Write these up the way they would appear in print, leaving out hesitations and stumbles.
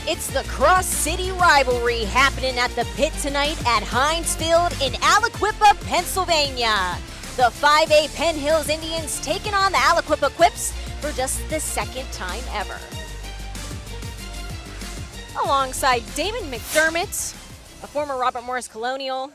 It's the cross-city rivalry happening at the pit tonight at Heinz Field in Aliquippa, Pennsylvania. The 5A Penn Hills Indians taking on the Aliquippa Quips for just the second time ever. Alongside Damon McDermott, a former Robert Morris Colonial,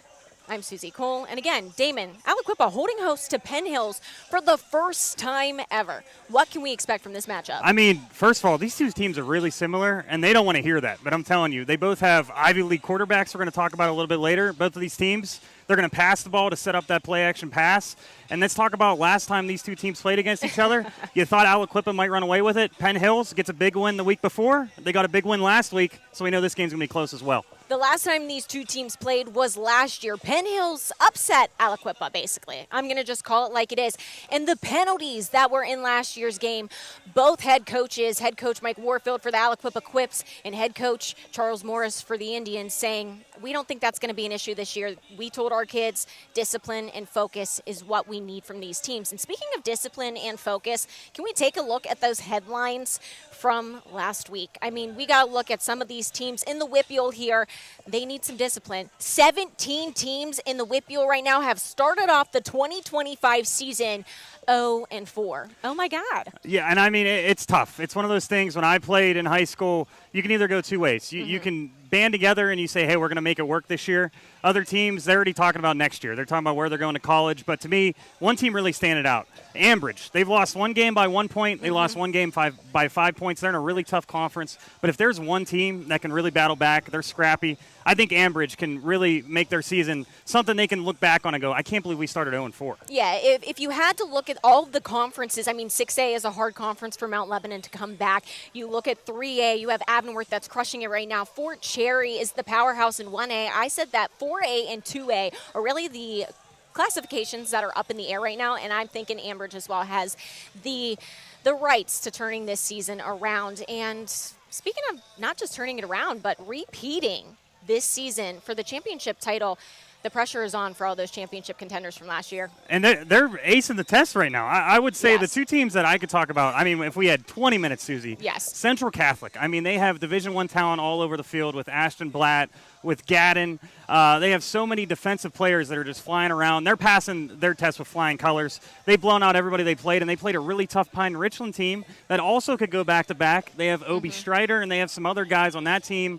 I'm Susie Cole, and again, Damon, Aliquippa holding host to Penn Hills for the first time ever. What can we expect from this matchup? I mean, first of all, these two teams are really similar, and they don't want to hear that. But I'm telling you, they both have Ivy League quarterbacks we're going to talk about a little bit later. Both of these teams, they're going to pass the ball to set up that play-action pass. And let's talk about last time these two teams played against each other. You thought Aliquippa might run away with it. Penn Hills gets a big win the week before. They got a big win last week, so we know this game's going to be close as well. The last time these two teams played was last year. Penn Hills upset Aliquippa, basically. I'm going to just call it like it is. And the penalties that were in last year's game, both head coaches, head coach Mike Warfield for the Aliquippa Quips and head coach Charles Morris for the Indians, saying, we don't think that's going to be an issue this year. We told our kids discipline and focus is what we need from these teams. And speaking of discipline and focus, can we take a look at those headlines from last week? I mean, we got to look at some of these teams in the WIPUL here. They need some discipline. 17 teams in the WIPUL right now have started off the 2025 season 0-4. Oh, my God. Yeah, and I mean, it's tough. It's one of those things. When I played in high school, you can either go two ways. You can band together and you say, hey, we're going to make it work this year. Other teams, they're already talking about next year. They're talking about where they're going to college. But to me, one team really standing out. Ambridge. They've lost one game by 1 point. They lost one game by 5 points. They're in a really tough conference. But if there's one team that can really battle back, they're scrappy. I think Ambridge can really make their season something they can look back on and go, I can't believe we started 0-4. Yeah, if you had to look at all of the conferences, I mean, 6A is a hard conference for Mount Lebanon to come back. You look at 3A, you have Avonworth that's crushing it right now. Fort Cherry is the powerhouse in 1A. I said that 4A and 2A are really the classifications that are up in the air right now, and I'm thinking Ambridge as well has the rights to turning this season around. And speaking of not just turning it around, but repeating this season for the championship title, the pressure is on for all those championship contenders from last year. And they're acing the test right now. I would say the two teams that I could talk about, I mean, if we had 20 minutes, Susie. Yes. Central Catholic. I mean, they have Division I talent all over the field with Ashton Blatt, with Gadden. They have so many defensive players that are just flying around. They're passing their test with flying colors. They've blown out everybody they played, and they played a really tough Pine Richland team that also could go back-to-back. They have Obi Strider, and they have some other guys on that team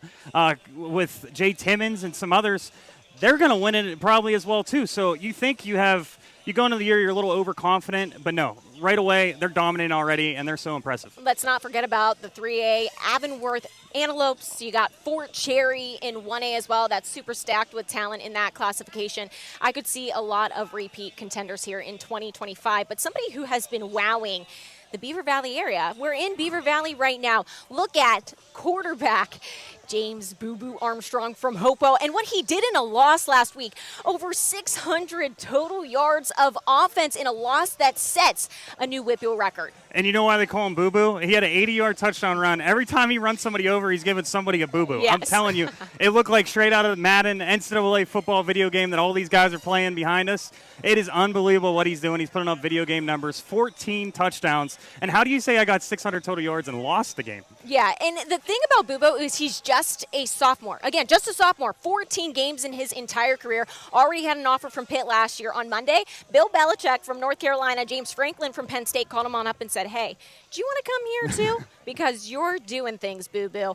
with Jay Timmons and some others. They're going to win it probably as well, too. So you think you go into the year, you're a little overconfident, but no. Right away, they're dominating already, and they're so impressive. Let's not forget about the 3A Avonworth Antelopes. You got Fort Cherry in 1A as well. That's super stacked with talent in that classification. I could see a lot of repeat contenders here in 2025, but somebody who has been wowing the Beaver Valley area. We're in Beaver Valley right now. Look at quarterback James Boo Boo Armstrong from Hopo, and what he did in a loss last week. Over 600 total yards of offense in a loss that sets a new WIPUL record. And you know why they call him Boo Boo? He had an 80-yard touchdown run. Every time he runs somebody over, he's giving somebody a boo-boo. Yes. I'm telling you, it looked like straight out of the Madden NCAA football video game that all these guys are playing behind us. It is unbelievable what he's doing. He's putting up video game numbers, 14 touchdowns. And how do you say I got 600 total yards and lost the game? Yeah, and the thing about Boo Boo is he's just a sophomore. Again, just a sophomore. 14 games in his entire career. Already had an offer from Pitt last year on Monday. Bill Belichick from North Carolina, James Franklin from Penn State called him on up and said, hey, do you want to come here too? Because you're doing things, Boo Boo.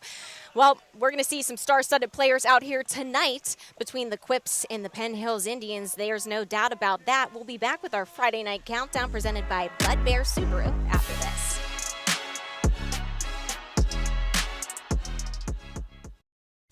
Well, we're going to see some star-studded players out here tonight between the Quips and the Penn Hills Indians. There's no doubt about that. We'll be back with our Friday Night Countdown presented by Bud Bear Subaru after this.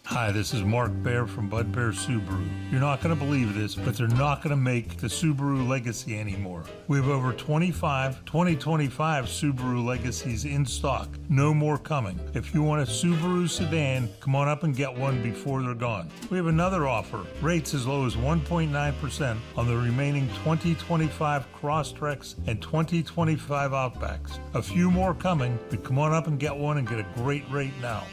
Hi, this is Mark Baer from Bud Bear Subaru. You're not going to believe this, but they're not going to make the Subaru Legacy anymore. We have over 2025 Subaru Legacies in stock. No more coming. If you want a Subaru sedan, come on up and get one before they're gone. We have another offer. Rates as low as 1.9% on the remaining 2025 Crosstreks and 2025 Outbacks. A few more coming, but come on up and get one and get a great rate now.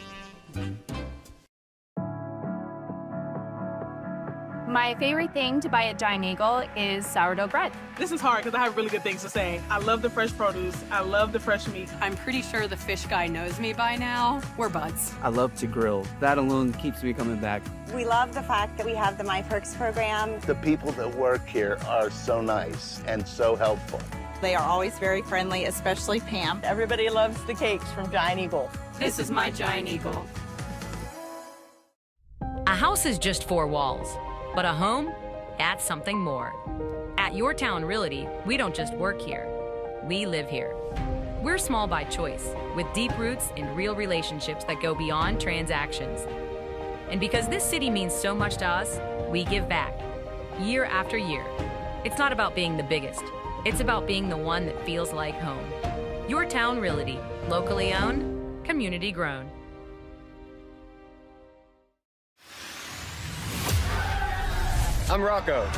My favorite thing to buy at Giant Eagle is sourdough bread. This is hard because I have really good things to say. I love the fresh produce. I love the fresh meat. I'm pretty sure the fish guy knows me by now. We're buds. I love to grill. That alone keeps me coming back. We love the fact that we have the My Perks program. The people that work here are so nice and so helpful. They are always very friendly, especially Pam. Everybody loves the cakes from Giant Eagle. This is my Giant Eagle. A house is just 4 walls, but a home, that's something more. At Your Town Realty, we don't just work here, we live here. We're small by choice, with deep roots and real relationships that go beyond transactions. And because this city means so much to us, we give back, year after year. It's not about being the biggest, it's about being the one that feels like home. Your Town Realty, locally owned, community grown. I'm Rocco,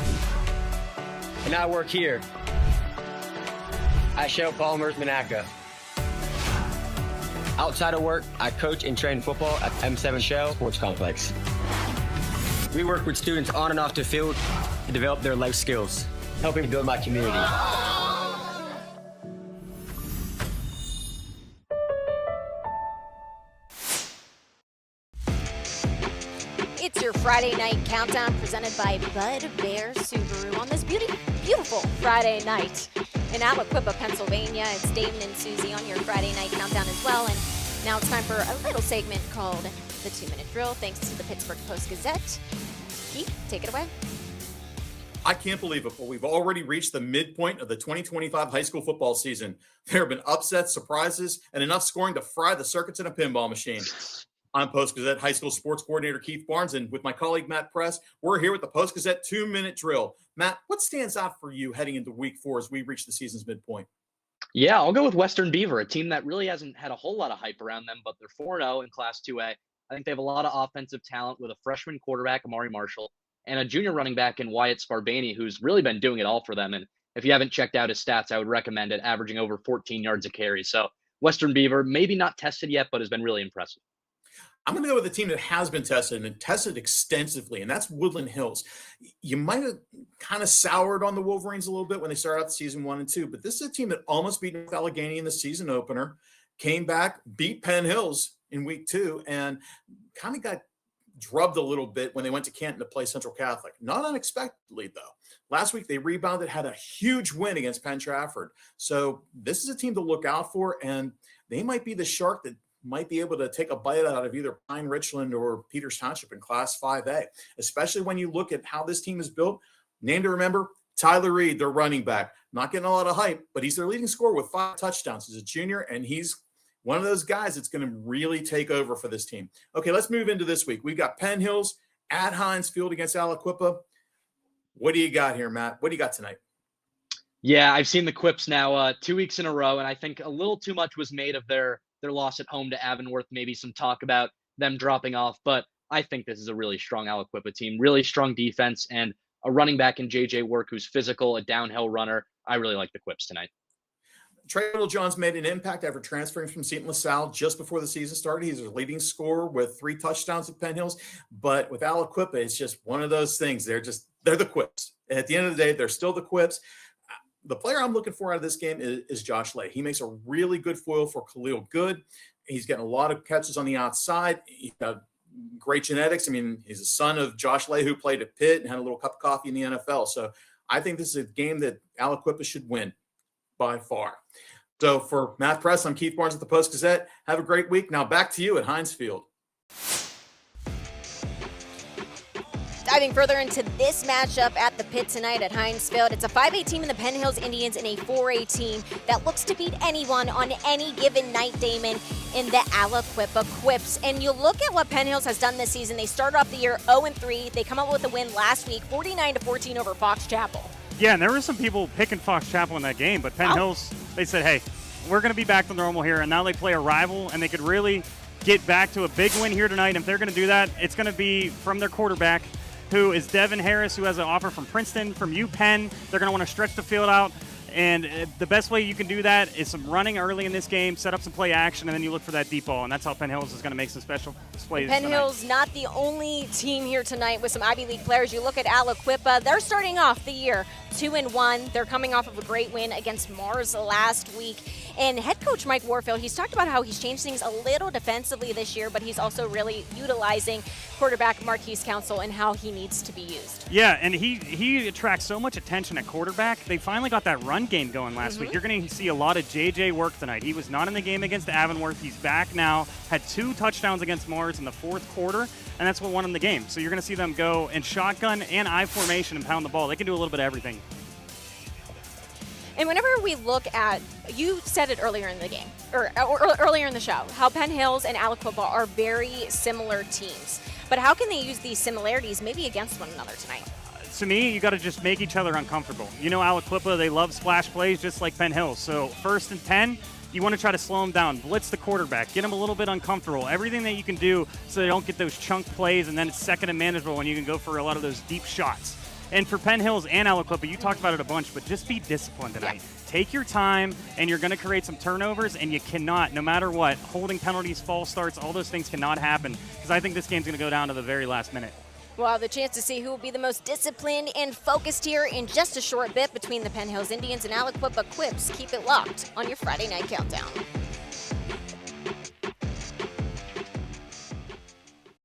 and I work here at Shell Polymers Monaca. Outside of work, I coach and train football at M7 Shell Sports Complex. We work with students on and off the field to develop their life skills, helping build my community. It's your Friday night countdown presented by Bud Bear Subaru on this beautiful Friday night in Aliquippa, Pennsylvania. It's Damon and Susie on your Friday night countdown as well. And now it's time for a little segment called the 2-Minute Drill, thanks to the Pittsburgh Post-Gazette. Keith, take it away. I can't believe it, but we've already reached the midpoint of the 2025 high school football season. There have been upsets, surprises, and enough scoring to fry the circuits in a pinball machine. I'm Post-Gazette High School Sports Coordinator Keith Barnes, and with my colleague Matt Press, we're here with the Post-Gazette 2-Minute Drill. Matt, what stands out for you heading into Week 4 as we reach the season's midpoint? Yeah, I'll go with Western Beaver, a team that really hasn't had a whole lot of hype around them, but they're 4-0 in Class 2A. I think they have a lot of offensive talent with a freshman quarterback, Amari Marshall, and a junior running back in Wyatt Sparbani, who's really been doing it all for them. And if you haven't checked out his stats, I would recommend it, averaging over 14 yards a carry. So Western Beaver, maybe not tested yet, but has been really impressive. I'm going to go with a team that has been tested and tested extensively, and that's Woodland Hills. You might have kind of soured on the Wolverines a little bit when they started out the season 1 and 2, but this is a team that almost beat North Allegheny in the season opener, came back, beat Penn Hills in Week 2, and kind of got drubbed a little bit when they went to Canton to play Central Catholic. Not unexpectedly, though. Last week, they rebounded, had a huge win against Penn Trafford. So this is a team to look out for, and they might be the shark that might be able to take a bite out of either Pine Richland or Peters Township in Class 5A, especially when you look at how this team is built. Name to remember, Tyler Reed, their running back. Not getting a lot of hype, but he's their leading scorer with 5 touchdowns. He's a junior, and he's one of those guys that's going to really take over for this team. Okay, let's move into this week. We've got Penn Hills at Heinz Field against Aliquippa. What do you got here, Matt? What do you got tonight? Yeah, I've seen the Quips now 2 weeks in a row, and I think a little too much was made of their loss at home to Avonworth, maybe some talk about them dropping off. But I think this is a really strong Aliquippa team, really strong defense, and a running back in J.J. Work who's physical, a downhill runner. I really like the Quips tonight. Trey Littlejohn's made an impact after transferring from St. LaSalle just before the season started. He's their leading scorer with 3 touchdowns at Penn Hills. But with Aliquippa, it's just one of those things. They're the Quips. At the end of the day, they're still the Quips. The player I'm looking for out of this game is Josh Lay. He makes a really good foil for Khalil Good. He's getting a lot of catches on the outside. He's got great genetics. I mean, he's a son of Josh Lay, who played at Pitt and had a little cup of coffee in the NFL. So I think this is a game that Aliquippa should win by far. So for Matt Press, I'm Keith Barnes at the Post-Gazette. Have a great week. Now back to you at Heinz Field. Diving further into this matchup at the Pit tonight at Heinz Field, it's a 5A team in the Penn Hills Indians and a 4A team that looks to beat anyone on any given night, Damon, in the Aliquippa Quips. And you look at what Penn Hills has done this season. They started off the year 0-3. They come up with a win last week, 49-14 over Fox Chapel. Yeah, and there were some people picking Fox Chapel in that game, but Penn Hills, they said, hey, we're going to be back to normal here, and now they play a rival, and they could really get back to a big win here tonight. And if they're going to do that, it's going to be from their quarterback, who is Devin Harris, who has an offer from Princeton, from UPenn. They're going to want to stretch the field out. And the best way you can do that is some running early in this game, set up some play action, and then you look for that deep ball. And that's how Penn Hills is going to make some special plays Penn tonight. Hills not the only team here tonight with some Ivy League players. You look at Aliquippa, they're starting off the year 2-1. They're coming off of a great win against Mars last week. And head coach Mike Warfield, he's talked about how he's changed things a little defensively this year, but he's also really utilizing quarterback Marquise Council and how he needs to be used. Yeah, and he attracts so much attention at quarterback. They finally got that run game going last week. You're going to see a lot of JJ work tonight. He was not in the game against Avonworth. He's back now. Had 2 touchdowns against Mars in the 4th quarter, and that's what won him the game. So you're going to see them go in shotgun and I formation and pound the ball. They can do a little bit of everything. And whenever we look at, you said it earlier in the game, or earlier in the show, how Penn Hills and Aliquippa are very similar teams. But how can they use these similarities maybe against one another tonight? To me, you got to just make each other uncomfortable. You know, Aliquippa, they love splash plays just like Penn Hills. So 1st and 10, you want to try to slow them down, blitz the quarterback, get them a little bit uncomfortable. Everything that you can do so they don't get those chunk plays, and then it's 2nd and manageable when you can go for a lot of those deep shots. And for Penn Hills and Aliquippa, you talked about it a bunch, but just be disciplined tonight. Take your time, and you're going to create some turnovers, and you cannot, no matter what, holding penalties, false starts, all those things cannot happen, because I think this game's going to go down to the very last minute. We'll have the chance to see who will be the most disciplined and focused here in just a short bit between the Penn Hills Indians and Aliquippa Quips. Keep it locked on your Friday Night Countdown.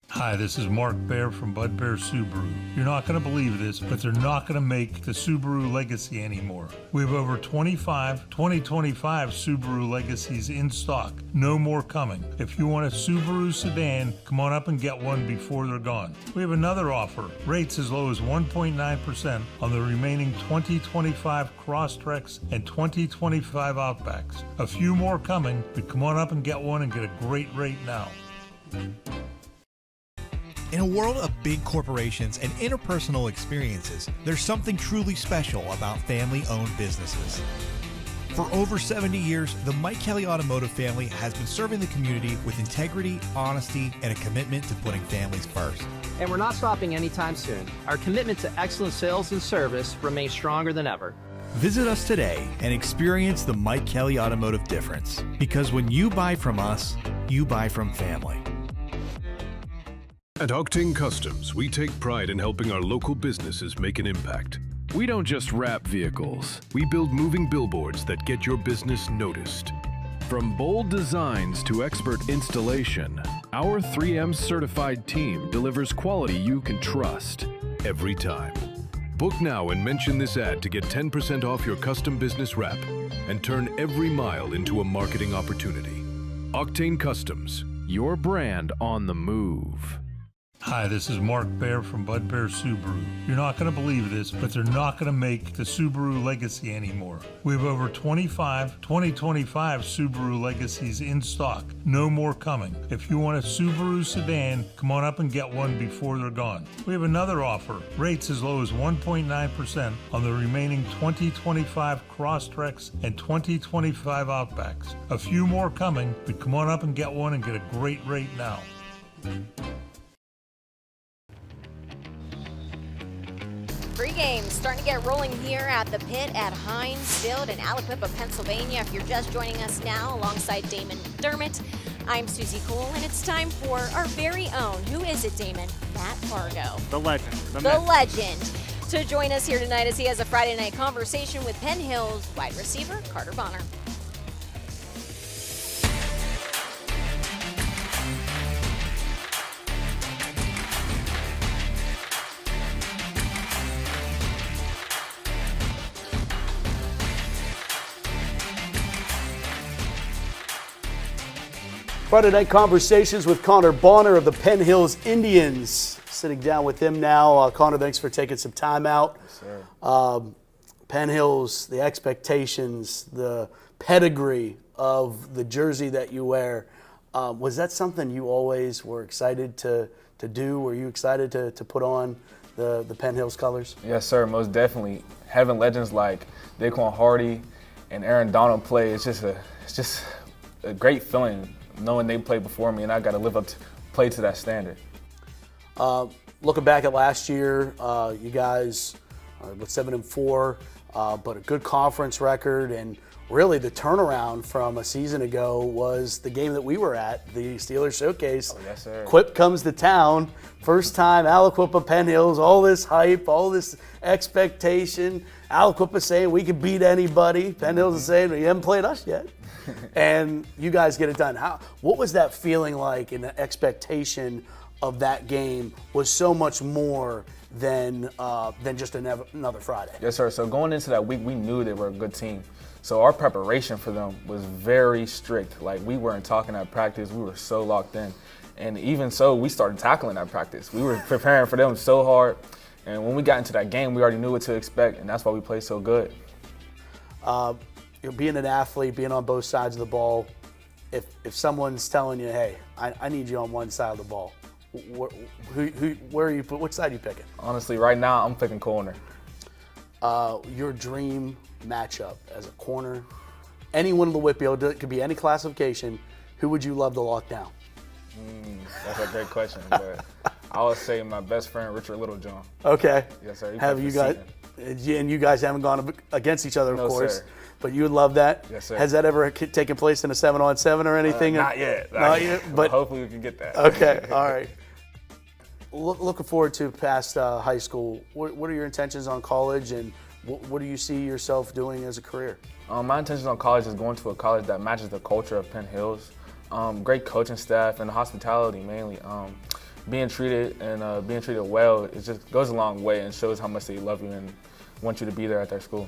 Hi, this is Mark Baer from Bud Bear Subaru. You're not going to believe this, but they're not going to make the Subaru Legacy anymore. We have over 2025 Subaru Legacies in stock. No more coming. If you want a Subaru sedan, come on up and get one before they're gone. We have another offer. Rates as low as 1.9% on the remaining 2025 Crosstreks and 2025 Outbacks. A few more coming, but come on up and get one and get a great rate now. In a world of big corporations and interpersonal experiences, there's something truly special about family-owned businesses. For over 70 years, the Mike Kelly Automotive family has been serving the community with integrity, honesty, and a commitment to putting families first. And we're not stopping anytime soon. Our commitment to excellent sales and service remains stronger than ever. Visit us today and experience the Mike Kelly Automotive difference. Because when you buy from us, you buy from family. At Octane Customs, we take pride in helping our local businesses make an impact. We don't just wrap vehicles. We build moving billboards that get your business noticed. From bold designs to expert installation, our 3M certified team delivers quality you can trust every time. Book now and mention this ad to get 10% off your custom business wrap and turn every mile into a marketing opportunity. Octane Customs, your brand on the move. Hi, this is Mark Baer from Bud Bear Subaru. You're not going to believe this, but they're not going to make the Subaru Legacy anymore. We have over 2025 Subaru Legacies in stock. No more coming. If you want a Subaru sedan, come on up and get one before they're gone. We have another offer. Rates as low as 1.9% on the remaining 2025 Crosstreks and 2025 Outbacks. A few more coming, but come on up and get one and get a great rate now. Pregame starting to get rolling here at the pit at Heinz Field in Aliquippa, Pennsylvania. If you're just joining us now alongside Damon McDermott, I'm Susie Cole, and it's time for our very own, who is it, Damon? Matt Fargo. The legend. The legend. To join us here tonight as he has a Friday night conversation with Penn Hills wide receiver Carter Bonner. Friday Night Conversations with Connor Bonner of the Penn Hills Indians. Sitting down with him now. Connor, thanks for taking some time out. Yes, sir. Penn Hills, the expectations, the pedigree of the jersey that you wear. Was that something you always were excited to do? Were you excited to put on the Penn Hills colors? Yes, sir, most definitely. Having legends like Daquan Hardy and Aaron Donald play, it's just a great feeling knowing they played before me and I got to live up to play to that standard. Looking back at last year, you guys with 7-4, but a good conference record. And really the turnaround from a season ago was the game that we were at, the Steelers Showcase. Oh, yes, sir. Quip comes to town, first time, Aliquippa, Penn Hills, all this hype, all this expectation. Aliquippa saying we could beat anybody. Penn Hills is saying, you haven't played us yet. And you guys get it done. What was that feeling like, and the expectation of that game was so much more than just another Friday? Yes, sir. So going into that week, we knew they were a good team. So our preparation for them was very strict. Like, we weren't talking at practice. We were so locked in. And even so, we started tackling at practice. We were preparing for them so hard. And when we got into that game, we already knew what to expect, and that's why we played so good. Being an athlete, being on both sides of the ball, if someone's telling you, hey, I need you on one side of the ball, where are you? Which side are you picking? Honestly, right now, I'm picking corner. Your dream matchup as a corner, anyone in the Whitfield, it could be any classification, who would you love to lock down? That's a great question, but I would say my best friend, Richard Littlejohn. Okay. Yes, sir. Have you guys, and you guys haven't gone against each other, of course, sir. But you would love that? Yes, sir. Has that ever taken place in a 7-on-7 or anything? Not yet. Not yet, but hopefully we can get that. Okay, all right. Looking forward to past high school. What are your intentions on college, and what do you see yourself doing as a career? My intentions on college is going to a college that matches the culture of Penn Hills. Great coaching staff and hospitality mainly. Being treated well, it just goes a long way and shows how much they love you and want you to be there at their school.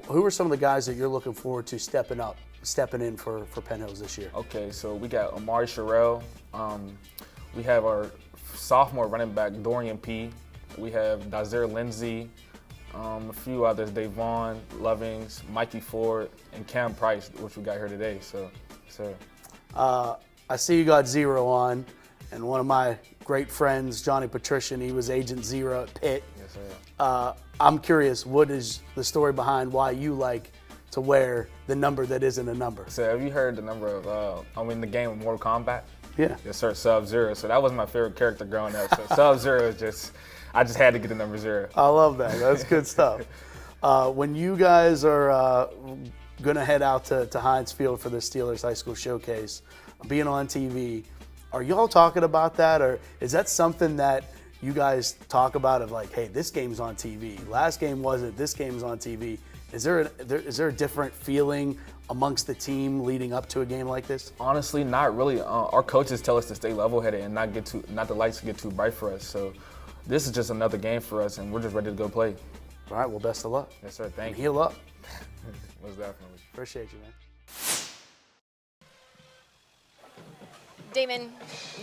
Who are some of the guys that you're looking forward to stepping in for Penn Hills this year? Okay, so we got Amari Sherrill. We have our sophomore running back, Dorian P. We have Dazair Lindsay, a few others, Davon Lovings, Mikey Ford, and Cam Price, which we got here today. So. I see you got Zero on, and one of my great friends, Johnny Patrician, he was Agent Zero at Pitt. Yes, sir. I'm curious, what is the story behind why you like to wear the number that isn't a number? So have you heard the number of, the game of Mortal Kombat? Yeah. Yes, sir, Sub-Zero. So that was my favorite character growing up. So Sub-Zero is I just had to get the number 0. I love that. That's good stuff. When you guys are going to head out to Heinz Field for the Steelers High School Showcase, being on TV, are y'all talking about that, or is that something that you guys talk about of like, hey, this game's on TV, last game wasn't, this game's on TV? Is there a different feeling amongst the team leading up to a game like this? Honestly, not really. Our coaches tell us to stay level-headed and not the lights get too bright for us. So this is just another game for us, and we're just ready to go play. All right, well, best of luck. Yes, sir. Thank you. Heal up. Most definitely. Appreciate you, man. Damon,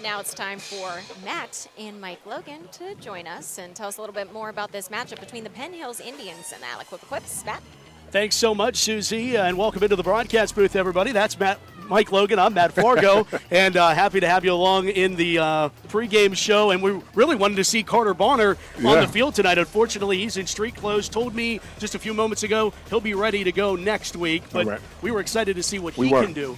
now it's time for Matt and Mike Logan to join us and tell us a little bit more about this matchup between the Penn Hills Indians and the Aliquippa Quips. Matt? Thanks so much, Susie, and welcome into the broadcast booth, everybody. That's Mike Logan. I'm Matt Fargo, and happy to have you along in the pregame show. And we really wanted to see Carter Bonner on the field tonight. Unfortunately, he's in street clothes. Told me just a few moments ago he'll be ready to go next week, but we were excited to see what he can do.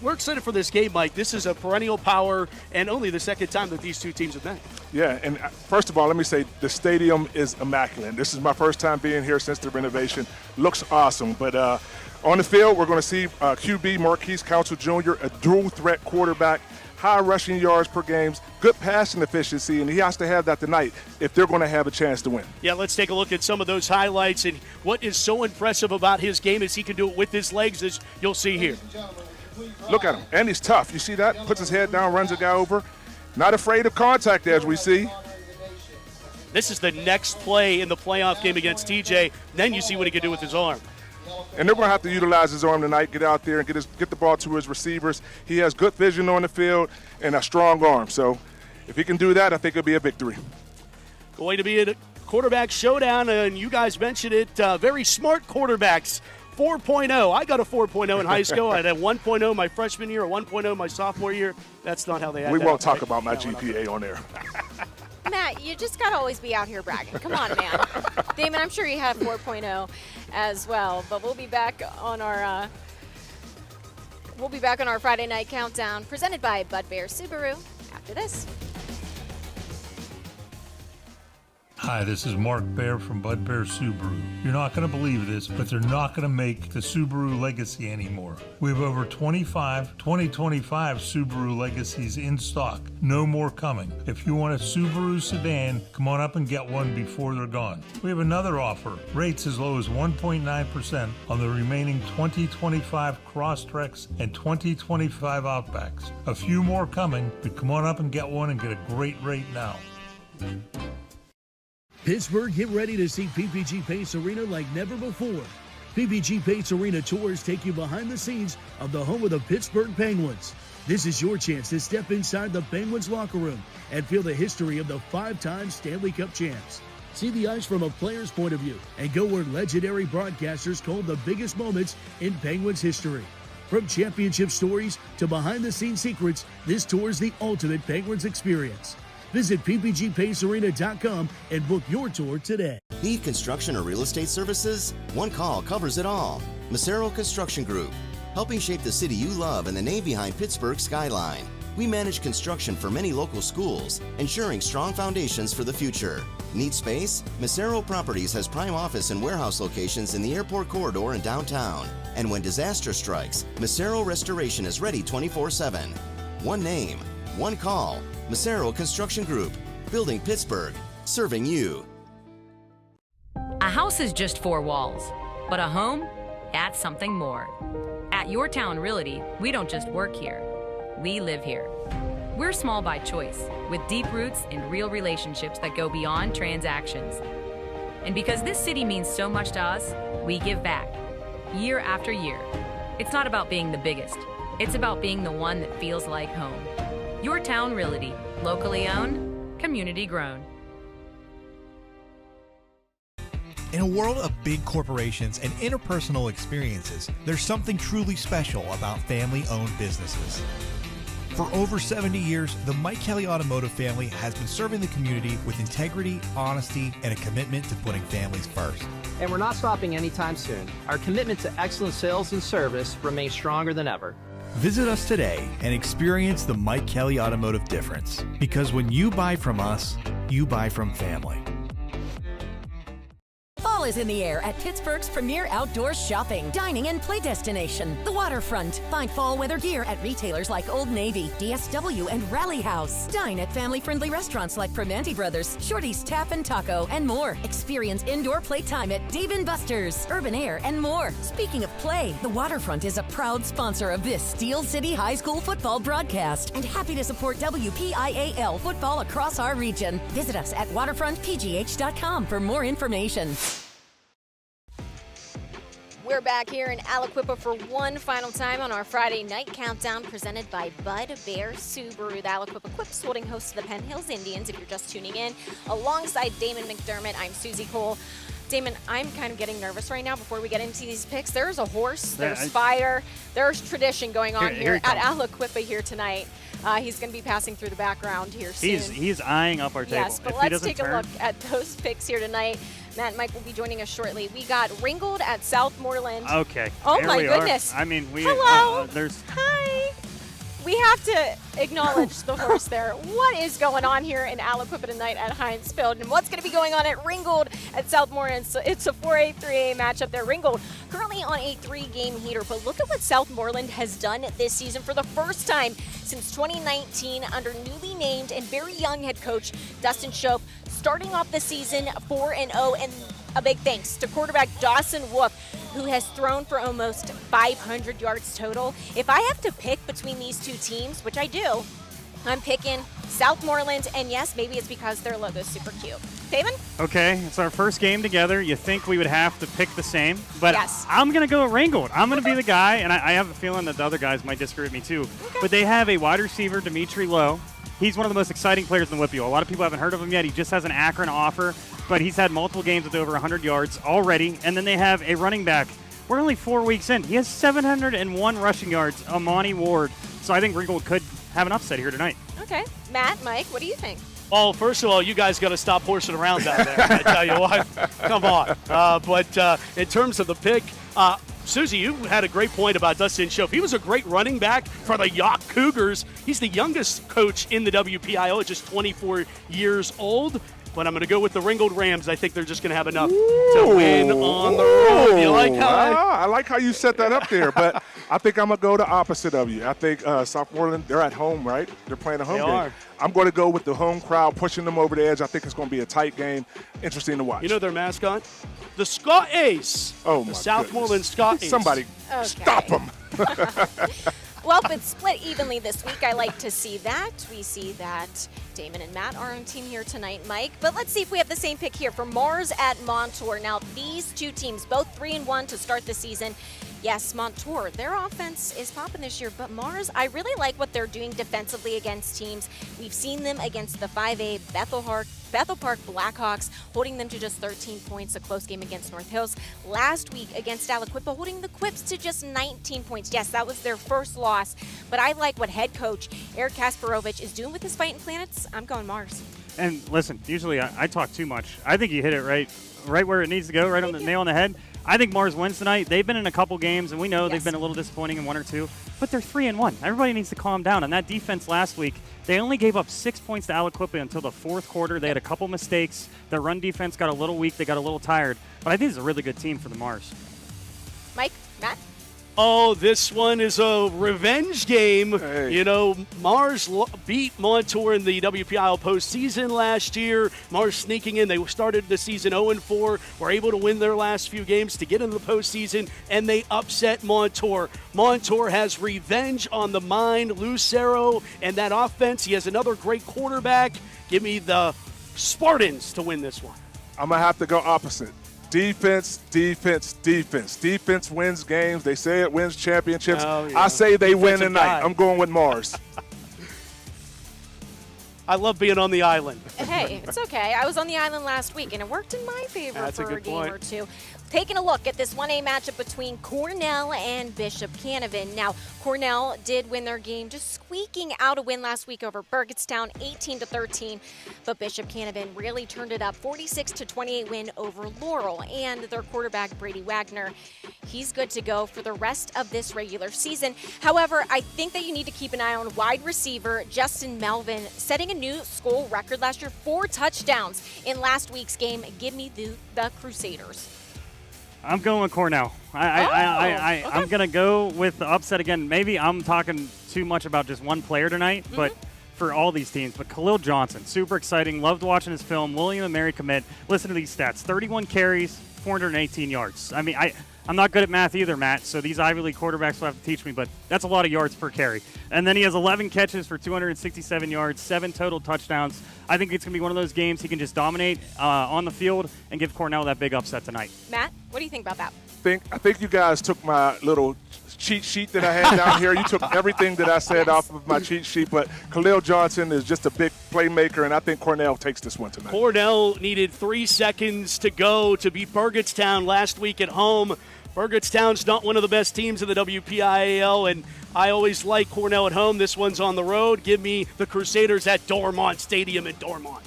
We're excited for this game, Mike. This is a perennial power, and only the second time that these two teams have met. Yeah, and first of all, let me say the stadium is immaculate. This is my first time being here since the renovation. Looks awesome, but on the field, we're going to see QB Marquise Council Jr., a dual-threat quarterback, high rushing yards per game, good passing efficiency, and he has to have that tonight if they're going to have a chance to win. Yeah, let's take a look at some of those highlights, and what is so impressive about his game is he can do it with his legs, as you'll see here. Look at him, and he's tough. You see that? Puts his head down, runs a guy over. Not afraid of contact, as we see. This is the next play in the playoff game against TJ. Then you see what he can do with his arm. And they're going to have to utilize his arm tonight, get out there and get the ball to his receivers. He has good vision on the field and a strong arm. So if he can do that, I think it'll be a victory. Going to be a quarterback showdown, and you guys mentioned it, very smart quarterbacks. 4.0. I got a 4.0 in high school. I had a 1.0 my freshman year, a 1.0 my sophomore year. That's not how they had We that, won't talk right? about my GPA on there. Matt, you just got to always be out here bragging. Come on, man. Damon, I'm sure you had 4.0 as well, but we'll be back on our Friday night countdown presented by Bud Bear Subaru after this. Hi, this is Mark Bear from Bud Bear Subaru. You're not going to believe this, but they're not going to make the Subaru Legacy anymore. We have over 25 2025 Subaru Legacies in stock. No more coming. If you want a Subaru sedan, come on up and get one before they're gone. We have another offer. Rates as low as 1.9% on the remaining 2025 Crosstreks and 2025 Outbacks. A few more coming, but come on up and get one and get a great rate now. Pittsburgh, get ready to see PPG Pace Arena like never before. PPG Pace Arena tours take you behind the scenes of the home of the Pittsburgh Penguins. This is your chance to step inside the Penguins locker room and feel the history of the 5-time Stanley Cup champs. See the ice from a player's point of view and go where legendary broadcasters told the biggest moments in Penguins history. From championship stories to behind-the-scenes secrets, this tour is the ultimate Penguins experience. Visit ppgpacearena.com and book your tour today. Need construction or real estate services? One call covers it all. Macero Construction Group, helping shape the city you love and the name behind Pittsburgh's skyline. We manage construction for many local schools, ensuring strong foundations for the future. Need space? Macero Properties has prime office and warehouse locations in the airport corridor and downtown. And when disaster strikes, Macero Restoration is ready 24/7. One name, one call. Macero Construction Group, building Pittsburgh, serving you. A house is just 4 walls, but a home, that's something more. At Your Town Realty, we don't just work here, we live here. We're small by choice, with deep roots and real relationships that go beyond transactions. And because this city means so much to us, we give back, year after year. It's not about being the biggest, it's about being the one that feels like home. Your Town Realty, locally owned, community grown. In a world of big corporations and interpersonal experiences, there's something truly special about family-owned businesses. For over 70 years, the Mike Kelly Automotive family has been serving the community with integrity, honesty, and a commitment to putting families first. And we're not stopping anytime soon. Our commitment to excellent sales and service remains stronger than ever. Visit us today and experience the Mike Kelly Automotive difference. Because when you buy from us, you buy from family. Fall is in the air at Pittsburgh's premier outdoor shopping, dining, and play destination, the Waterfront. Find fall weather gear at retailers like Old Navy, DSW, and Rally House. Dine at family-friendly restaurants like Primanti Brothers, Shorty's Tap and Taco, and more. Experience indoor playtime at Dave & Buster's, Urban Air, and more. Speaking of play, the Waterfront is a proud sponsor of this Steel City High School football broadcast and happy to support WPIAL football across our region. Visit us at waterfrontpgh.com for more information. We're back here in Aliquippa for one final time on our Friday night countdown presented by Bud Bear Subaru. The Aliquippa Quips holding host to the Penn Hills Indians, if you're just tuning in. Alongside Damon McDermott, I'm Susie Cole. Damon, I'm kind of getting nervous right now before we get into these picks. There's a horse, there's fire, there's tradition going on here at Aliquippa here tonight. He's going to be passing through the background here soon. He's eyeing up our table. Yes, but let's take a look at those picks here tonight. Matt and Mike will be joining us shortly. We got Ringgold at Southmoreland. Okay. Oh my goodness. I mean, hello. There's. Hi. We have to acknowledge the horse there. What is going on here in Aliquippa tonight at Heinz Field, and what's going to be going on at Ringgold at Southmoreland? So it's a 4A, 3A matchup there. Ringgold currently on a 3-game heater, but look at what Southmoreland has done this season for the first time since 2019 under newly named and very young head coach Dustin Shope, starting off the season 4-0, and a big thanks to quarterback Dawson Wolf, who has thrown for almost 500 yards total. If I have to pick between these two teams, which I do, I'm picking Southmoreland, and yes, maybe it's because their logo's super cute. David? Okay, it's our first game together. You think we would have to pick the same, but yes. I'm going to go with Ringgold. I'm going to be the guy, and I have a feeling that the other guys might disagree with me too. Okay. But they have a wide receiver, Dimitri Lowe. He's one of the most exciting players in the WPIAL. A lot of people haven't heard of him yet. He just has an Akron offer, but he's had multiple games with over 100 yards already. And then they have a running back. We're only 4 weeks in. He has 701 rushing yards, Amani Ward. So I think Ringgold could have an upset here tonight. Okay. Matt, Mike, what do you think? Well, first of all, you guys got to stop horsing around down there. I tell you what. Come on. But in terms of the pick, Susie, you had a great point about Dustin Shope. He was a great running back for the Yacht Cougars. He's the youngest coach in the WPIAL at just 24 years old. but I'm going to go with the Ringgold Rams. I think they're just going to have enough to win on the road. You like how I like how you set that up there, but I think I'm going to go the opposite of you. I think South Portland, they're at home, right? They're playing a home game. Are. I'm going to go with the home crowd pushing them over the edge. I think it's going to be a tight game. Interesting to watch. You know their mascot? The Scott Ace. Oh, my The Southmoreland Scott Ace. Somebody stop them. Well, if it's split evenly this week, I like to see that. We see that Damon and Matt are on team here tonight, Mike. But let's see if we have the same pick here for Mars at Montour. Now, these two teams, both 3-1 to start the season. Yes, Montour, their offense is popping this year, but Mars, I really like what they're doing defensively against teams. We've seen them against the 5A Bethel Park Blackhawks, holding them to just 13 points, a close game against North Hills. Last week against Aliquippa, holding the Quips to just 19 points. Yes, that was their first loss, but I like what head coach Eric Kasparovich is doing with his Fighting Planets. I'm going Mars. And listen, usually I talk too much. I think you hit it right where it needs to go, right on the nail on the head. I think Mars wins tonight. They've been in a couple games, and we know they've been a little disappointing in one or two, but they're 3-1. Everybody needs to calm down. And that defense last week, they only gave up 6 points to Aliquippa until the fourth quarter. They had a couple mistakes. Their run defense got a little weak. They got a little tired. But I think it's a really good team for the Mars. Mike, Matt? Oh, this one is a revenge game. Hey. You know, Mars beat Montour in the WPIL postseason last year. Mars sneaking in. They started the season 0-4, were able to win their last few games to get into the postseason, and they upset Montour. Montour has revenge on the mind. Lucero and that offense. He has another great quarterback. Give me the Spartans to win this one. I'm going to have to go opposite. Defense, defense, defense. Defense wins games. They say it wins championships. Oh, yeah. I say they win Defensive tonight. guy. I'm going with Mars. I love being on the island. Hey, it's okay. I was on the island last week, and it worked in my favor That's a for a good game point. or two. Taking a look at this 1A matchup between Cornell and Bishop Canevin. Now, Cornell did win their game, just squeaking out a win last week over Burgettstown, 18-13. But Bishop Canevin really turned it up, 46-28 win over Laurel. And their quarterback, Brady Wagner, he's good to go for the rest of this regular season. However, I think that you need to keep an eye on wide receiver Justin Melvin, setting a new school record last year, 4 touchdowns in last week's game. Give me the Crusaders. I'm going with Cornell. I'm going to go with the upset again. Maybe I'm talking too much about just one player tonight, but for all these teams. But Khalil Johnson, super exciting. Loved watching his film. William and Mary commit. Listen to these stats. 31 carries, 418 yards. I mean, I'm not good at math either, Matt, so these Ivy League quarterbacks will have to teach me, but that's a lot of yards per carry. And then he has 11 catches for 267 yards, 7 total touchdowns. I think it's going to be one of those games he can just dominate on the field and give Cornell that big upset tonight. Matt, what do you think about that? I think you guys took my little cheat sheet that I had down here. You took everything that I said off of my cheat sheet, but Khalil Johnson is just a big playmaker, and I think Cornell takes this one tonight. Cornell needed 3 seconds to go to beat Burgettstown last week at home. Burgettstown's not one of the best teams in the WPIAL, and I always like Cornell at home. This one's on the road. Give me the Crusaders at Dormont Stadium in Dormont.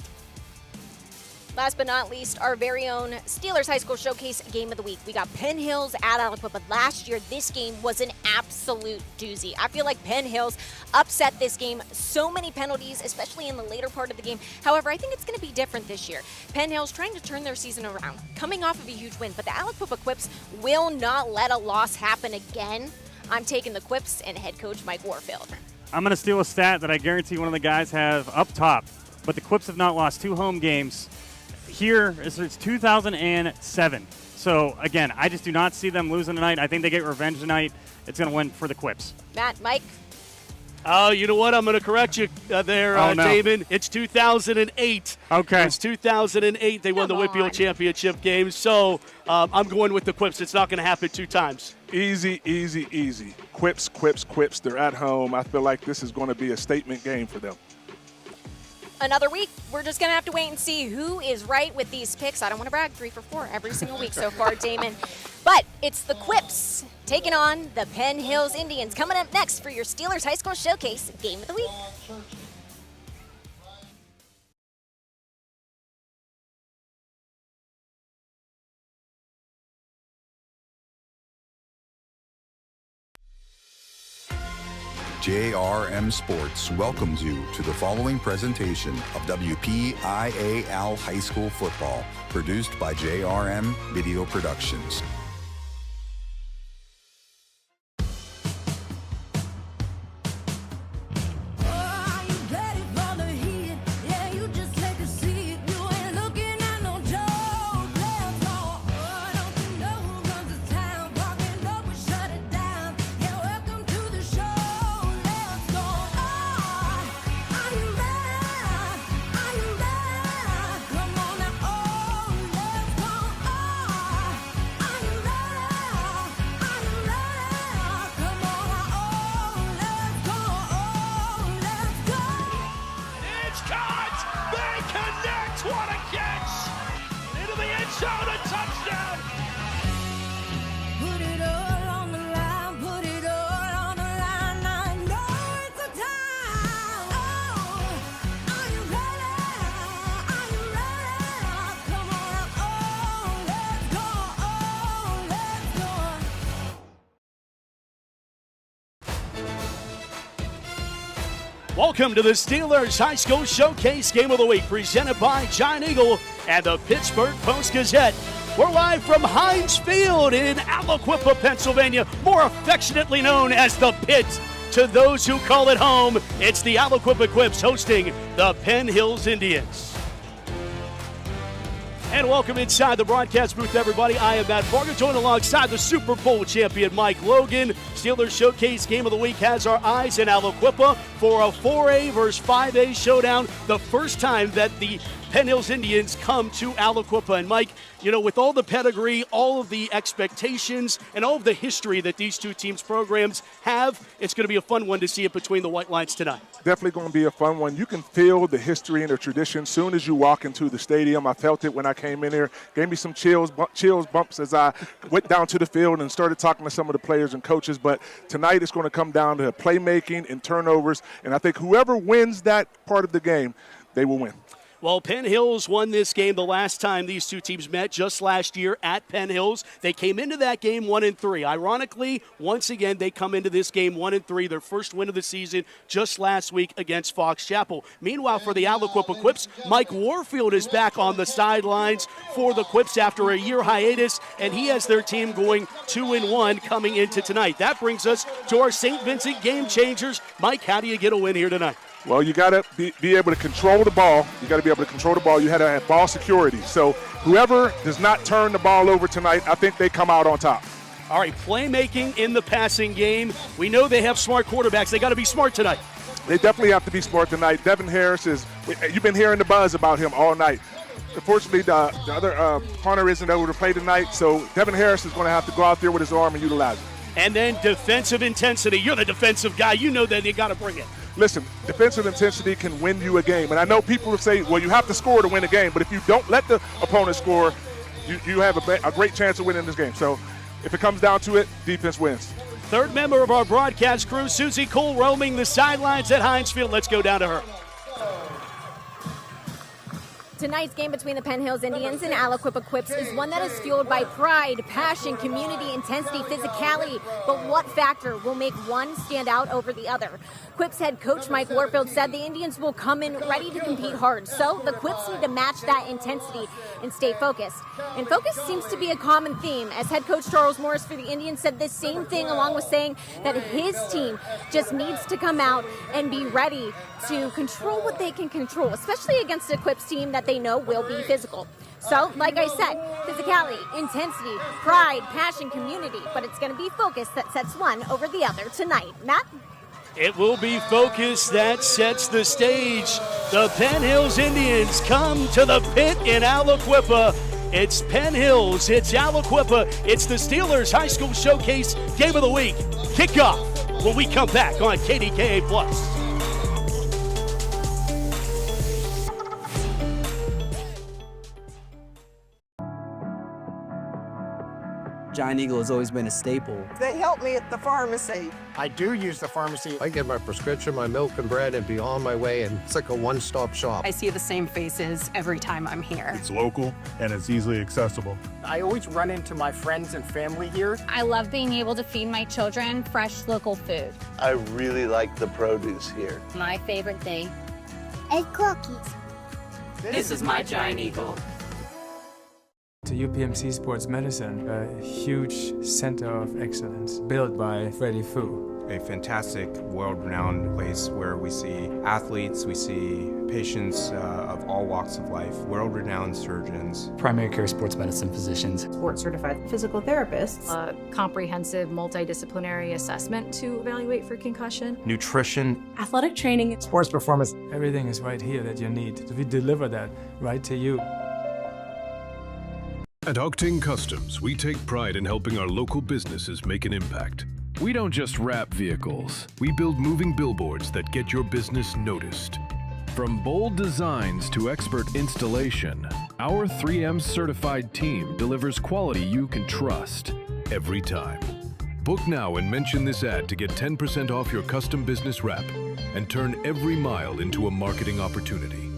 Last but not least, our very own Steelers High School Showcase Game of the Week. We got Penn Hills at Aliquippa. Last year, this game was an absolute doozy. I feel like Penn Hills upset this game. So many penalties, especially in the later part of the game. However, I think it's going to be different this year. Penn Hills trying to turn their season around, coming off of a huge win, but the Aliquippa Quips will not let a loss happen again. I'm taking the Quips and head coach Mike Warfield. I'm going to steal a stat that I guarantee one of the guys have up top, but the Quips have not lost 2 home games here since 2007. So, again, I just do not see them losing tonight. I think they get revenge tonight. It's going to win for the Quips. Matt, Mike? Oh, you know what? I'm going to correct you there, Damon. It's 2008. Okay. It's 2008. They won the Whitfield Championship game. So I'm going with the Quips. It's not going to happen 2 times. Easy, easy, easy. Quips, Quips, Quips. They're at home. I feel like this is going to be a statement game for them. Another week, we're just going to have to wait and see who is right with these picks. I don't want to brag, 3 for 4 every single week so far, Damon. But it's the Quips taking on the Penn Hills Indians. Coming up next for your Steelers High School Showcase Game of the Week. JRM Sports welcomes you to the following presentation of WPIAL High School Football, produced by JRM Video Productions. Welcome to the Steelers High School Showcase Game of the Week, presented by Giant Eagle and the Pittsburgh Post-Gazette. We're live from Heinz Field in Aliquippa, Pennsylvania, more affectionately known as the Pit. To those who call it home, it's the Aliquippa Quips hosting the Penn Hills Indians. And welcome inside the broadcast booth, everybody. I am Matt Fargo, joined alongside the Super Bowl champion Mike Logan. Steelers Showcase Game of the Week has our eyes in Aliquippa for a 4A versus 5A showdown. The first time that the Penn Hills Indians come to Aliquippa. And Mike, you know, with all the pedigree, all of the expectations, and all of the history that these two teams' programs have, it's going to be a fun one to see it between the White Lines tonight. Definitely going to be a fun one. You can feel the history and the tradition as soon as you walk into the stadium. I felt it when I came in here. Gave me some bumps as I went down to the field and started talking to some of the players and coaches. But tonight it's going to come down to playmaking and turnovers. And I think whoever wins that part of the game, they will win. Well, Penn Hills won this game the last time these two teams met, just last year at Penn Hills. They came into that game 1-3. Ironically, once again, they come into this game 1-3, their first win of the season just last week against Fox Chapel. Meanwhile, for the Aliquippa Quips, Mike Warfield is back on the sidelines for the Quips after a year hiatus, and he has their team going 2-1 coming into tonight. That brings us to our St. Vincent Game Changers. Mike, how do you get a win here tonight? Well, you got to be able to control the ball. You got to be able to control the ball. You had to have ball security. So whoever does not turn the ball over tonight, I think they come out on top. All right, playmaking in the passing game. We know they have smart quarterbacks. They got to be smart tonight. They definitely have to be smart tonight. Devin Harris you've been hearing the buzz about him all night. Unfortunately, the other punter isn't able to play tonight, so Devin Harris is going to have to go out there with his arm and utilize it. And then defensive intensity. You're the defensive guy. You know that you got to bring it. Listen, defensive intensity can win you a game. And I know people will say, well, you have to score to win a game. But if you don't let the opponent score, you have a great chance of winning this game. So if it comes down to it, defense wins. Third member of our broadcast crew, Susie Cole, roaming the sidelines at Heinz Field. Let's go down to her. Tonight's game between the Penn Hills Indians and Aliquippa Quips is one that is fueled by pride, passion, community, intensity, physicality. But what factor will make one stand out over the other? Quips head coach Mike Warfield said the Indians will come in ready to compete hard. So the Quips need to match that intensity and stay focused. And focus seems to be a common theme, as head coach Charles Morris for the Indians said the same thing, along with saying that his team just needs to come out and be ready to control what they can control, especially against a Quips team that they know will be physical. So, like I said, physicality, intensity, pride, passion, community, but it's going to be focus that sets one over the other tonight. Matt? It will be focus that sets the stage. The Penn Hills Indians come to the pit in Aliquippa. It's Penn Hills, it's Aliquippa, it's the Steelers High School Showcase Game of the Week. Kickoff when we come back on KDKA+. Giant Eagle has always been a staple. They help me at the pharmacy. I do use the pharmacy. I get my prescription, my milk and bread, and be on my way, and it's like a one-stop shop. I see the same faces every time I'm here. It's local, and it's easily accessible. I always run into my friends and family here. I love being able to feed my children fresh local food. I really like the produce here. My favorite thing is cookies. This is my Giant Eagle. To UPMC Sports Medicine, a huge center of excellence built by Freddie Fu. A fantastic, world-renowned place where we see athletes, we see patients of all walks of life, world-renowned surgeons. Primary care sports medicine physicians. Board-certified physical therapists. A comprehensive multidisciplinary assessment to evaluate for concussion. Nutrition. Athletic training. Sports performance. Everything is right here that you need. We deliver that right to you. At Octane Customs, we take pride in helping our local businesses make an impact. We don't just wrap vehicles, we build moving billboards that get your business noticed. From bold designs to expert installation, our 3M certified team delivers quality you can trust every time. Book now and mention this ad to get 10% off your custom business wrap and turn every mile into a marketing opportunity.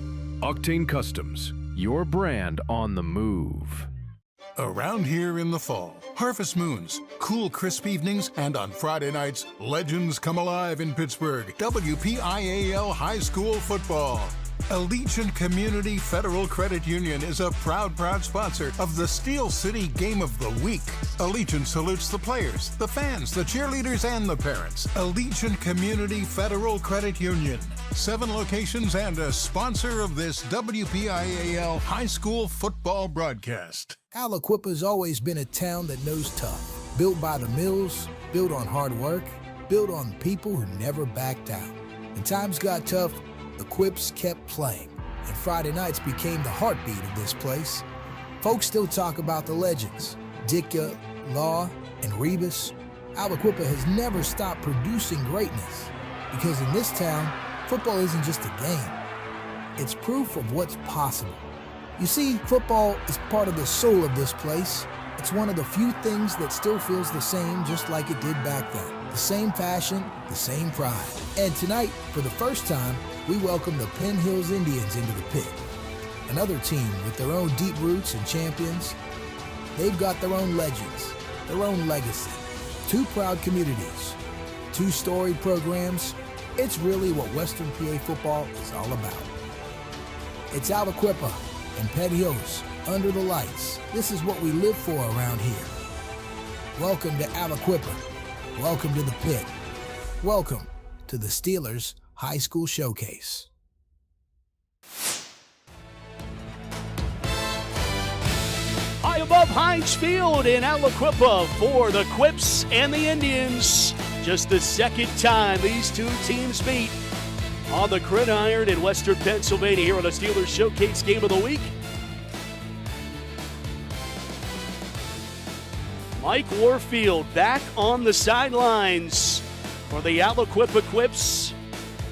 Octane Customs, your brand on the move. Around here in the fall, harvest moons, cool, crisp evenings, and on Friday nights, legends come alive in Pittsburgh. WPIAL High School Football. Allegiant Community Federal Credit Union is a proud sponsor of the Steel City Game of the Week. Allegiant salutes the players, the fans, the cheerleaders, and the parents. Allegiant Community Federal Credit Union. 7 locations and a sponsor of this WPIAL High School Football broadcast. Aliquippa's always been a town that knows tough. Built by the mills, built on hard work, built on people who never backed out. When times got tough, the Quips kept playing, and Friday nights became the heartbeat of this place. Folks still talk about the legends, Ditka, Law, and Rebus. Aliquippa has never stopped producing greatness, because in this town, football isn't just a game. It's proof of what's possible. You see, football is part of the soul of this place. It's one of the few things that still feels the same, just like it did back then. The same passion, the same pride. And tonight, for the first time, we welcome the Penn Hills Indians into the pit. Another team with their own deep roots and champions. They've got their own legends, their own legacy. 2 proud communities, 2 storied programs. It's really what Western PA football is all about. It's Aliquippa and Penn Hills under the lights. This is what we live for around here. Welcome to Aliquippa. Welcome to the pit. Welcome to the Steelers High School Showcase. High above Heinz Field in Aliquippa for the Quips and the Indians. Just the second time these 2 teams meet on the gridiron in Western Pennsylvania here on the Steelers Showcase Game of the Week. Mike Warfield back on the sidelines for the Aliquippa Quips.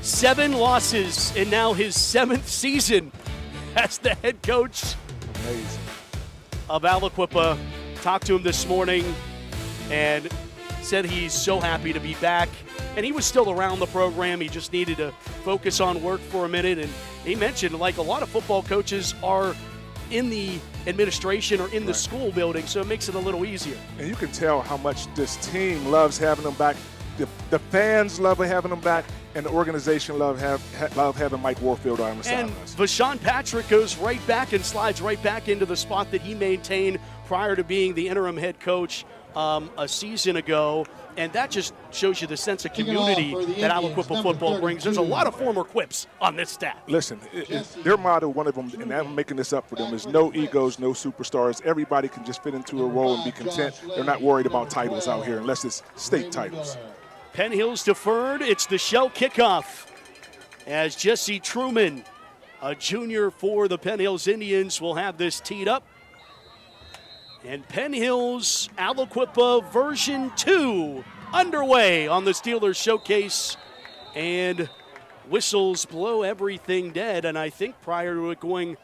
7 losses and now his 7th season as the head coach of Aliquippa. Talked to him this morning and said he's so happy to be back. And he was still around the program. He just needed to focus on work for a minute. And he mentioned, like a lot of football coaches are in the administration or in the school building, so it makes it a little easier. And you can tell how much this team loves having them back. The fans love having them back, and the organization love having Mike Warfield on the sidelines. And Vashawn Patrick goes right back and slides right back into the spot that he maintained prior to being the interim head coach a season ago. And that just shows you the sense of community that Aliquippa football brings. There's a lot of former Quips on this staff. Listen, their motto, one of them, and I'm making this up for them, is no egos, no superstars. Everybody can just fit into a role and be content. They're not worried about titles out here unless it's state titles. Penn Hills deferred. It's the shell kickoff as Jesse Truman, a junior for the Penn Hills Indians, will have this teed up. And Penn Hills, Aliquippa version 2 underway on the Steelers Showcase. And whistles blow everything dead. And I think prior to it going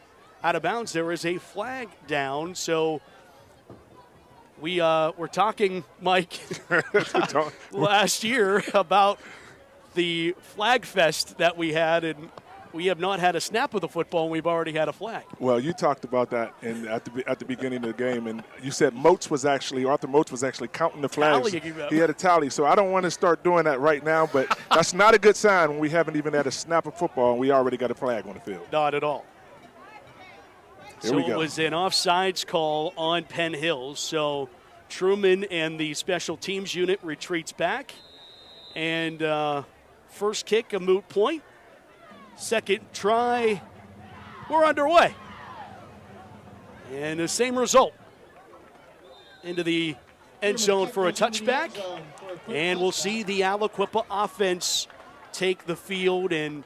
out of bounds, there is a flag down. So We were talking, Mike, last year about the flag fest that we had, and we have not had a snap of the football, and we've already had a flag. Well, you talked about that at the beginning of the game, and you said Arthur Motes was actually counting the flags. He had a tally, so I don't want to start doing that right now, but that's not a good sign when we haven't even had a snap of football and we already got a flag on the field. Not at all. So it was an offsides call on Penn Hills. So Truman and the special teams unit retreats back. And first kick, a moot point. Second try, we're underway. And the same result. Into the end zone for a touchback. And we'll see the Aliquippa offense take the field. And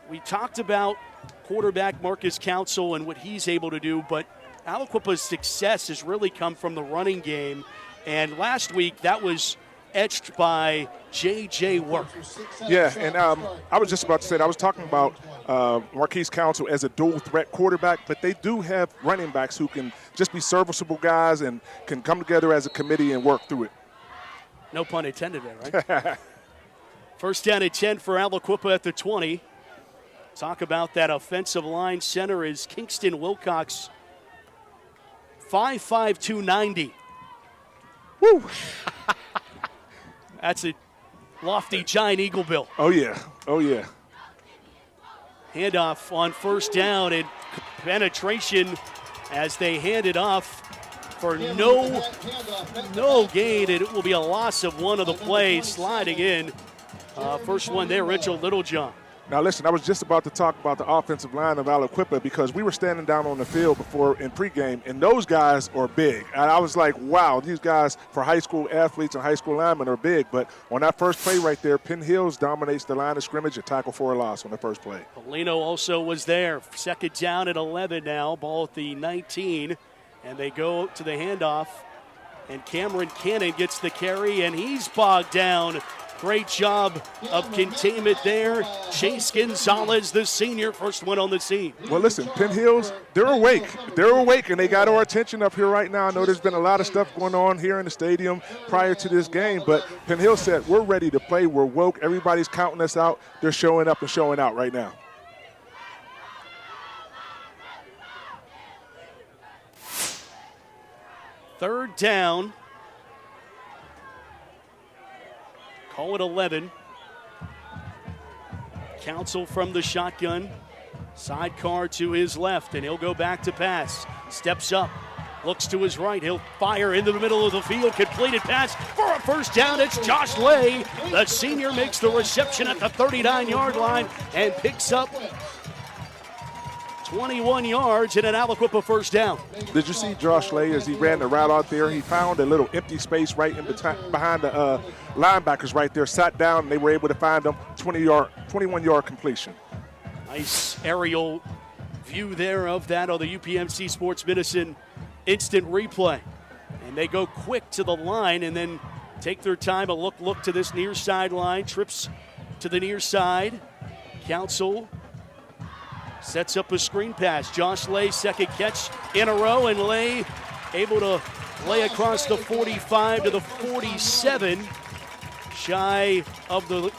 we talked about quarterback Marcus Council and what he's able to do, but Aliquippa's success has really come from the running game. And last week, that was etched by J.J. Work. Yeah, and I was just about to say that. I was talking about Marquise Council as a dual-threat quarterback, but they do have running backs who can just be serviceable guys and can come together as a committee and work through it. No pun intended there, right? First down at 10 for Aliquippa at the 20. Talk about that offensive line. Center is Kingston Wilcox, 5'5", 290. Woo! That's a lofty giant eagle bill. Oh, yeah. Oh, yeah. Handoff on first down and penetration as they hand it off for no gain, and it will be a loss of one of the plays sliding in. First one there, Richard Littlejohn. Now, listen, I was just about to talk about the offensive line of Aliquippa because we were standing down on the field before in pregame, and those guys are big. And I was like, wow, these guys for high school athletes and high school linemen are big. But on that first play right there, Penn Hills dominates the line of scrimmage, a tackle for a loss on the first play. Polino also was there. Second down at 11 now, ball at the 19. And they go to the handoff, and Cameron Cannon gets the carry, and he's bogged down. Great job of containment there. Chase Gonzalez, the senior, first one on the scene. Well, listen, Penn Hills, they're awake. They're awake, and they got our attention up here right now. I know there's been a lot of stuff going on here in the stadium prior to this game, but Penn Hills said, we're ready to play. We're woke. Everybody's counting us out. They're showing up and showing out right now. Third down. Call it 11. Council from the shotgun. Sidecar to his left, and he'll go back to pass. Steps up, looks to his right. He'll fire into the middle of the field. Completed pass for a first down. It's Josh Lay. The senior makes the reception at the 39-yard line and picks up 21 yards and an Aliquippa first down. Did you see Josh Lay as he ran the route out there? He found a little empty space right in behind the linebackers right there, sat down, and they were able to find him. 21-yard completion. Nice aerial view there of that on the UPMC Sports Medicine instant replay. And they go quick to the line and then take their time, a look to this near sideline, trips to the near side. Council sets up a screen pass. Josh Lay, second catch in a row, and Lay able to lay across the 45 to the 47. Shy of the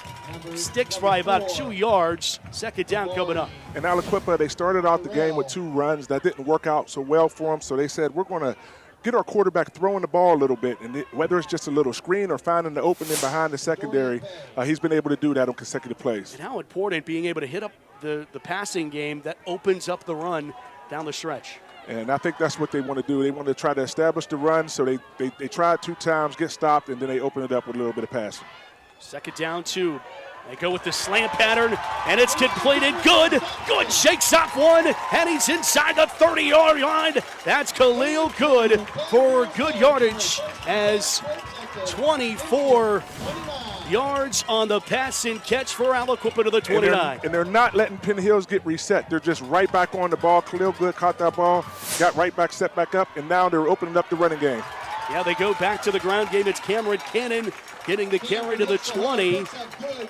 sticks by about 2 yards. Second down coming up. And Aliquippa, they started out the game with 2 runs. That didn't work out so well for them, so they said, we're going to get our quarterback throwing the ball a little bit, and whether it's just a little screen or finding the opening behind the secondary, he's been able to do that on consecutive plays. And how important being able to hit up the passing game that opens up the run down the stretch. And I think that's what they want to do. They want to try to establish the run, so they tried 2 times, get stopped, and then they open it up with a little bit of passing. Second down 2. They go with the slant pattern, and it's completed. Good. Shakes off one, and he's inside the 30-yard line. That's Khalil Good for good yardage as 24 yards on the pass and catch for Aliquippa to the 29. And they're not letting Penn Hills get reset. They're just right back on the ball. Khalil Good caught that ball, got right back, set back up, and now they're opening up the running game. Yeah, they go back to the ground game. It's Cameron Cannon getting the carry to the 20.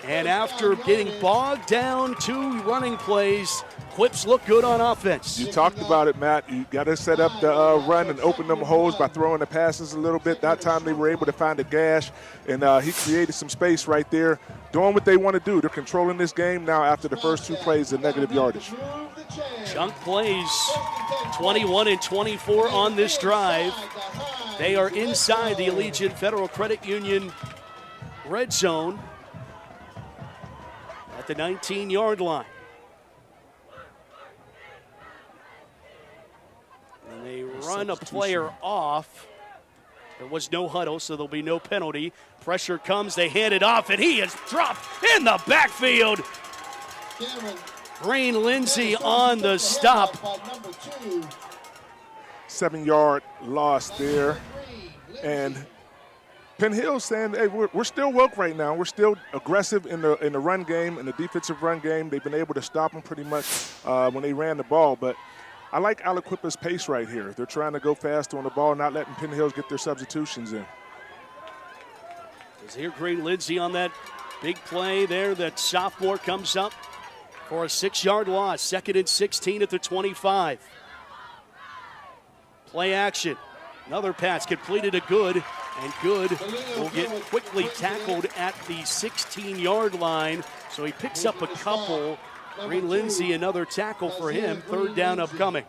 And after getting bogged down 2 running plays, Quips look good on offense. You talked about it, Matt. You got to set up the run and open them holes by throwing the passes a little bit. That time they were able to find a gash, and he created some space right there, doing what they want to do. They're controlling this game now after the first 2 plays of negative yardage. Chunk plays 21 and 24 on this drive. They are inside the Allegiant Federal Credit Union red zone at the 19-yard line. And they run a player off. There was no huddle, so there'll be no penalty. Pressure comes, they hand it off, and he is dropped in the backfield. Green Lindsay on the stop. 7-yard loss there. And Penn Hills saying, hey, we're still woke right now. We're still aggressive in the run game, in the defensive run game. They've been able to stop them pretty much when they ran the ball. But I like Aliquippa's pace right here. They're trying to go fast on the ball, not letting Penn Hills get their substitutions in. Is here Green Lindsay on that big play there. That sophomore comes up for a 6-yard loss. 2nd and 16 at the 25. Play action. Another pass completed to Good, and Good will get quickly tackled at the 16-yard line. So he picks up a couple. Green Lindsay, another tackle for him. 3rd down upcoming.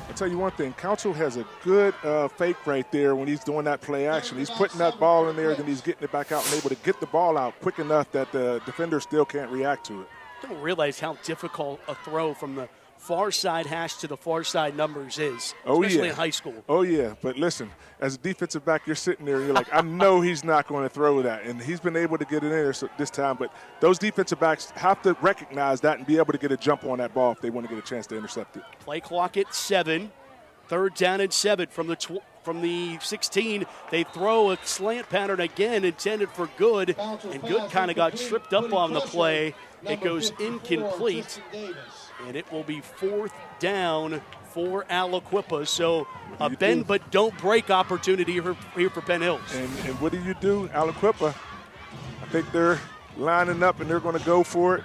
I'll tell you one thing, Council has a good fake right there when he's doing that play action. He's putting that ball in there, then he's getting it back out and able to get the ball out quick enough that the defender still can't react to it. I don't realize how difficult a throw from the far side hash to the far side numbers is, especially in high school. Oh, yeah. But listen, as a defensive back, you're sitting there, and you're like, I know he's not going to throw that. And he's been able to get it in there this time. But those defensive backs have to recognize that and be able to get a jump on that ball if they want to get a chance to intercept it. Play clock at 7. 3rd down and 7 from the 16. They throw a slant pattern again intended for Good, and Good kind of got tripped up on the play. It goes incomplete, and it will be 4th down for Aliquippa. So a bend but don't break opportunity here for Penn Hills. And what do? Aliquippa, I think they're lining up and they're going to go for it.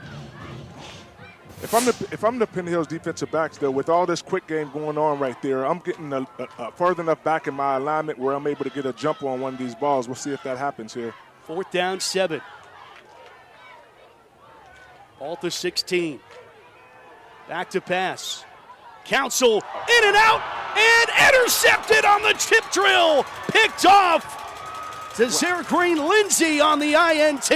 If I'm the Penn Hills defensive backs, though, with all this quick game going on right there, I'm getting further enough back in my alignment where I'm able to get a jump on one of these balls. We'll see if that happens here. 4th down, 7. Ball to 16. Back to pass. Council in and out and intercepted on the tip drill. Picked off to Sarah Green Lindsay on the INT.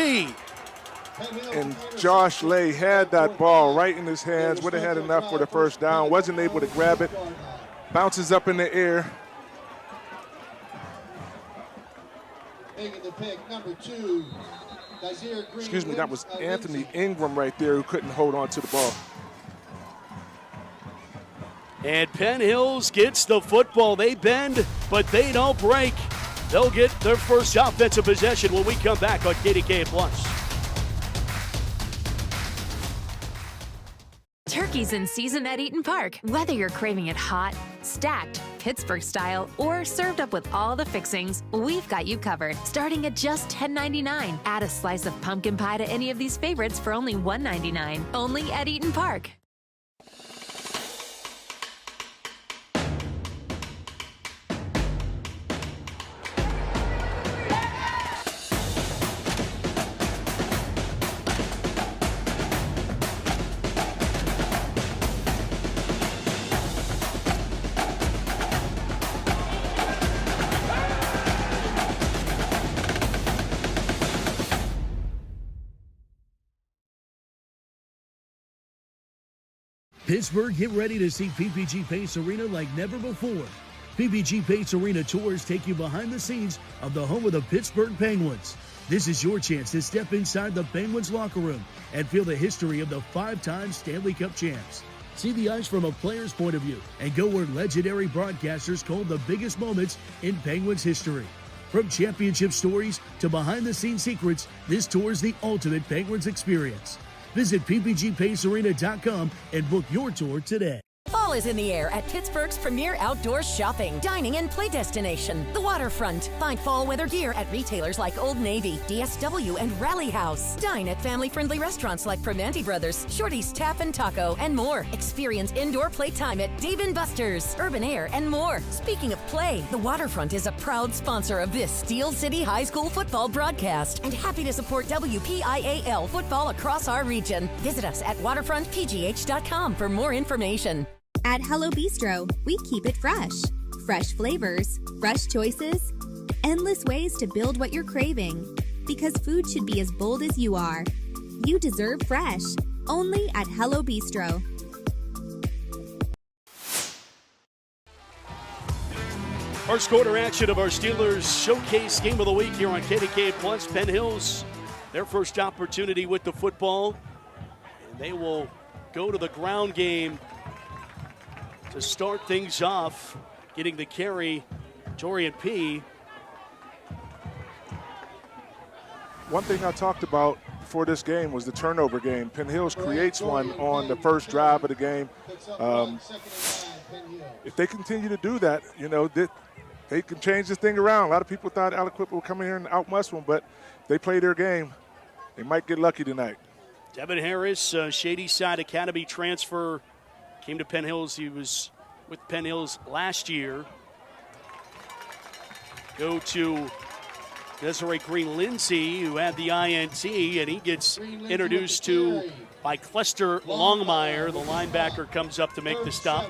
And Josh Lay had that ball right in his hands, would have had enough for the 1st down, wasn't able to grab it, bounces up in the air. Making the pick, number 2, Excuse me, that was Anthony Ingram right there who couldn't hold on to the ball. And Penn Hills gets the football. They bend, but they don't break. They'll get their first offensive possession when we come back on KDK Plus. Turkey's in season at Eaton Park. Whether you're craving it hot, stacked, Pittsburgh style, or served up with all the fixings, we've got you covered. Starting at just $10.99. Add a slice of pumpkin pie to any of these favorites for only $1.99. Only at Eaton Park. Pittsburgh, get ready to see PPG Pace Arena like never before. PPG Pace Arena tours take you behind the scenes of the home of the Pittsburgh Penguins. This is your chance to step inside the Penguins locker room and feel the history of the 5-time Stanley Cup champs. See the ice from a player's point of view and go where legendary broadcasters called the biggest moments in Penguins history. From championship stories to behind-the-scenes secrets, this tour is the ultimate Penguins experience. Visit ppgpacearena.com and book your tour today. Fall is in the air at Pittsburgh's premier outdoor shopping, dining, and play destination, the Waterfront. Find fall weather gear at retailers like Old Navy, DSW, and Rally House. Dine at family-friendly restaurants like Primanti Brothers, Shorty's Tap and Taco, and more. Experience indoor playtime at Dave & Buster's, Urban Air, and more. Speaking of play, the Waterfront is a proud sponsor of this Steel City High School football broadcast and happy to support WPIAL football across our region. Visit us at waterfrontpgh.com for more information. At Hello Bistro, we keep it fresh. Fresh flavors, fresh choices, endless ways to build what you're craving. Because food should be as bold as you are. You deserve fresh. Only at Hello Bistro. First quarter action of our Steelers Showcase Game of the Week here on KDK Plus. Penn Hills, their first opportunity with the football. And they will go to the ground game to start things off, getting the carry, Jorian P. One thing I talked about before this game was the turnover game. Penn Hills creates one on the first drive of the game. If they continue to do that, you know, they can change this thing around. A lot of people thought Aliquippa would come in here and outmuscle them, but if they play their game, they might get lucky tonight. Devin Harris, Shady Side Academy transfer, came to Penn Hills. He was with Penn Hills last year. Go to Desiree Green-Lindsay, who had the INT, and he gets introduced to by Clester Longmire. The linebacker comes up to make the stop.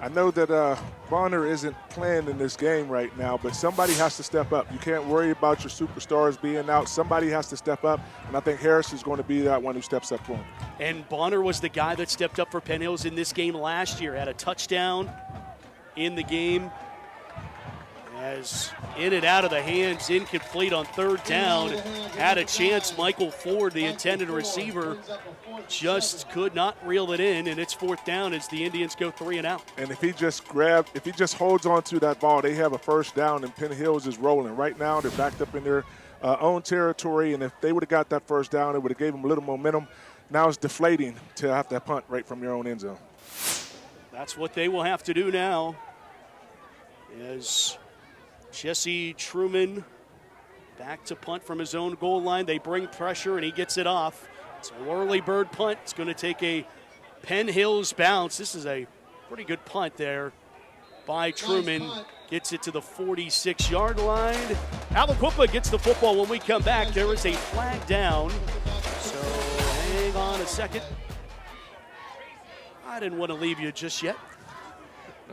I know that Bonner isn't playing in this game right now, but somebody has to step up. You can't worry about your superstars being out. Somebody has to step up, and I think Harris is going to be that one who steps up for him. And Bonner was the guy that stepped up for Penn Hills in this game last year. Had a touchdown in the game. As in and out of the hands, incomplete on third down. Had a chance. Michael Ford, the intended receiver, just could not reel it in, and it's fourth down as the Indians go 3 and out. And if he just holds on to that ball, they have a first down, and Penn Hills is rolling. Right now, they're backed up in their own territory, and if they would have got that first down, it would have gave them a little momentum. Now it's deflating to have to punt right from your own end zone. That's what they will have to do now. As Jesse Truman back to punt from his own goal line. They bring pressure, and he gets it off. It's an early bird punt. It's going to take a Penn Hills bounce. This is a pretty good punt there by Truman. Gets it to the 46-yard line. Aliquippa gets the football when we come back. There is a flag down. So hang on a second. I didn't want to leave you just yet.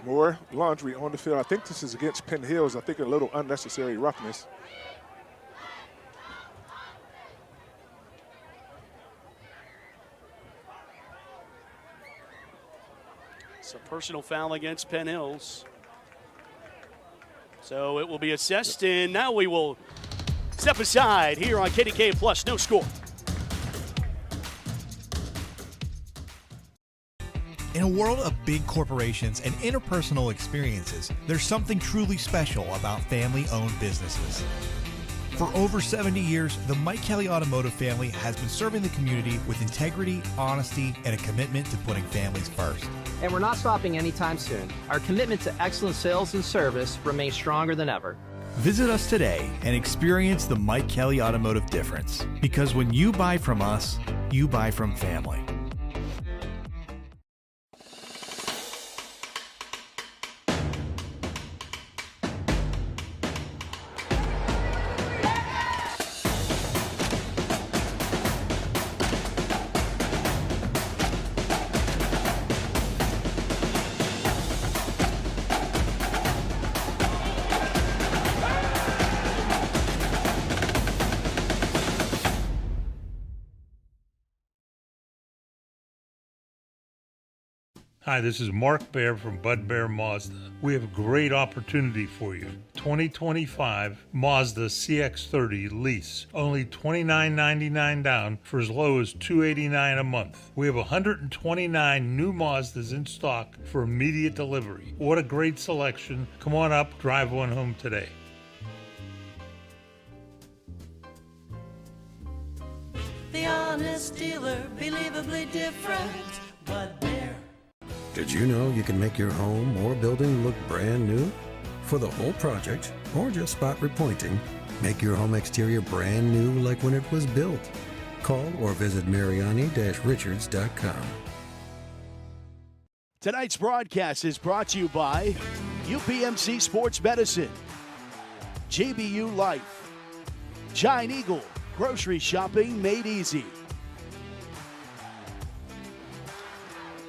More laundry on the field. I think this is against Penn Hills. I think a little unnecessary roughness. It's a personal foul against Penn Hills. So it will be assessed, and now we will step aside here on KDK Plus. No score. In a world of big corporations and interpersonal experiences, there's something truly special about family-owned businesses. For over 70 years, the Mike Kelly Automotive family has been serving the community with integrity, honesty, and a commitment to putting families first. And we're not stopping anytime soon. Our commitment to excellent sales and service remains stronger than ever. Visit us today and experience the Mike Kelly Automotive difference. Because when you buy from us, you buy from family. Hi, this is Mark Baer from Bud Bear Mazda. We have a great opportunity for you. 2025 Mazda CX-30 lease. Only $29.99 down for as low as $289 a month. We have 129 new Mazdas in stock for immediate delivery. What a great selection. Come on up, drive one home today. The honest dealer, believably different, Bud Bear. Did you know you can make your home or building look brand new? For the whole project, or just spot repointing, make your home exterior brand new like when it was built. Call or visit Mariani-Richards.com. Tonight's broadcast is brought to you by UPMC Sports Medicine, JBU Life, Giant Eagle, grocery shopping made easy.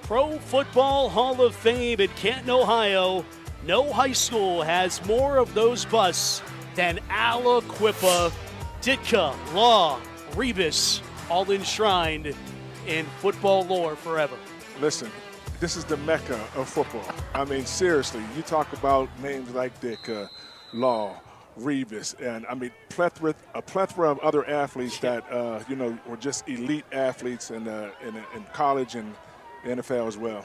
Pro Football Hall of Fame in Canton, Ohio. No high school has more of those busts than Aliquippa, Ditka, Law, Rebus, all enshrined in football lore forever. Listen, this is the mecca of football. I mean, seriously, you talk about names like Ditka, Law, Rebus, and I mean, a plethora of other athletes that, were just elite athletes in college and the NFL as well.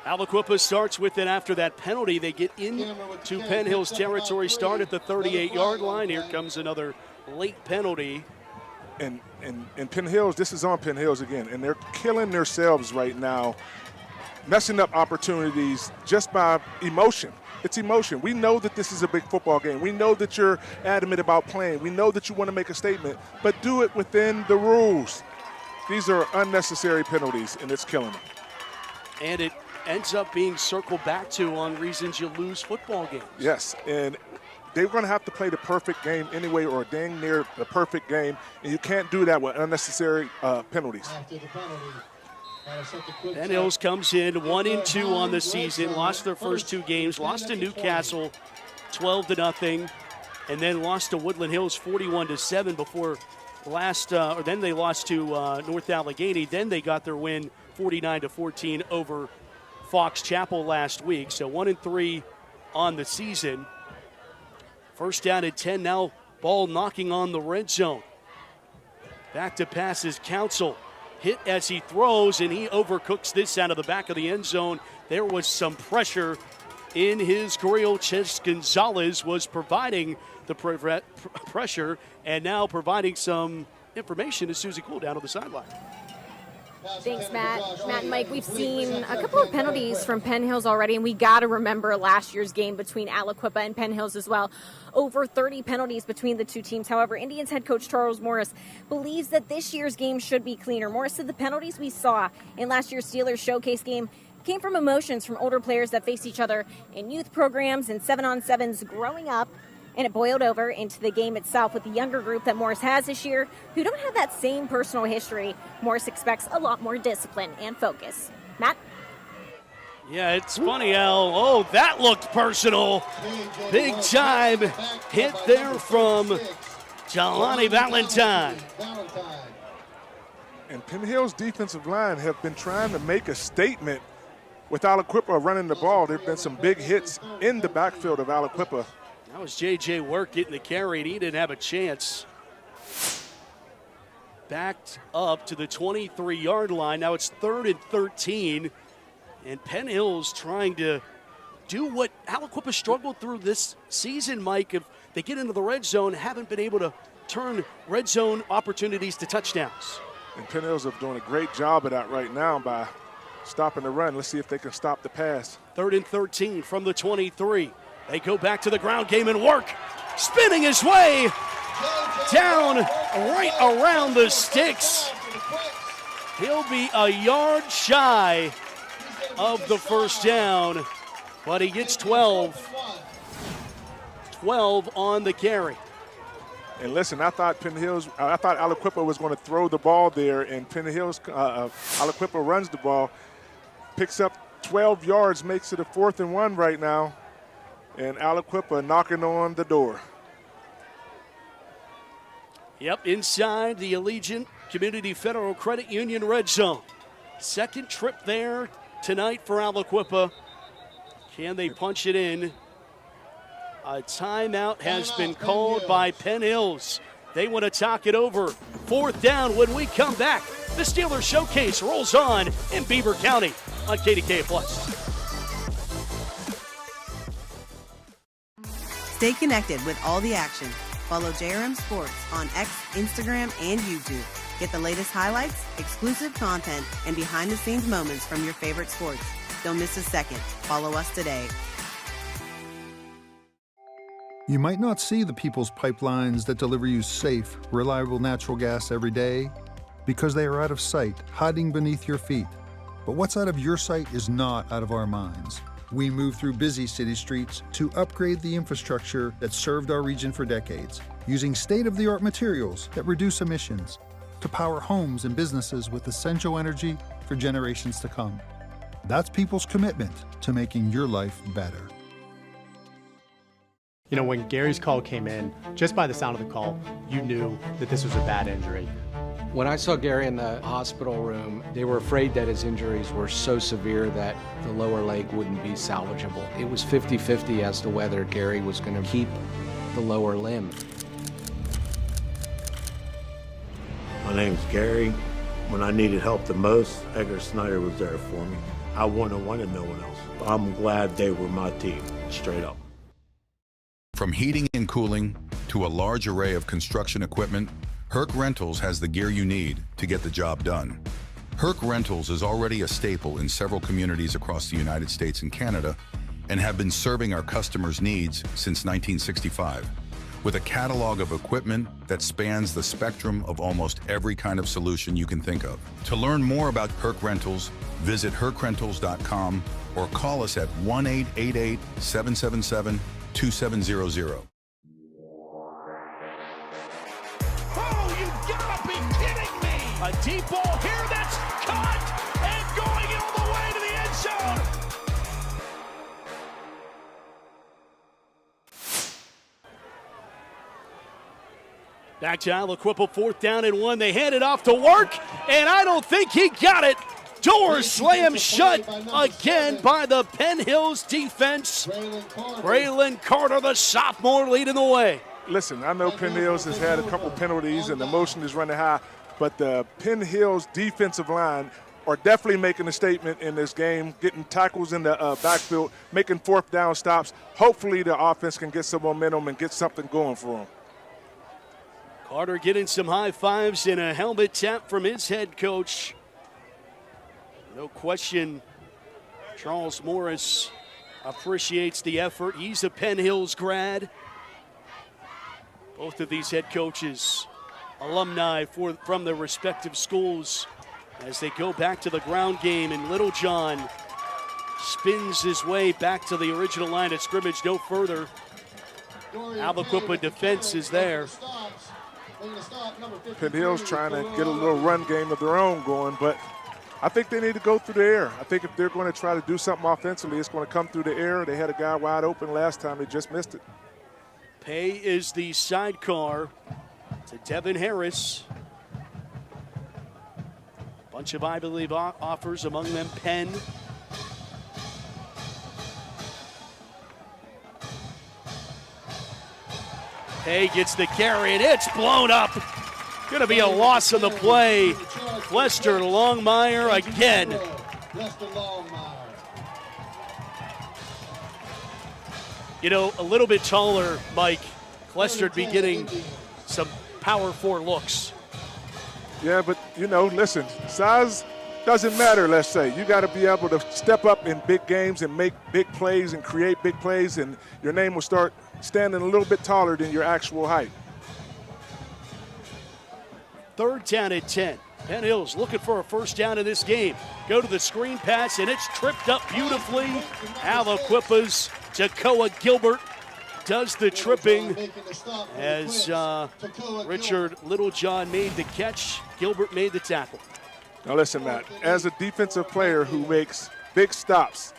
Aliquippa starts with it after that penalty. They get into Penn Hills territory, start at the 38-yard line. Here comes another late penalty. And Penn Hills, this is on Penn Hills again, and they're killing themselves right now, messing up opportunities just by emotion. It's emotion. We know that this is a big football game. We know that you're adamant about playing. We know that you want to make a statement, but do it within the rules. These are unnecessary penalties, and it's killing them. And it ends up being circled back to on reasons you lose football games. Yes, and they're going to have to play the perfect game anyway, or dang near the perfect game, and you can't do that with unnecessary penalties. Penn Hills comes in 1-2 on the season, lost their first two games, lost to Newcastle 12-0, and then lost to Woodland Hills 41-7 before then they lost to North Allegheny. Then they got their win 49-14 over Fox Chapel last week. So 1-3 on the season. First down at 10 now. Ball knocking on the red zone. Back to pass is Council. Hit as he throws, and he overcooks this out of the back of the end zone. There was some pressure in his grill. Ches Gonzalez was providing the pressure and now providing some information to Susie Cool down on the sideline. Thanks, Matt. Matt and Mike, we've seen a couple of penalties from Penn Hills already, and we got to remember last year's game between Aliquippa and Penn Hills as well. Over 30 penalties between the two teams. However, Indians head coach Charles Morris believes that this year's game should be cleaner. Morris said the penalties we saw in last year's Steelers showcase game came from emotions from older players that face each other in youth programs and 7-on-7s growing up. And it boiled over into the game itself with the younger group that Morris has this year who don't have that same personal history. Morris expects a lot more discipline and focus. Matt? Yeah, it's funny, Al. Oh, that looked personal. Big time hit there from Jelani Valentine. And Penn Hills' defensive line have been trying to make a statement with Aliquippa running the ball. There have been some big hits in the backfield of Aliquippa. That was J.J. Work getting the carry, and he didn't have a chance. Backed up to the 23-yard line. Now it's 3rd and 13. And Penn Hills trying to do what Aliquippa struggled through this season, Mike. If they get into the red zone, haven't been able to turn red zone opportunities to touchdowns. And Penn Hills are doing a great job of that right now by stopping the run. Let's see if they can stop the pass. 3rd and 13 from the 23. They go back to the ground game and Work, spinning his way down right around the sticks. He'll be a yard shy of the first down, but he gets 12. 12 on the carry. And listen, I thought Aliquippa was going to throw the ball there, and Penn Hills, Aliquippa runs the ball, picks up 12 yards, makes it a 4th and 1 right now. And Aliquippa knocking on the door. Yep, inside the Allegiant Community Federal Credit Union red zone. Second trip there tonight for Aliquippa. Can they punch it in? A timeout has been called by Penn Hills. They want to talk it over. 4th down when we come back. The Steelers Showcase rolls on in Beaver County on KDKA+. Stay connected with all the action. Follow JRM Sports on X, Instagram, and YouTube. Get the latest highlights, exclusive content, and behind-the-scenes moments from your favorite sports. Don't miss a second. Follow us today. You might not see the people's pipelines that deliver you safe, reliable natural gas every day because they are out of sight, hiding beneath your feet. But what's out of your sight is not out of our minds. We move through busy city streets to upgrade the infrastructure that served our region for decades, using state-of-the-art materials that reduce emissions to power homes and businesses with essential energy for generations to come. That's people's commitment to making your life better. You know, when Gary's call came in, just by the sound of the call, you knew that this was a bad injury. When I saw Gary in the hospital room, they were afraid that his injuries were so severe that the lower leg wouldn't be salvageable. It was 50-50 as to whether Gary was going to keep the lower limb. My name's Gary. When I needed help the most, Edgar Snyder was there for me. I wouldn't have wanted no one else. I'm glad they were my team, straight up. From heating and cooling to a large array of construction equipment, Herc Rentals has the gear you need to get the job done. Herc Rentals is already a staple in several communities across the United States and Canada and have been serving our customers' needs since 1965. With a catalog of equipment that spans the spectrum of almost every kind of solution you can think of. To learn more about Herc Rentals, visit hercrentals.com or call us at 1-888-777-2700. A deep ball here that's caught and going all the way to the end zone. Back to Aliquippa, 4th down and 1. They hand it off to Work, and I don't think he got it. Door slammed shut again by the Penn Hills defense. Braylon Carter, the sophomore, leading the way. Listen, I know Penn Hills has had a couple penalties and the motion is running high, but the Penn Hills defensive line are definitely making a statement in this game, getting tackles in the backfield, making 4th down stops. Hopefully the offense can get some momentum and get something going for them. Carter getting some high fives and a helmet tap from his head coach. No question, Charles Morris appreciates the effort. He's a Penn Hills grad. Both of these head coaches, alumni from their respective schools, as they go back to the ground game, and Littlejohn spins his way back to the original line of scrimmage, no further. Aliquippa defense is there. Penn Hills trying to get a little run game of their own going, but I think they need to go through the air. I think if they're going to try to do something offensively, it's going to come through the air. They had a guy wide open last time. They just missed it. Pay is the sidecar to Devin Harris. Bunch of, I believe, offers, among them Penn. Pay gets the carry, and it's blown up. Going to be a loss on the play. Lester Longmire again. You know, a little bit taller, Mike. Lester would be getting some power 4 looks. Yeah, but, you know, listen, size doesn't matter, let's say. You got to be able to step up in big games and make big plays and create big plays, and your name will start standing a little bit taller than your actual height. 3rd down and 10. Penn Hills looking for a 1st down in this game. Go to the screen pass, and it's tripped up beautifully. Aliquippa's Jacoa Gilbert does the tripping as Richard Littlejohn made the catch. Gilbert made the tackle. Now listen, Matt, as a defensive player who makes big stops,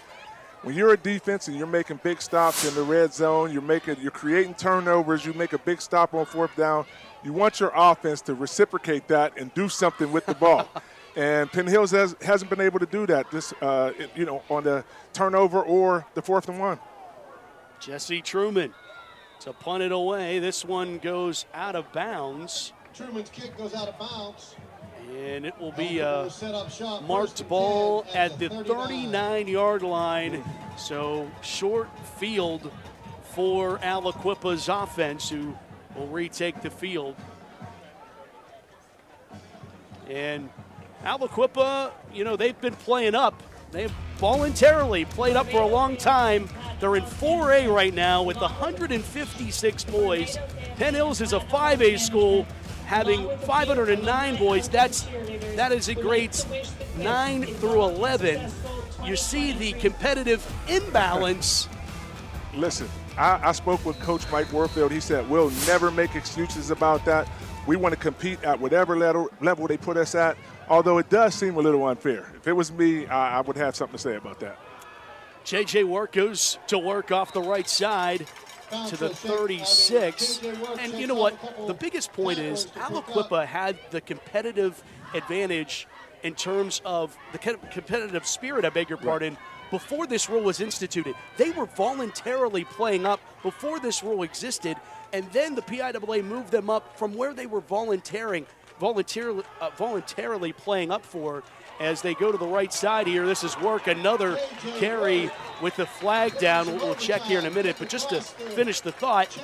when you're a defense and you're making big stops in the red zone, you're creating turnovers, you make a big stop on 4th down, you want your offense to reciprocate that and do something with the ball. And Penn Hills hasn't been able to do that on the turnover or the 4th and 1. Jesse Truman to punt it away. This one goes out of bounds. Truman's kick goes out of bounds. And it will be a marked ball at the 39-yard line. So short field for Aliquippa's offense, who will retake the field. And Aliquippa, you know, they've been playing up They voluntarily played up for a long time. They're in 4A right now with 156 boys. Penn Hills is a 5A school having 509 boys. That is in grades 9 through 11. You see the competitive imbalance. Listen, I spoke with Coach Mike Warfield. He said, we'll never make excuses about that. We want to compete at whatever level they put us at, although it does seem a little unfair. If it was me, I would have something to say about that. J.J. Work goes to work off the right side to the 36. And you know what? The biggest point is Aliquippa had the competitive advantage in terms of the competitive spirit, I beg your pardon, before this rule was instituted. They were voluntarily playing up before this rule existed, and then the PIAA moved them up from where they were voluntarily playing up for. As they go to the right side here, this is Work, another carry with the flag down. We'll check here in a minute, but just to finish the thought,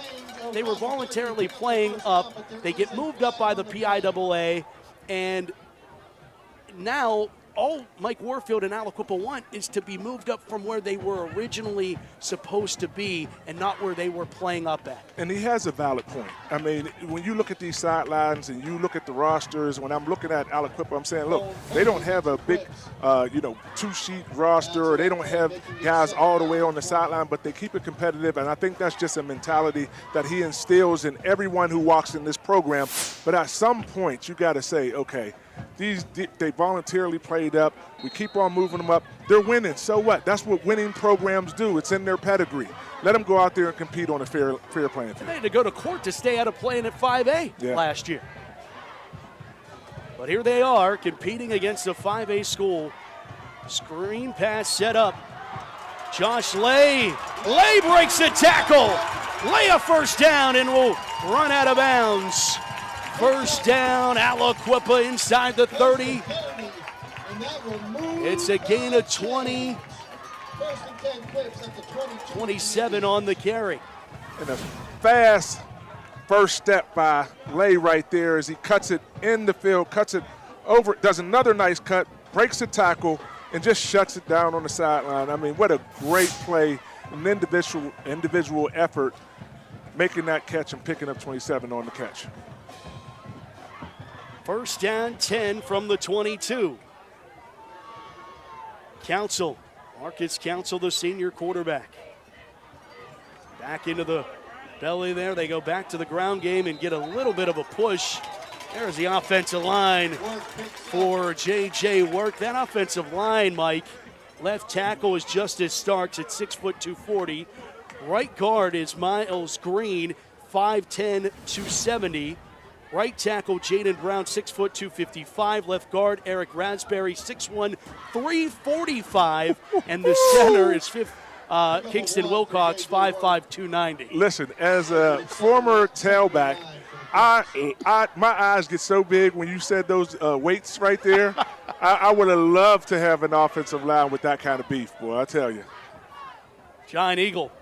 they were voluntarily playing up. They get moved up by the PIAA, and now all Mike Warfield and Aliquippa want is to be moved up from where they were originally supposed to be and not where they were playing up at. And he has a valid point. I mean, when you look at these sidelines and you look at the rosters, when I'm looking at Aliquippa, I'm saying, look, they don't have a big, two-sheet roster, or they don't have guys all the way on the sideline, but they keep it competitive, and I think that's just a mentality that he instills in everyone who walks in this program. But at some point, you got to say, okay, they voluntarily played up. We keep on moving them up. They're winning. So what? That's what winning programs do. It's in their pedigree. Let them go out there and compete on a fair playing field. They had to go to court to stay out of playing at 5A last year. But here they are competing against a 5A school. Screen pass set up. Josh Lay. Lay breaks the tackle. Lay a first down and will run out of bounds. First down, Aliquippa inside the 30. It's a gain of 20. 27 on the carry. And a fast first step by Lay right there as he cuts it in the field, cuts it over, does another nice cut, breaks the tackle, and just shuts it down on the sideline. I mean, what a great play, an individual effort, making that catch and picking up 27 on the catch. First down, 10 from the 22. Council, Marcus Council, the senior quarterback. Back into the belly there. They go back to the ground game and get a little bit of a push. There's the offensive line for J.J. Work. That offensive line, Mike, left tackle is Justice Starks at 6', 240. Right guard is Miles Green, 5'10", 270. Right tackle, Jaden Brown, 6', 255. Left guard, Eric Raspberry, 6'1", 345. And the center is Kingston Wilcox, 5'5", 290. Listen, as a former tailback, my eyes get so big when you said those weights right there. I would have loved to have an offensive line with that kind of beef, boy, I tell you. Giant Eagle.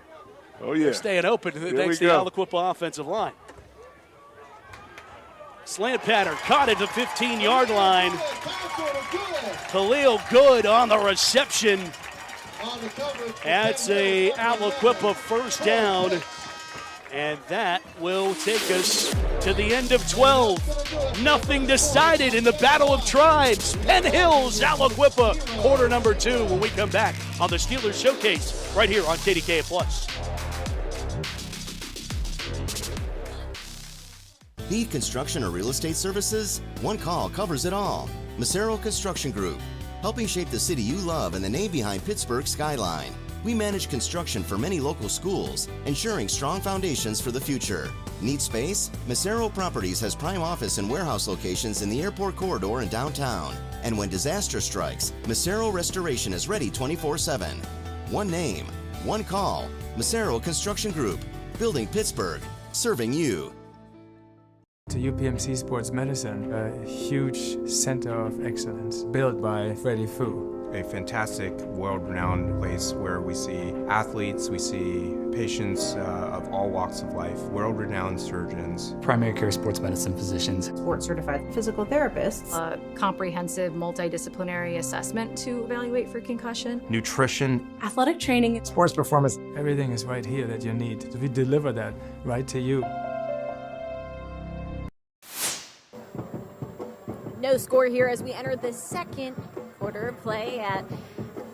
Oh, yeah. They're staying open thanks to the Aliquippa offensive line. Slant pattern, caught at the 15-yard line. Khalil Good on the reception. That's a Aliquippa first down. And that will take us to the end of 12. Nothing decided in the Battle of Tribes. Penn Hills, Aliquippa, quarter number 2 when we come back on the Steelers Showcase right here on KDKA+. Need construction or real estate services? One call covers it all. Macero Construction Group, helping shape the city you love and the name behind Pittsburgh's skyline. We manage construction for many local schools, ensuring strong foundations for the future. Need space? Macero Properties has prime office and warehouse locations in the airport corridor and downtown. And when disaster strikes, Macero Restoration is ready 24/7. One name, one call. Macero Construction Group, building Pittsburgh, serving you. To UPMC Sports Medicine, a huge center of excellence built by Freddie Fu. a fantastic, world-renowned place where we see athletes, we see patients of all walks of life, world-renowned surgeons, primary care sports medicine physicians, board-certified physical therapists, a comprehensive multidisciplinary assessment to evaluate for concussion, nutrition, athletic training, sports performance. Everything is right here that you need. We deliver that right to you. No score here as we enter the second quarter of play at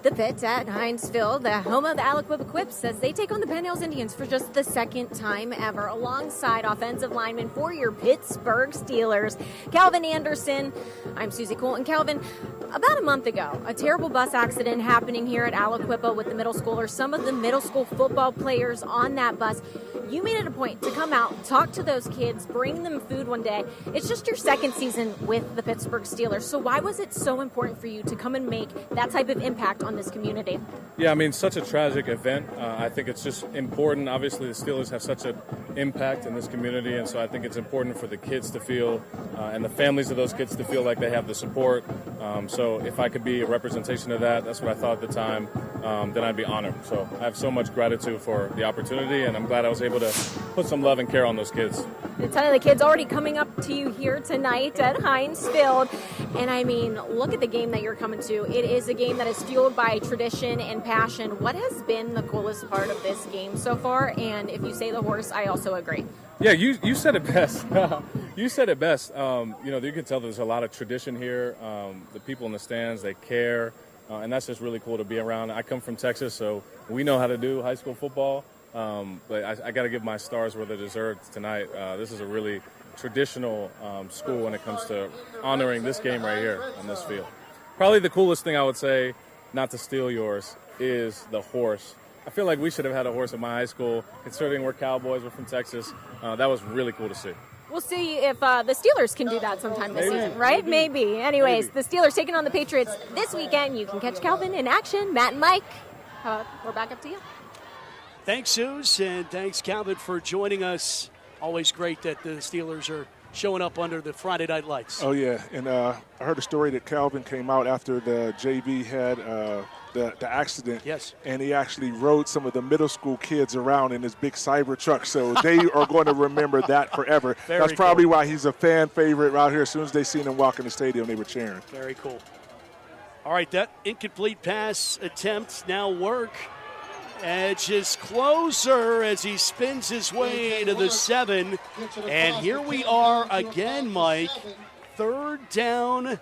the Pit at Heinz Field, the home of the Aliquippa Quips, as they take on the Penn Hills Indians for just the second time ever, alongside offensive lineman for your Pittsburgh Steelers, Calvin Anderson. I'm Susie Colton. Calvin, about a month ago, a terrible bus accident happening here at Aliquippa with the middle schoolers, some of the middle school football players on that bus. You made it a point to come out, talk to those kids, bring them food one day. It's just your second season with the Pittsburgh Steelers, so why was it so important for you to come and make that type of impact on this community? Yeah, I mean, such a tragic event. I think it's just important. Obviously, the Steelers have such an impact in this community, and so I think it's important for the kids to feel, and the families of those kids to feel like they have the support. So if I could be a representation of that, that's what I thought at the time, then I'd be honored. So I have so much gratitude for the opportunity, and I'm glad I was able to put some love and care on those kids. A ton of the kids already coming up to you here tonight at Heinz Field. And I mean, look at the game that you're coming to. It is a game that is fueled by tradition and passion. What has been the coolest part of this game so far? And if you say the horse, I also agree. Yeah, you said it best. You said it best. You can tell there's a lot of tradition here. The people in the stands, they care. And that's just really cool to be around. I come from Texas, so we know how to do high school football. But I got to give my stars where they're deserved tonight. This is a really traditional school when it comes to honoring this game right here on this field. Probably the coolest thing I would say, not to steal yours, is the horse. I feel like we should have had a horse at my high school, considering we're Cowboys, we're from Texas. That was really cool to see. We'll see if the Steelers can do that sometime this season, right? Maybe. Anyways, the Steelers taking on the Patriots this weekend. You can catch Calvin in action. Matt and Mike, we're back up to you. Thanks, Suze, and thanks, Calvin, for joining us. Always great that the Steelers are showing up under the Friday night lights. Oh, yeah, and I heard a story that Calvin came out after the JV had the accident. Yes. And he actually rode some of the middle school kids around in his big cyber truck, so they are going to remember that forever. That's probably why he's a fan favorite out here. As soon as they seen him walk in the stadium, they were cheering. Very cool. All right, that incomplete pass attempt now work. Edge is closer as he spins his way to the 7. And here we are again, Mike. Third down.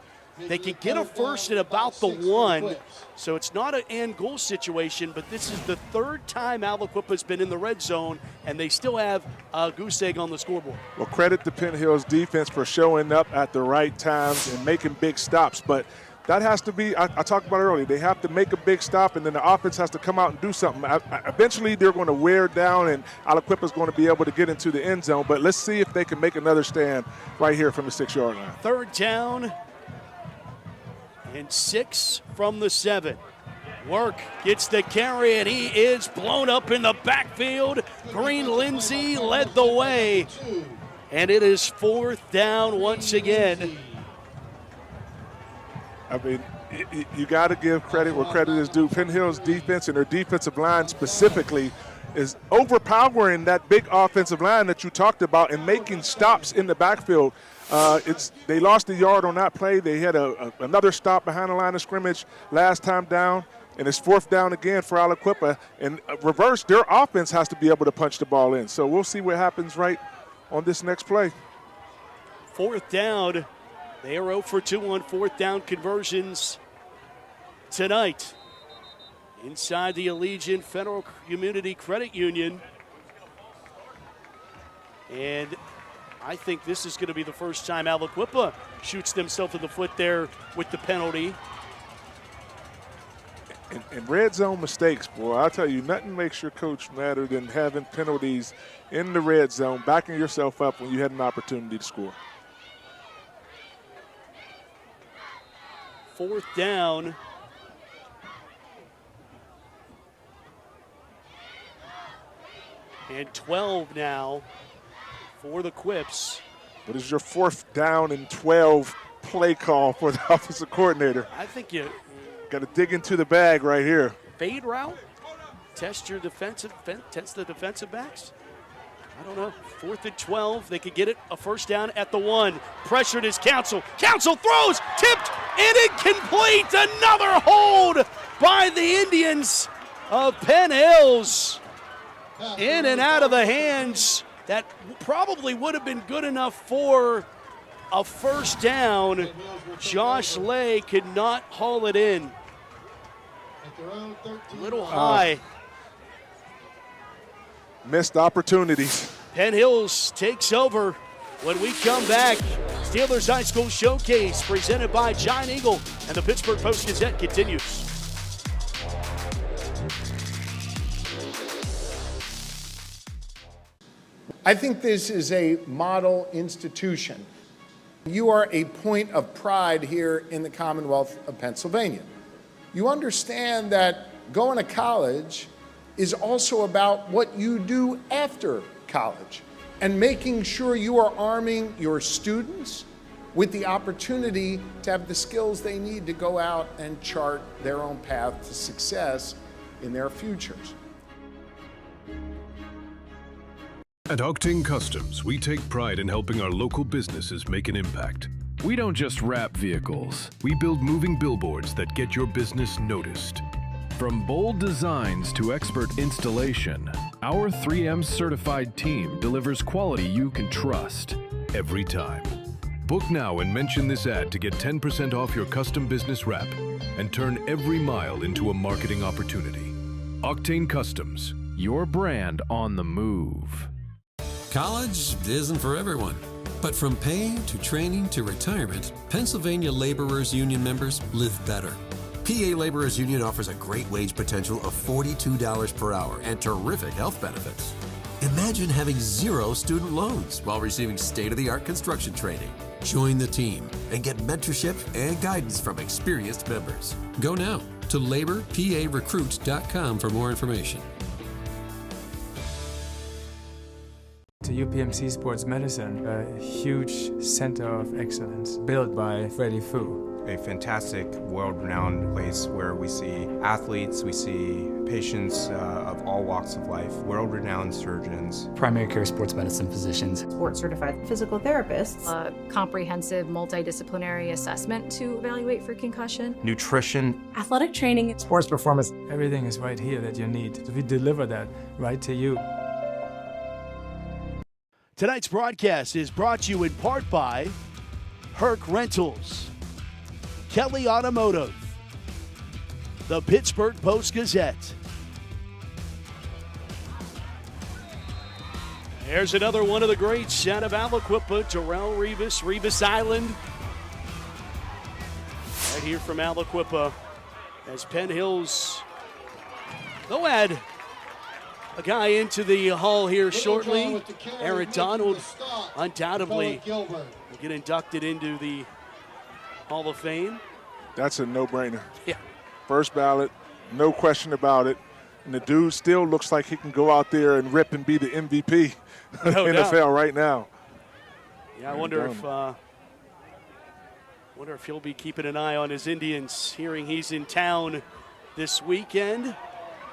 They can get a first at about the 1. So it's not an and goal situation, but this is the third time Aliquippa's been in the red zone, and they still have a goose egg on the scoreboard. Well, credit to Penn Hills defense for showing up at the right times and making big stops. But that has to be, I talked about earlier, they have to make a big stop, and then the offense has to come out and do something. Eventually, they're going to wear down, and Aliquippa's going to be able to get into the end zone. But let's see if they can make another stand right here from the 6-yard line. Third down and 6 from the 7. Work gets the carry, and he is blown up in the backfield. Green Lindsay led the way, and it is fourth down once again. I mean, you got to give credit where credit is due. Penn Hills defense and their defensive line specifically is overpowering that big offensive line that you talked about and making stops in the backfield. They lost a yard on that play. They had another stop behind the line of scrimmage last time down, and it's fourth down again for Aliquippa. And reverse, their offense has to be able to punch the ball in. So we'll see what happens right on this next play. Fourth down. They are 0 for 2 on fourth down conversions tonight inside the Allegiant Federal Community Credit Union. And I think this is going to be the first time Aliquippa shoots themselves in the foot there with the penalty. And red zone mistakes, boy, I'll tell you, nothing makes your coach madder than having penalties in the red zone, backing yourself up when you had an opportunity to score. Fourth down. And 12 now for the Quips. What is your fourth down and 12 play call for the offensive coordinator? I think you Got to dig into the bag right here. Fade route? Test the defensive backs? I don't know. 4th and 12. They could get it a first down at the 1. Pressured is Council. Council throws, tipped, and incomplete. Another hold by the Indians of Penn Hills. In and out of the hands. That probably would have been good enough for a first down. Josh Lay could not haul it in. A little high. Missed opportunities. Penn Hills takes over. When we come back, Steelers High School Showcase presented by Giant Eagle and the Pittsburgh Post-Gazette continues. I think this is a model institution. You are a point of pride here in the Commonwealth of Pennsylvania. You understand that going to college is also about what you do after college and making sure you are arming your students with the opportunity to have the skills they need to go out and chart their own path to success in their futures. At Octane Customs, we take pride in helping our local businesses make an impact. We don't just wrap vehicles, we build moving billboards that get your business noticed. From bold designs to expert installation, our 3M certified team delivers quality you can trust every time. Book now and mention this ad to get 10% off your custom business wrap and turn every mile into a marketing opportunity. Octane Customs, your brand on the move. College isn't for everyone, but from pay to training to retirement, Pennsylvania Laborers Union members live better. PA Laborers Union offers a great wage potential of $42 per hour and terrific health benefits. Imagine having 0 student loans while receiving state-of-the-art construction training. Join the team and get mentorship and guidance from experienced members. Go now to laborparecruit.com for more information. To UPMC Sports Medicine, a huge center of excellence built by Freddie Fu. A fantastic, world-renowned place where we see athletes, we see patients of all walks of life, world-renowned surgeons, Primary care sports medicine physicians, board-certified physical therapists, A comprehensive multidisciplinary assessment to evaluate for concussion. nutrition, athletic training, sports performance. Everything is right here that you need. We deliver that right to you. Tonight's broadcast is brought to you in part by Herc Rentals, Kelly Automotive, the Pittsburgh Post-Gazette. There's another one of the greats out of Aliquippa, Terrell Revis Island. Right here from Aliquippa as Penn Hills, they'll add a guy into the hall here shortly. Aaron Donald undoubtedly will get inducted into the Hall of Fame. That's a no-brainer. Yeah. First ballot, no question about it. And the dude still looks like he can go out there and rip and be the MVP of No NFL doubt. right now. Yeah, I wonder if he'll be keeping an eye on his Indians, hearing he's in town this weekend.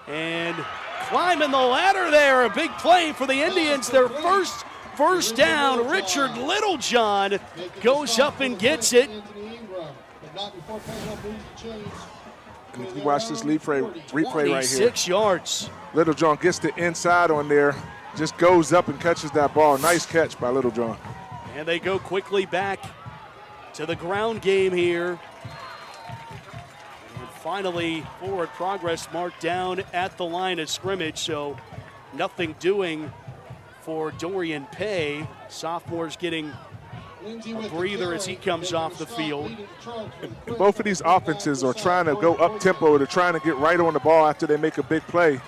And climbing the ladder there, a big play for the Indians. Their first down. Richard Littlejohn goes up and gets it. And if you watch this replay right here, 6 yards. Littlejohn gets the inside on there, just goes up and catches that ball. Nice catch by Littlejohn. And they go quickly back to the ground game here. And finally, forward progress marked down at the line of scrimmage, so nothing doing for Dorian Pay. Sophomore's getting a breather as he comes off the field. And both of these offenses are trying to go up-tempo. They're trying to get right on the ball after they make a big play.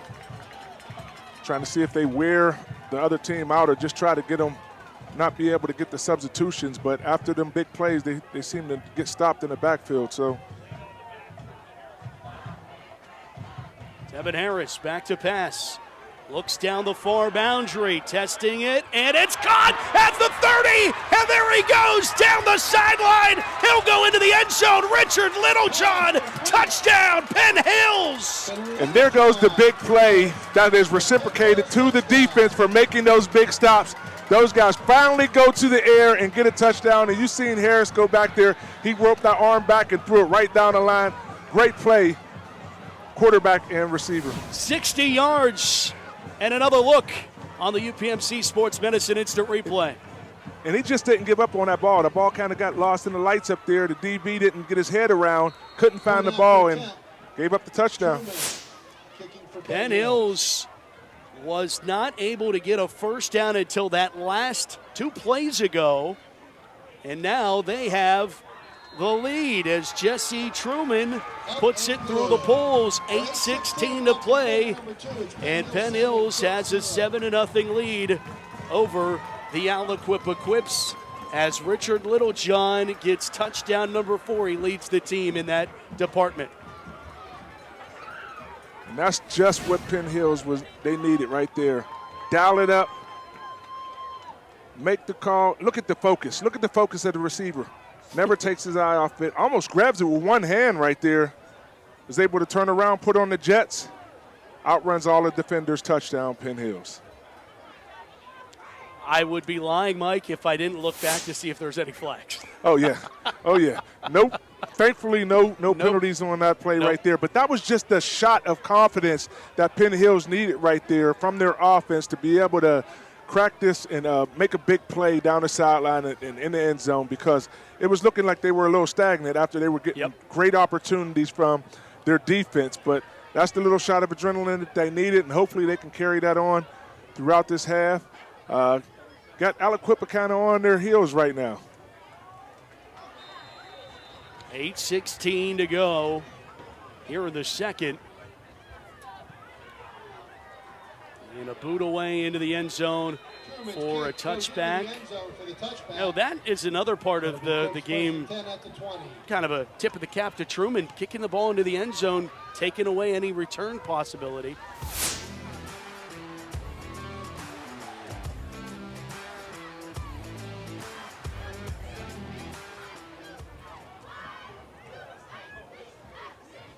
Trying to see if they wear the other team out or just try to get them, not be able to get the substitutions. But after them big plays, they seem to get stopped in the backfield. So Devin Harris back to pass. Looks down the far boundary, testing it, and it's caught at the 30, and there he goes down the sideline. He'll go into the end zone. Richard Littlejohn touchdown, Penn Hills! And there goes the big play that is reciprocated to the defense for making those big stops. Those guys finally go to the air and get a touchdown, and you seen Harris go back there. He roped that arm back and threw it right down the line. Great play, quarterback and receiver. 60 yards and another look on the UPMC Sports Medicine Instant Replay. And he just didn't give up on that ball. The ball kind of got lost in the lights up there. The DB didn't get his head around, couldn't find the ball, and gave up the touchdown. Penn Hills was not able to get a first down until that last 2 plays ago. And now they have the lead as Jesse Truman puts it through the poles. 8:16 to play. And Penn Hills has a 7-0 lead over the Aliquippa Quips as Richard Littlejohn gets touchdown number 4. He leads the team in that department. And that's just what Penn Hills they needed right there. Dial it up, make the call. Look at the focus. Look at the focus of the receiver. Never takes his eye off it. Almost grabs it with one hand right there. Is able to turn around, put on the jets. Outruns all the defenders. Touchdown, Penn Hills. I would be lying, Mike, if I didn't look back to see if there's any flags. Oh, yeah. Oh, yeah. Nope. Thankfully, no penalties on that play right there. But that was just a shot of confidence that Penn Hills needed right there from their offense to be able to crack this and make a big play down the sideline and in the end zone, because it was looking like they were a little stagnant after they were getting great opportunities from their defense. But that's the little shot of adrenaline that they needed, and hopefully they can carry that on throughout this half. Got Aliquippa kind of on their heels right now. 8:16 to go here in the second. And a boot away into the end zone for a touchback. Now that is another part of the game, kind of a tip of the cap to Truman, kicking the ball into the end zone, taking away any return possibility.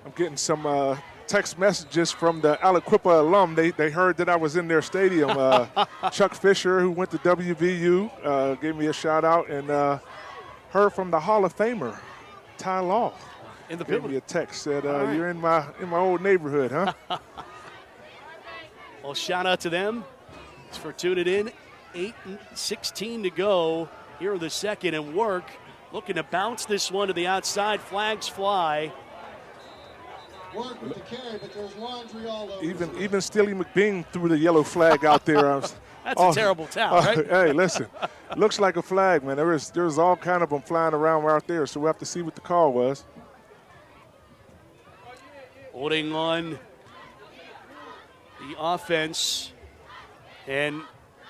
I'm getting some text messages from the Aliquippa alum. They heard that I was in their stadium. Chuck Fisher, who went to WVU, gave me a shout out, and heard from the Hall of Famer, Ty Law. In the gave building. me a text, said, All right. "You're in my old neighborhood, huh?" Well, shout out to them. Thanks for tuning in. 8:16 to go here in the second, and Work looking to bounce this one to the outside. Flags fly. Work with the carry, but there's laundry all over. Even Steely McBean threw the yellow flag out there. That's a terrible towel, right? Hey, listen, looks like a flag, man. There's all kind of them flying around out there, so we'll have to see what the call was. Holding on the offense, and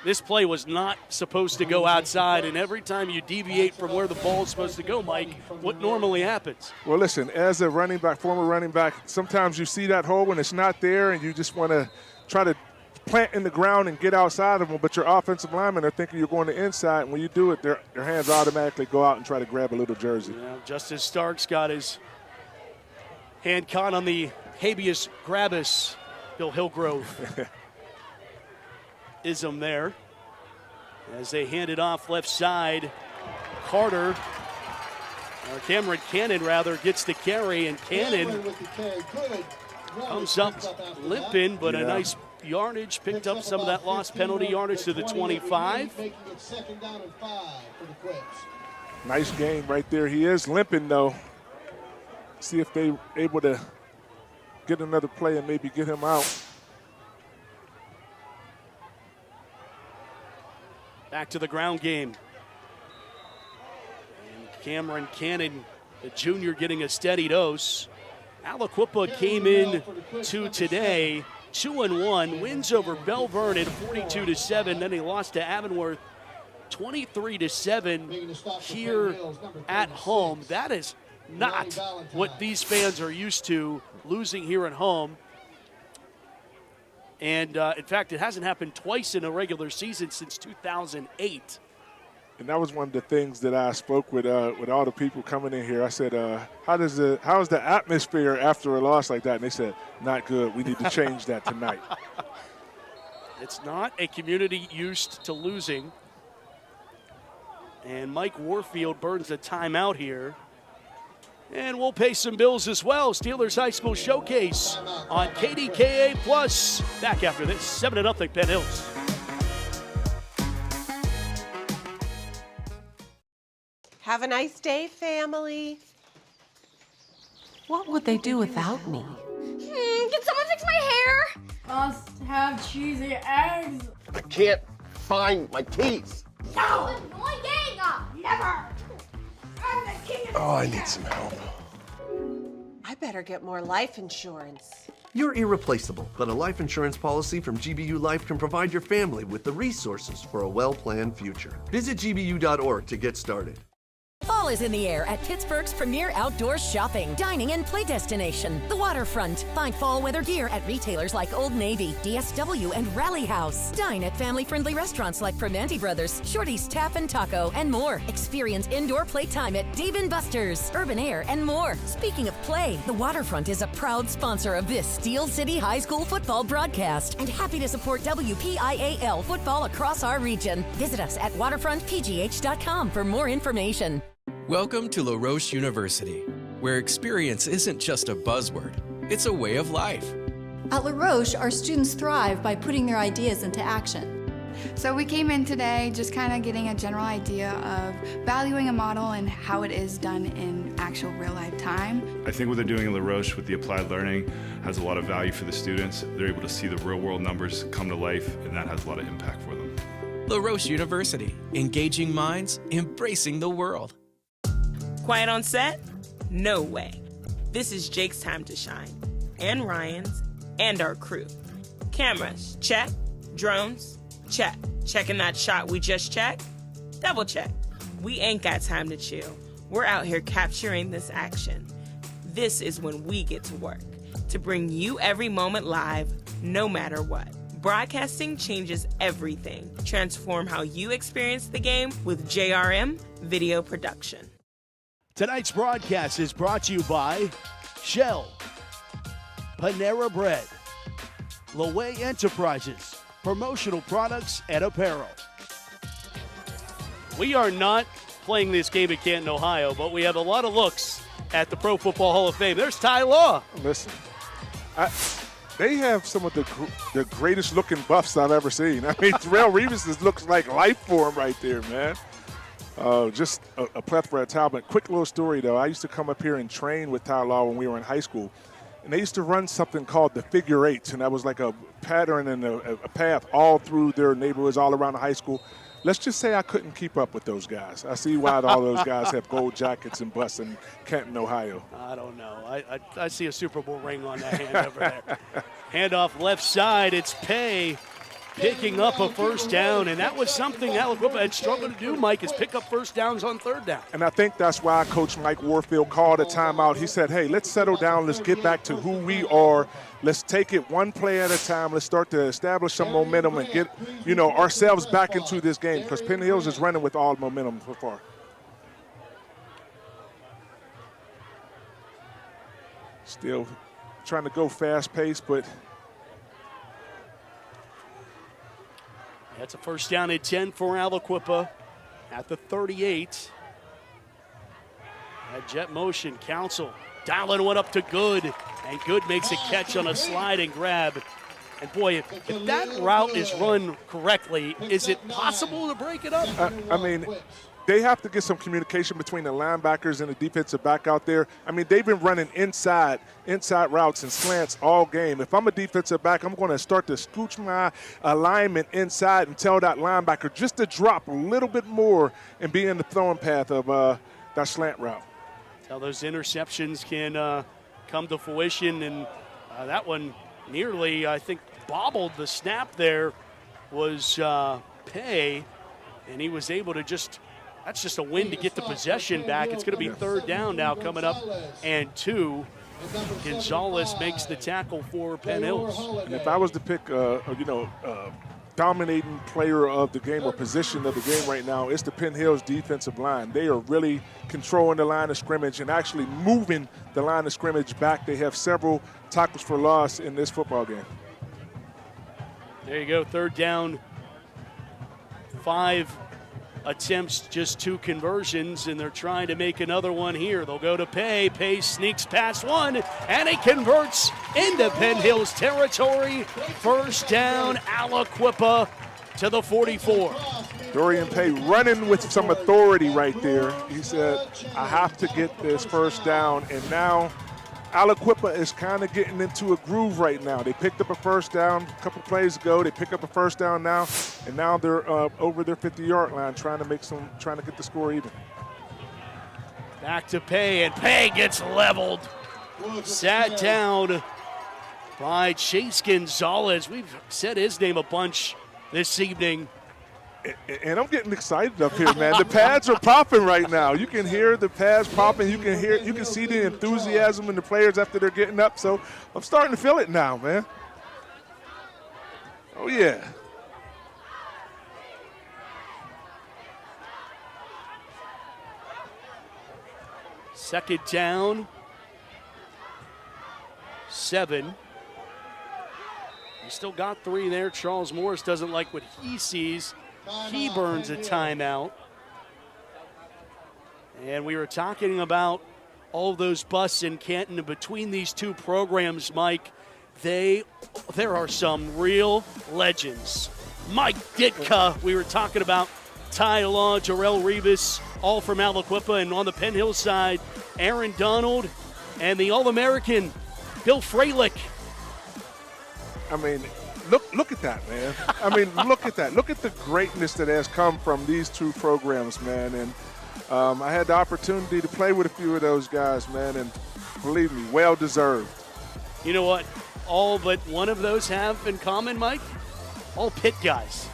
this play was not supposed to go outside, and every time you deviate from where the ball is supposed to go, Mike, what normally happens? Well, listen, as a running back, former running back, sometimes you see that hole when it's not there, and you just want to try to plant in the ground and get outside of them, but your offensive linemen are thinking you're going to inside, and when you do it, their hands automatically go out and try to grab a little jersey. Yeah, Justice Starks got his hand caught on the habeas grabus, Bill Hillgrove. Ism there as they hand it off left side. Carter, or Cameron Cannon rather, gets the carry, and Cannon comes up limping, but a nice yardage, picked up some of that lost penalty yardage to the 25. Making it 2nd down and 5 for the Quips. Nice game right there. He is limping, though. See if they're able to get another play and maybe get him out. Back to the ground game. And Cameron Cannon, the junior, getting a steady dose. Aliquippa came in to today 2-1, wins over Belle Vernon 42-7. Then they lost to Avonworth 23-7 here at home. That is not what these fans are used to, losing here at home. And, in fact, it hasn't happened twice in a regular season since 2008. And that was one of the things that I spoke with all the people coming in here. I said, how's the atmosphere after a loss like that? And they said, not good. We need to change that tonight. It's not a community used to losing. And Mike Warfield burns a timeout here. And we'll pay some bills as well. Steelers High School Showcase on KDKA Plus. Back after this, 7-0 Penn Hills. Have a nice day, family. What would they do without me? Can someone fix my hair? Must have cheesy eggs. I can't find my keys. No! Annoying! Never! I'm the king of Oh, I need some help. I better get more life insurance. You're irreplaceable, but a life insurance policy from GBU Life can provide your family with the resources for a well-planned future. Visit gbu.org to get started. Fall is in the air at Pittsburgh's premier outdoor shopping, dining, and play destination, the Waterfront. Find fall weather gear at retailers like Old Navy, DSW, and Rally House. Dine at family-friendly restaurants like Primanti Brothers, Shorty's Tap and Taco, and more. Experience indoor playtime at Dave & Buster's, Urban Air, and more. Speaking of play, the Waterfront is a proud sponsor of this Steel City High School football broadcast and happy to support WPIAL football across our region. Visit us at waterfrontpgh.com for more information. Welcome to La Roche University, where experience isn't just a buzzword, it's a way of life. At La Roche, our students thrive by putting their ideas into action. So we came in today just kind of getting a general idea of valuing a model and how it is done in actual real-life time. I think what they're doing at La Roche with the applied learning has a lot of value for the students. They're able to see the real-world numbers come to life, and that has a lot of impact for them. La Roche University, engaging minds, embracing the world. Quiet on set? No way. This is Jake's time to shine, and Ryan's, and our crew. Cameras, check. Drones, check. Checking that shot we just checked? Double check. We ain't got time to chill. We're out here capturing this action. This is when we get to work, to bring you every moment live, no matter what. Broadcasting changes everything. Transform how you experience the game with JRM Video Production. Tonight's broadcast is brought to you by Shell, Panera Bread, Loewe Enterprises, promotional products and apparel. We are not playing this game at Canton, Ohio, but we have a lot of looks at the Pro Football Hall of Fame. There's Ty Law. Listen, they have some of the greatest looking buffs I've ever seen. I mean, Terrell Reeves looks like life form right there, man. Just a plethora of talent. Quick little story, though. I used to come up here and train with Ty Law when we were in high school. And they used to run something called the figure eights, and that was like a pattern and a path all through their neighborhoods, all around the high school. Let's just say I couldn't keep up with those guys. I see why all those guys have gold jackets and busts in Canton, Ohio. I don't know. I see a Super Bowl ring on that hand over there. Handoff left side. It's Pay picking up a first down, and that was something Aliquippa had struggled to do, Mike, is pick up first downs on third down. And I think that's why Coach Mike Warfield called a timeout. He said, hey, let's settle down. Let's get back to who we are. Let's take it one play at a time. Let's start to establish some momentum and get, ourselves back into this game, because Penn Hills is running with all momentum so far. Still trying to go fast-paced, but that's a first down and 10 for Aliquippa at the 38. That jet motion, Council dialing one up to Good, and Good makes a catch on a slide and grab. And boy, if that route is run correctly, is it possible to break it up? I mean, they have to get some communication between the linebackers and the defensive back out there. I mean, they've been running inside routes and slants all game. If I'm a defensive back, I'm going to start to scooch my alignment inside and tell that linebacker just to drop a little bit more and be in the throwing path of that slant route. How those interceptions can come to fruition, and that one nearly, I think, bobbled the snap there was Pay, and he was able to that's just a win to get the possession back. It's going to be third down now coming up, and 2. Gonzalez makes the tackle for Penn Hills. And if I was to pick, dominating player of the game or position of the game right now, it's the Penn Hills defensive line. They are really controlling the line of scrimmage and actually moving the line of scrimmage back. They have several tackles for loss in this football game. There you go, third down. 5 attempts, just 2 conversions, and they're trying to make another one here. They'll go to Pay. Pay sneaks past one, and he converts into Penn Hills territory. First down, Aliquippa to the 44. Dorian Pay running with some authority right there. He said, I have to get this first down, and now Aliquippa is kind of getting into a groove right now. They picked up a first down a couple plays ago. They pick up a first down now, and now they're over their 50-yard line trying to get the score even. Back to Pay, and Pay gets leveled. Sat down by Chase Gonzalez. We've said his name a bunch this evening. And I'm getting excited up here, man. The pads are popping right now. You can hear the pads popping. You can see the enthusiasm in the players after they're getting up. So I'm starting to feel it now, man. Oh, yeah. Second down. 7. He still got 3 there. Charles Morris doesn't like what he sees. He burns a timeout. And we were talking about all of those busts in Canton, and between these two programs, Mike, there are some real legends. Mike Ditka, we were talking about Ty Law, Jarrell Revis, all from Aliquippa, and on the Penn Hills side, Aaron Donald and the All-American Bill Freilich. I mean, look at that, man. I mean, look at that. Look at the greatness that has come from these two programs, man. And I had the opportunity to play with a few of those guys, man, and believe me, well deserved. You know what all but one of those have in common, Mike? All Pitt guys.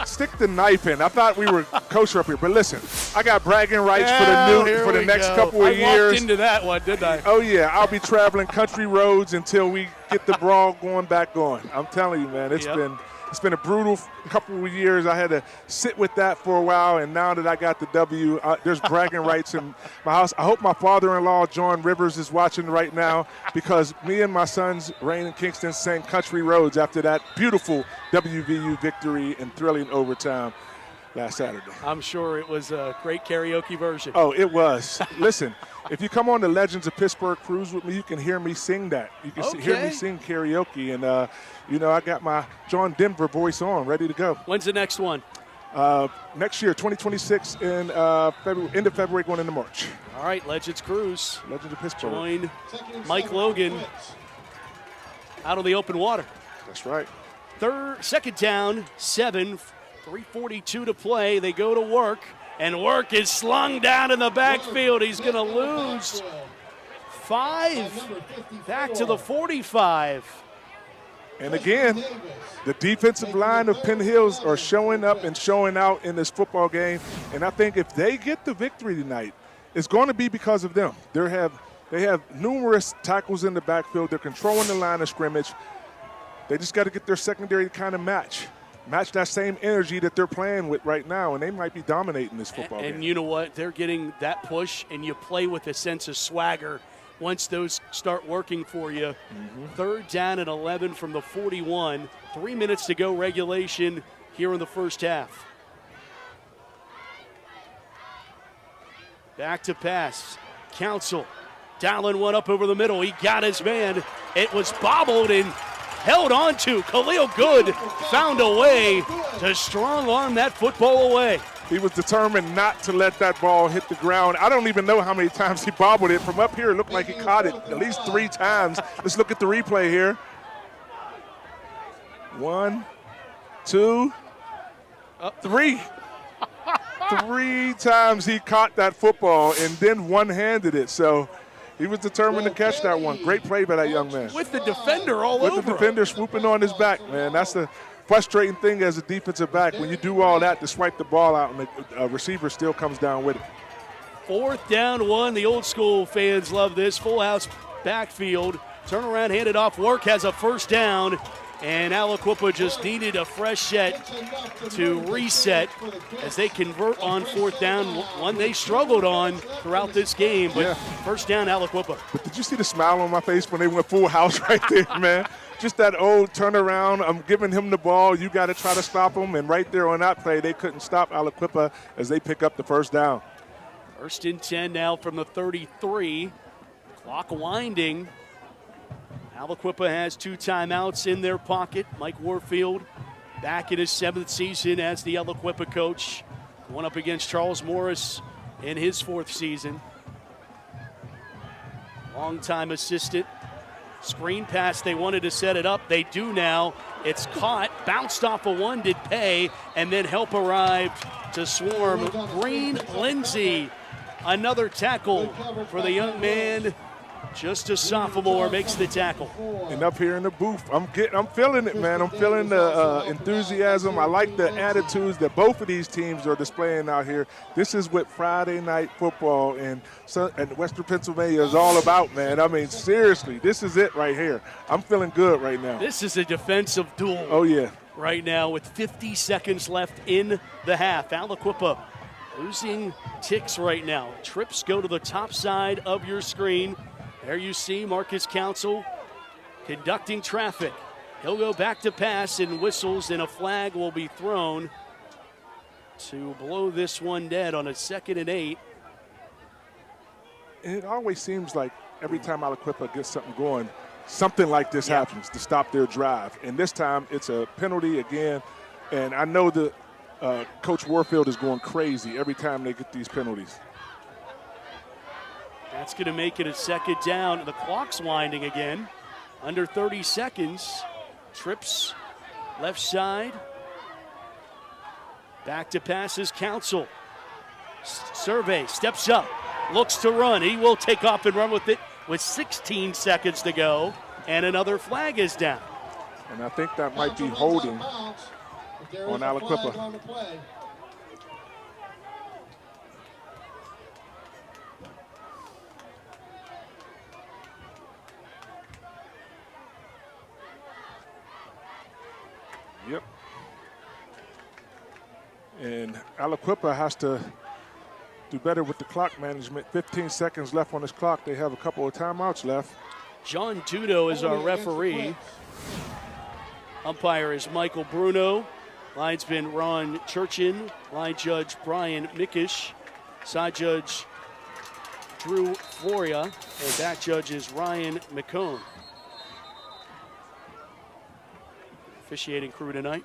Stick the knife in. I thought we were kosher up here, but listen, I got bragging rights for the next couple of years. I walked into that one, didn't I? Oh yeah, I'll be traveling country roads until we get the brawl back going. I'm telling you, man, it's been a brutal couple of years. I had to sit with that for a while, and now that I got the W, there's bragging rights in my house. I hope my father-in-law, John Rivers, is watching right now, because me and my sons, Rain and Kingston, sang Country Roads after that beautiful WVU victory and thrilling overtime last Saturday. I'm sure it was a great karaoke version. Oh, it was. Listen, if you come on the Legends of Pittsburgh cruise with me, you can hear me sing that. You can hear me sing karaoke. And, I got my John Denver voice on, ready to go. When's the next one? Next year, 2026, in end of February, going into March. All right, Legends Cruise. Legends of Pittsburgh. Join Mike Logan out on the open water. That's right. Second down, 7, 3:42 to play. They go to Work, and Work is slung down in the backfield. He's going to lose 5 back to the 45. And again, the defensive line of Penn Hills are showing up and showing out in this football game. And I think if they get the victory tonight, it's going to be because of them. They have numerous tackles in the backfield. They're controlling the line of scrimmage. They just got to get their secondary to kind of match that same energy that they're playing with right now, and they might be dominating this football game. And you know what? They're getting that push, and you play with a sense of swagger once those start working for you. Third down and 11 from the 41. 3 minutes to go regulation here in the first half. Back to pass. Council dialing one up over the middle. He got his man. It was bobbled and held on to. Khalil Good found a way to strong arm that football away. He was determined not to let that ball hit the ground. I don't even know how many times he bobbled it. From up here, it looked like he caught it at least 3 times. Let's look at the replay here. 1, 2, 3. 3 times he caught that football and then one-handed it. So he was determined to catch that one. Great play by that young man. With the defender all over. With the defender swooping on his back, man. That's the frustrating thing as a defensive back, when you do all that to swipe the ball out and the receiver still comes down with it. 4th down 1. The old school fans love this. Full house backfield. Turnaround handed off. Work has a first down. And Aliquippa just needed a fresh set to reset as they convert on fourth down, one they struggled on throughout this game. But first down, Aliquippa. But did you see the smile on my face when they went full house right there, man? Just that old turnaround. I'm giving him the ball. You got to try to stop him. And right there on that play, they couldn't stop Aliquippa as they pick up the first down. First and 10 now from the 33. Clock winding. Aliquippa has 2 timeouts in their pocket. Mike Warfield back in his 7th season as the Aliquippa coach. Going up against Charles Morris in his 4th season. Longtime assistant. Screen pass, they wanted to set it up. They do now. It's caught, bounced off a one, did pay, and then help arrived to swarm. Green Lindsay, another tackle for the young man. Just a sophomore makes the tackle. And up here in the booth, I'm feeling it, man. I'm feeling the enthusiasm. I like the attitudes that both of these teams are displaying out here. This is what Friday night football and Western Pennsylvania is all about, man. I mean, seriously, this is it right here. I'm feeling good right now. This is a defensive duel. Oh, yeah. Right now with 50 seconds left in the half. Aliquippa losing ticks right now. Trips go to the top side of your screen. There you see Marcus Council conducting traffic. He'll go back to pass and whistles, and a flag will be thrown to blow this one dead on a 2nd and 8. It always seems like every time Aliquippa gets something going, something like this happens to stop their drive. And this time it's a penalty again. And I know that Coach Warfield is going crazy every time they get these penalties. That's going to make it a 2nd down. The clock's winding again. Under 30 seconds. Trips left side. Back to passes Council. Survey steps up. Looks to run. He will take off and run with it with 16 seconds to go. And another flag is down. And I think that might be holding on Aliquippa. Yep. And Aliquippa has to do better with the clock management. 15 seconds left on this clock. They have a couple of timeouts left. John Tudo is our referee. Umpire is Michael Bruno. Linesman Ron Churchin. Line judge Brian Mickish. Side judge Drew Floria. And back judge is Ryan McCone. Officiating crew tonight.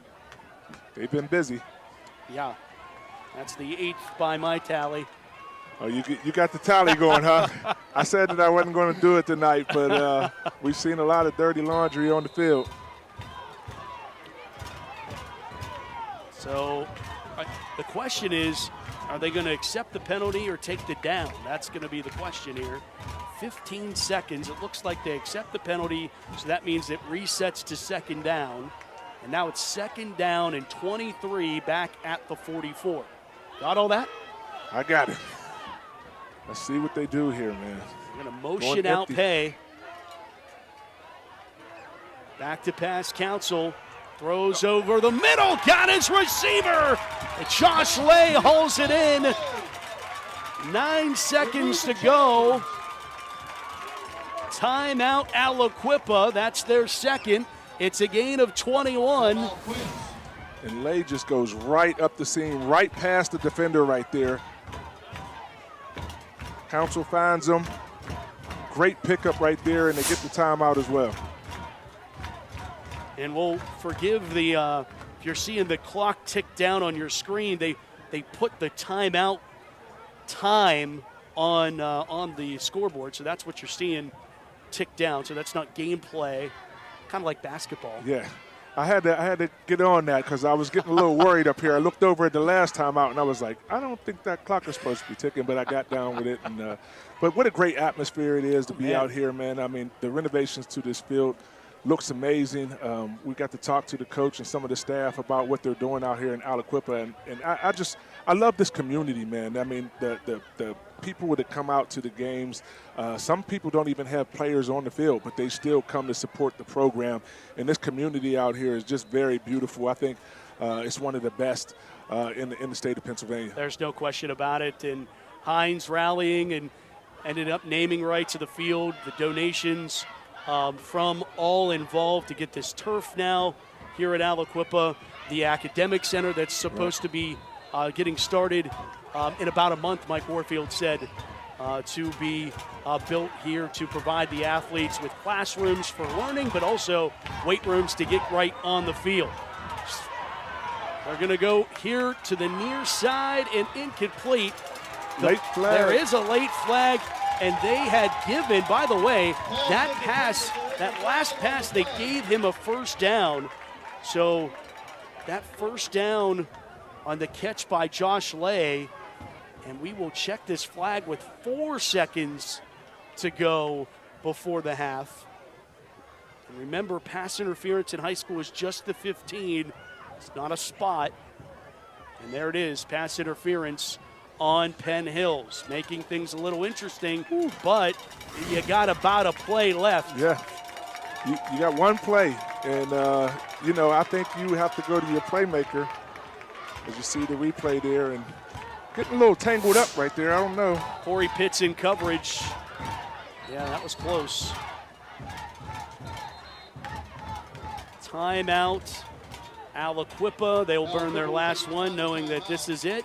They've been busy. Yeah, that's the 8th by my tally. Oh, you got the tally going, huh? I said that I wasn't going to do it tonight, but we've seen a lot of dirty laundry on the field. So the question is, are they going to accept the penalty or take the down? That's going to be the question here. 15 seconds. It looks like they accept the penalty, so that means it resets to 2nd down. And now it's 2nd down and 23 back at the 44. Got all that? I got it. Let's see what they do here, man. We're going to motion out pay. Back to pass Council. Throws over the middle. Got his receiver. And Josh Lay hauls it in. 9 seconds to go. Timeout Aliquippa. That's their 2nd. It's a gain of 21. And Lay just goes right up the seam, right past the defender right there. Council finds him. Great pickup right there, and they get the timeout as well. And we'll forgive the, if you're seeing the clock tick down on your screen, they put the timeout time on the scoreboard, so that's what you're seeing tick down, so that's not gameplay. Kind of like basketball. Yeah, I had to get on that because I was getting a little worried up here. I looked over at the last time out and I was like, I don't think that clock is supposed to be ticking, but I got down with it. And but what a great atmosphere it is to be out here, man. I mean, the renovations to this field looks amazing. We got to talk to the coach and some of the staff about what they're doing out here in Aliquippa, and I love this community, man. I mean, the people that come out to the games, some people don't even have players on the field, but they still come to support the program. And this community out here is just very beautiful. I think it's one of the best in the state of Pennsylvania. There's no question about it. And Heinz rallying and ended up naming rights of the field, the donations from all involved to get this turf now here at Aliquippa, the academic center that's supposed to be getting started in about a month, Mike Warfield said, to be built here to provide the athletes with classrooms for learning, but also weight rooms to get right on the field. They're going to go here to the near side and incomplete. Late flag. There is a late flag, and they had given, by the way, that pass, that last pass, they gave him a first down. So that first down on the catch by Josh Lay, and we will check this flag with 4 seconds to go before the half. And remember, pass interference in high school is just the 15. It's not a spot. And there it is, pass interference on Penn Hills, making things a little interesting, but you got about a play left. Yeah, you got one play, and, I think you have to go to your playmaker, as you see the replay there, and getting a little tangled up right there. I don't know. Corey Pitts in coverage. Yeah, that was close. Timeout. Aliquippa, they will burn their last one, knowing that this is it.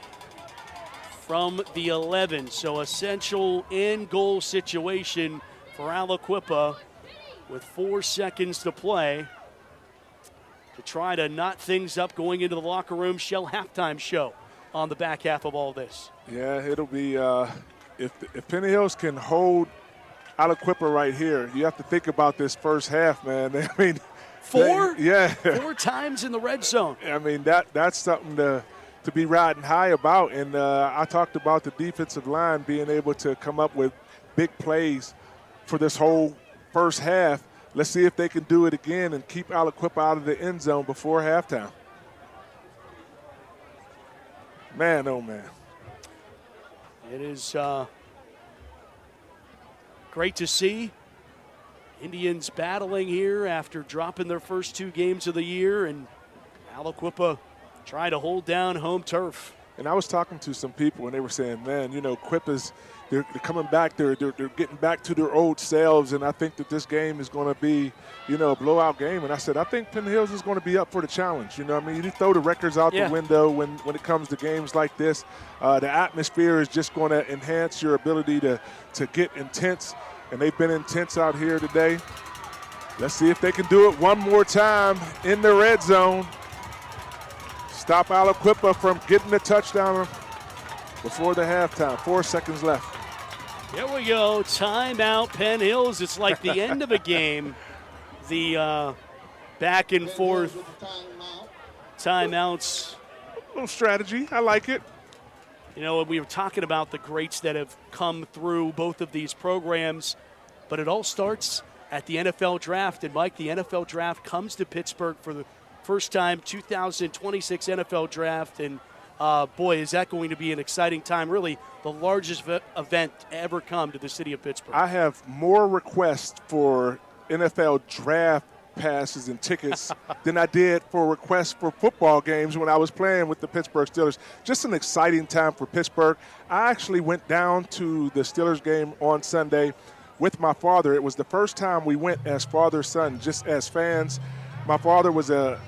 From the 11. So essential in-goal situation for Aliquippa with 4 seconds to play to try to knot things up going into the locker room. Shell halftime show on the back half of all this. Yeah, it'll be if Penn Hills can hold Aliquippa right here, you have to think about this first half, man. I mean, 4? Yeah. 4 times in the red zone. I mean, that's something to be riding high about. And I talked about the defensive line being able to come up with big plays for this whole first half. Let's see if they can do it again and keep Aliquippa out of the end zone before halftime. Man, oh, man. It is great to see Indians battling here after dropping their first 2 games of the year, and Aliquippa trying to hold down home turf. And I was talking to some people, and they were saying, man, Quippa's, they're coming back. They're getting back to their old selves, and I think that this game is going to be, a blowout game. And I said, I think Penn Hills is going to be up for the challenge. You throw the records out the window when it comes to games like this. The atmosphere is just going to enhance your ability to get intense, and they've been intense out here today. Let's see if they can do it one more time in the red zone. Stop Aliquippa from getting the touchdown before the halftime. 4 seconds left. Here we go. Timeout, Penn Hills. It's like the end of a game. The back and forth timeouts. A little strategy. I like it. We were talking about the greats that have come through both of these programs, but it all starts at the NFL draft. And, Mike, the NFL draft comes to Pittsburgh for the first time, 2026 NFL draft, and boy, is that going to be an exciting time. Really, the largest event to ever come to the city of Pittsburgh. I have more requests for NFL draft passes and tickets than I did for requests for football games when I was playing with the Pittsburgh Steelers. Just an exciting time for Pittsburgh. I actually went down to the Steelers game on Sunday with my father. It was the first time we went as father-son, just as fans. My father was a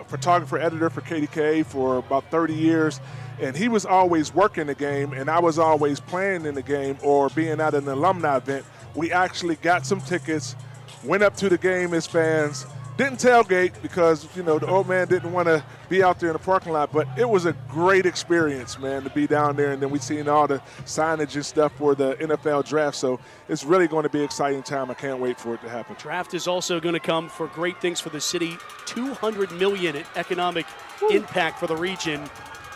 photographer, editor for KDK for about 30 years, and he was always working the game, and I was always playing in the game or being at an alumni event. We actually got some tickets, went up to the game as fans, didn't tailgate because, the old man didn't want to be out there in the parking lot, but it was a great experience, man, to be down there, and then we seen all the signage and stuff for the NFL draft, so it's really going to be an exciting time. I can't wait for it to happen. Draft is also going to come for great things for the city, $200 million in economic impact for the region,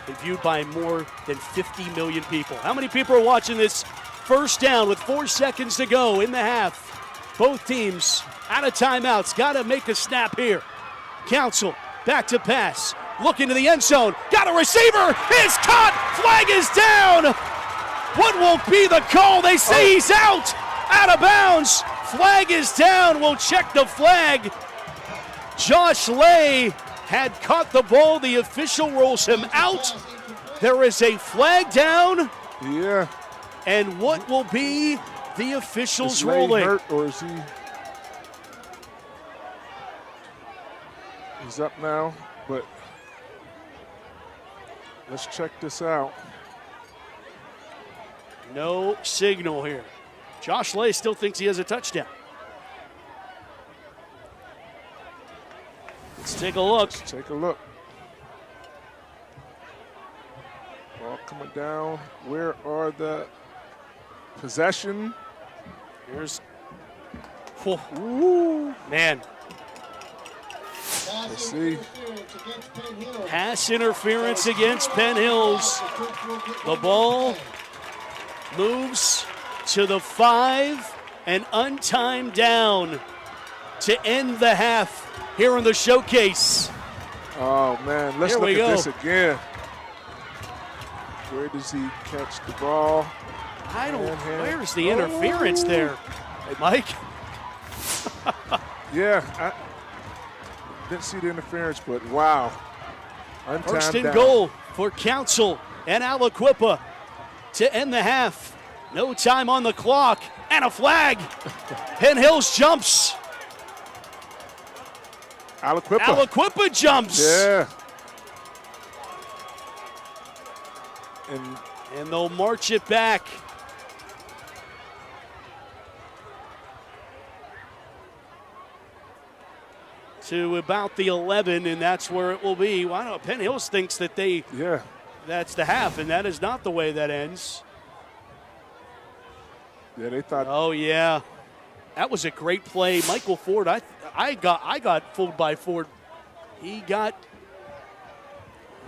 and viewed by more than 50 million people. How many people are watching this first down with 4 seconds to go in the half? Both teams out of timeouts. Got to make a snap here. Council back to pass. Look into the end zone. Got a receiver. It's caught. Flag is down. What will be the call? They say he's out of bounds. Flag is down. We'll check the flag. Josh Lay had caught the ball. The official rolls him out. There is a flag down. Yeah. And what will be the officials is Lay ruling? Hurt or is he? He's up now, but let's check this out. No signal here. Josh Lay still thinks he has a touchdown. Let's take a look. Let's take a look. Ball coming down. Where are the possession? Here's. Ooh, man. Let's see. Pass interference against Penn Hills. The ball moves to the 5, an untimed down to end the half here in the showcase. Oh, man, let's look at this again. Where does he catch the ball? I don't. Where's the interference there, Mike? Yeah, I didn't see the interference, but wow. Untimed First and down. goal for Council and Aliquippa to end the half. No time on the clock and a flag. Penn Hills jumps. Aliquippa jumps. Yeah. And they'll march it back. To about the 11, and that's where it will be. Well, I don't know. Penn Hills thinks that that's the half, and that is not the way that ends. Yeah, they thought. Oh yeah, that was a great play, Michael Ford. I got fooled by Ford. He got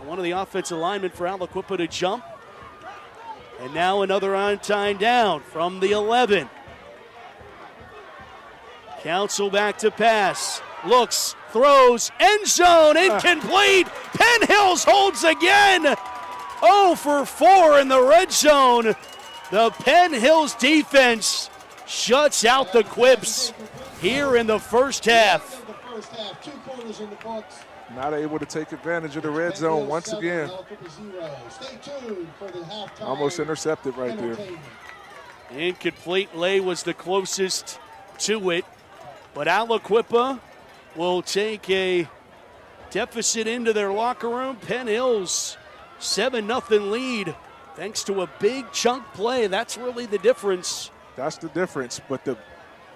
one of the offensive linemen for Aliquippa to jump, and now another on-time down from the 11. Council back to pass. Looks, throws, end zone, incomplete. Penn Hills holds again. 0 for 4 in the red zone. The Penn Hills defense shuts out the Quips here in the first half. Not able to take advantage of the red zone once again. Almost intercepted right there. Incomplete. Lay was the closest to it, but Aliquippa will take a deficit into their locker room. Penn Hills 7-0 lead thanks to a big chunk play. That's really the difference. That's the difference, but the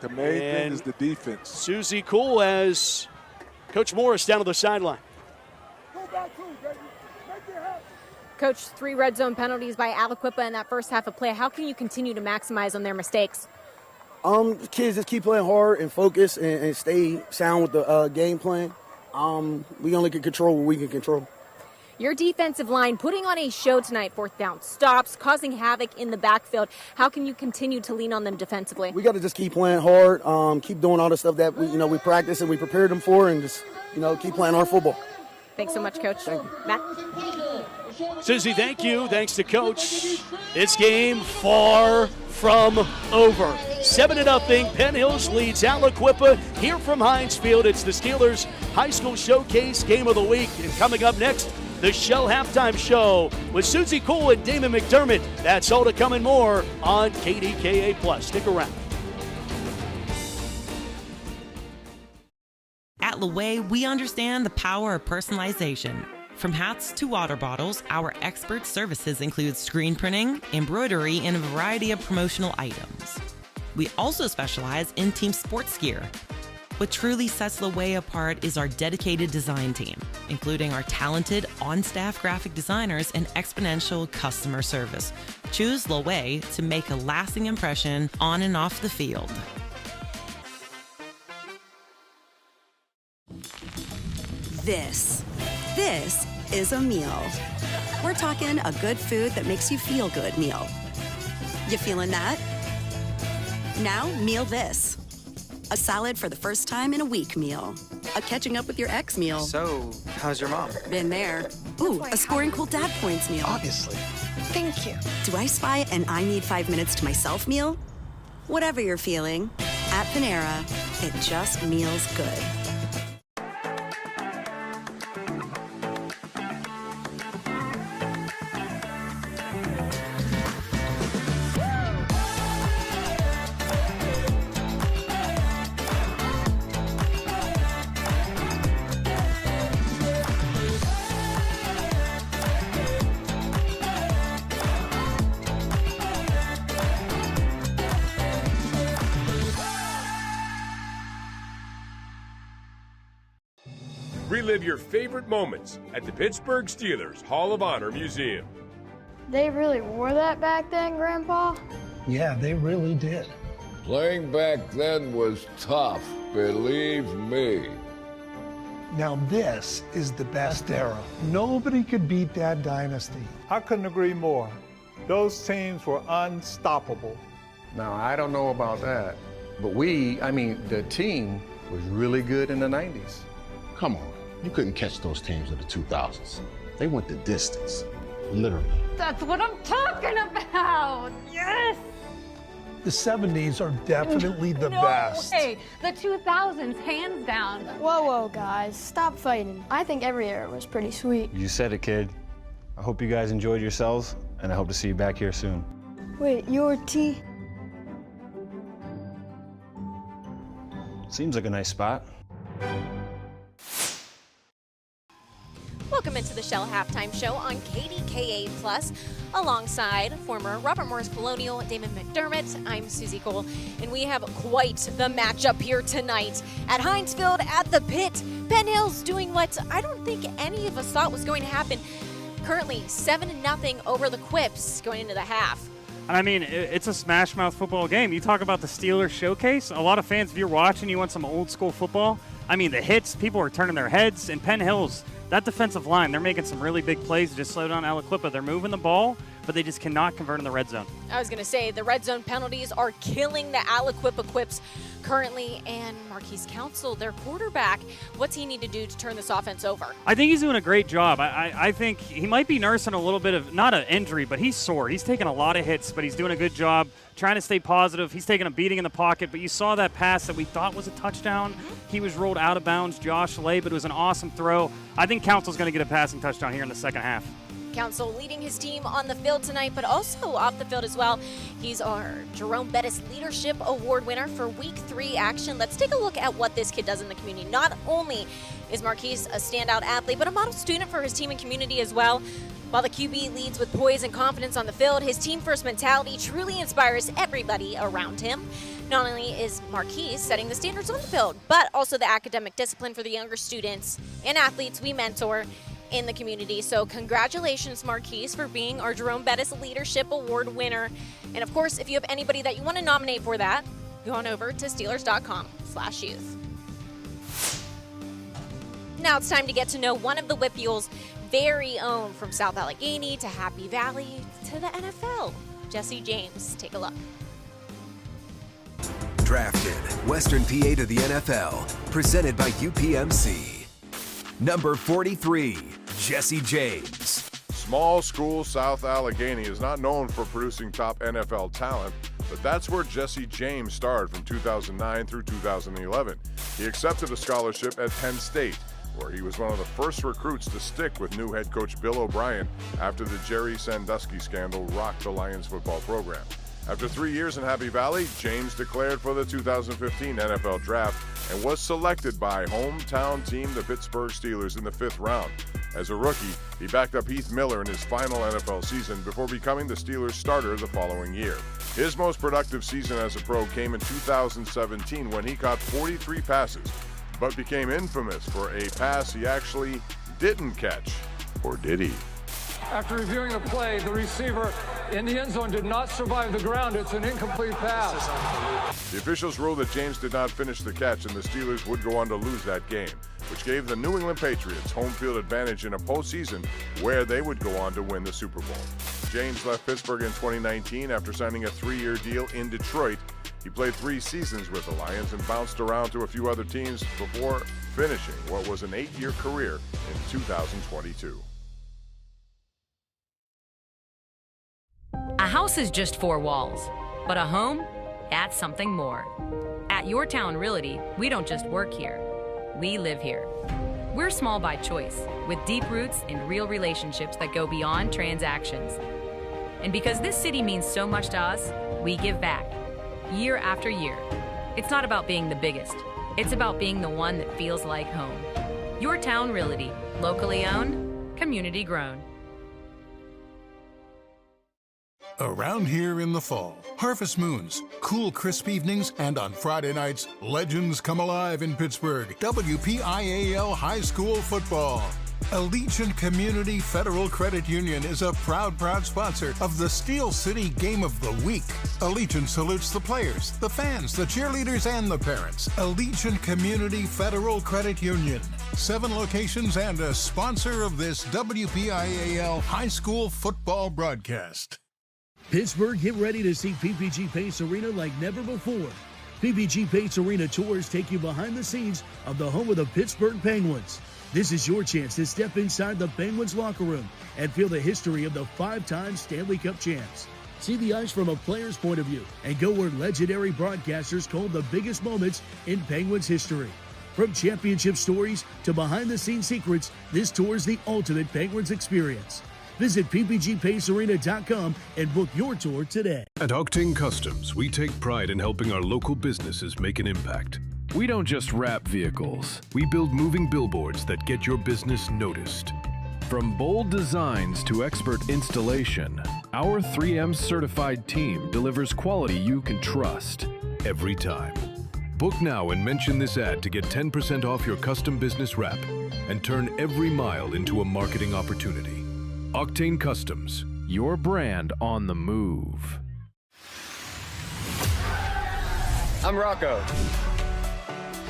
main thing is the defense. Susie Cool has Coach Morris down to the sideline. Coach, 3 red zone penalties by Aliquippa in that first half of play. How can you continue to maximize on their mistakes? Kids just keep playing hard and focus and stay sound with the game plan. We only can control what we can control. Your defensive line putting on a show tonight, 4th down stops, causing havoc in the backfield. How can you continue to lean on them defensively? We got to just keep playing hard, keep doing all the stuff that we practice and we prepared them for, and just keep playing our football. Thanks so much, Coach. Thank you. Matt? Susie, thank you. Thanks to Coach. This game far from over. 7-0. Penn Hills leads Aliquippa here from Heinz Field. It's the Steelers High School Showcase Game of the Week. And coming up next, the Shell Halftime Show with Susie Cole and Damon McDermott. That's all to come and more on KDKA+. Stick around. At Loewe, we understand the power of personalization. From hats to water bottles, our expert services include screen printing, embroidery, and a variety of promotional items. We also specialize in team sports gear. What truly sets Loewe apart is our dedicated design team, including our talented on-staff graphic designers and exponential customer service. Choose Loewe to make a lasting impression on and off the field. This is a meal. We're talking a good food that makes you feel good meal. You feeling that? Now, meal this. A salad for the first time in a week meal. A catching up with your ex meal. So, how's your mom? Been there. Ooh, a scoring cool dad points meal. Obviously. Thank you. Do I spy an I need 5 minutes to myself meal? Whatever you're feeling, at Panera, it just meals good. Relive your favorite moments at the Pittsburgh Steelers Hall of Honor Museum. They really wore that back then, Grandpa? Yeah, they really did. Playing back then was tough, believe me. Now this is the best era. Nobody could beat that dynasty. I couldn't agree more. Those teams were unstoppable. Now, I don't know about that, but the team was really good in the 90s. Come on, you couldn't catch those teams of the 2000s. They went the distance, literally. That's what I'm talking about! Yes! The 70s are definitely the best. No way! The 2000s, hands down. Whoa, guys, stop fighting. I think every era was pretty sweet. You said it, kid. I hope you guys enjoyed yourselves, and I hope to see you back here soon. Wait, your tea? Seems like a nice spot. Welcome into the Shell Halftime Show on KDKA+, alongside former Robert Morris Colonial Damon McDermott. I'm Susie Cole, and we have quite the matchup here tonight at Heinz Field at the Pit. Penn Hills doing what I don't think any of us thought was going to happen. Currently 7-0 over the Quips going into the half. I mean, it's a smash mouth football game. You talk about the Steelers showcase. A lot of fans, if you're watching, you want some old school football. I mean, the hits, people are turning their heads. And Penn Hills, that defensive line, they're making some really big plays to just slow down Aliquippa. They're moving the ball, but they just cannot convert in the red zone. I was going to say, the red zone penalties are killing the Aliquippa Quips currently. And Marquise Council, their quarterback, what's he need to do to turn this offense over? I think he's doing a great job. I think he might be nursing a little bit of, not an injury, but he's sore. He's taking a lot of hits, but he's doing a good job trying to stay positive. He's taking a beating in the pocket, but you saw that pass that we thought was a touchdown. He was rolled out of bounds, Josh Lay, but it was an awesome throw. I think Council's going to get a passing touchdown here in the second half. Council leading his team on the field tonight, but also off the field as well. He's our Jerome Bettis Leadership Award winner for Week 3 action. Let's take a look at what this kid does in the community. Not only is Marquise a standout athlete, but a model student for his team and community as well. While the QB leads with poise and confidence on the field, his team-first mentality truly inspires everybody around him. Not only is Marquise setting the standards on the field, but also the academic discipline for the younger students and athletes we mentor in the community. So congratulations, Marquise, for being our Jerome Bettis Leadership Award winner. And of course, if you have anybody that you want to nominate for that, go on over to Steelers.com/youth. Now it's time to get to know one of the Whipfuel's very own, from South Allegheny to Happy Valley to the NFL. Jesse James, take a look. Drafted Western PA to the NFL, presented by UPMC. Number 43, Jesse James. Small school South Allegheny is not known for producing top NFL talent, but that's where Jesse James started from 2009 through 2011. He accepted a scholarship at Penn State, where he was one of the first recruits to stick with new head coach Bill O'Brien after the Jerry Sandusky scandal rocked the Lions football program. After 3 years in Happy Valley, James declared for the 2015 NFL Draft and was selected by hometown team the Pittsburgh Steelers in the 5th round. As a rookie, he backed up Heath Miller in his final NFL season before becoming the Steelers starter the following year. His most productive season as a pro came in 2017 when he caught 43 passes, but became infamous for a pass he actually didn't catch. Or did he? After reviewing the play, the receiver in the end zone did not survive the ground. It's an incomplete pass. The officials ruled that James did not finish the catch, and the Steelers would go on to lose that game, which gave the New England Patriots home field advantage in a postseason where they would go on to win the Super Bowl. James left Pittsburgh in 2019 after signing a 3-year deal in Detroit. He played 3 seasons with the Lions and bounced around to a few other teams before finishing what was an 8-year career in 2022. A house is just 4 walls, but a home, that's something more. At Your Town Realty, we don't just work here, we live here. We're small by choice, with deep roots in real relationships that go beyond transactions. And because this city means so much to us, we give back, year after year. It's not about being the biggest, it's about being the one that feels like home. Your Town Realty, locally owned, community grown. Around here in the fall, harvest moons, cool, crisp evenings, and on Friday nights, legends come alive in Pittsburgh. WPIAL High School Football. Allegiant Community Federal Credit Union is a proud sponsor of the Steel City Game of the Week. Allegiant salutes the players, the fans, the cheerleaders, and the parents. Allegiant Community Federal Credit Union. 7 locations and a sponsor of this WPIAL High School Football broadcast. Pittsburgh, get ready to see PPG Pace Arena like never before. PPG Pace Arena tours take you behind the scenes of the home of the Pittsburgh Penguins. This is your chance to step inside the Penguins locker room and feel the history of the 5-time Stanley Cup champs. See the ice from a player's point of view and go where legendary broadcasters told the biggest moments in Penguins history. From championship stories to behind-the-scenes secrets, this tour is the ultimate Penguins experience. Visit ppgpacearena.com and book your tour today. At Octane Customs, we take pride in helping our local businesses make an impact. We don't just wrap vehicles. We build moving billboards that get your business noticed. From bold designs to expert installation, our 3M certified team delivers quality you can trust every time. Book now and mention this ad to get 10% off your custom business wrap and turn every mile into a marketing opportunity. Octane Customs, your brand on the move. I'm Rocco,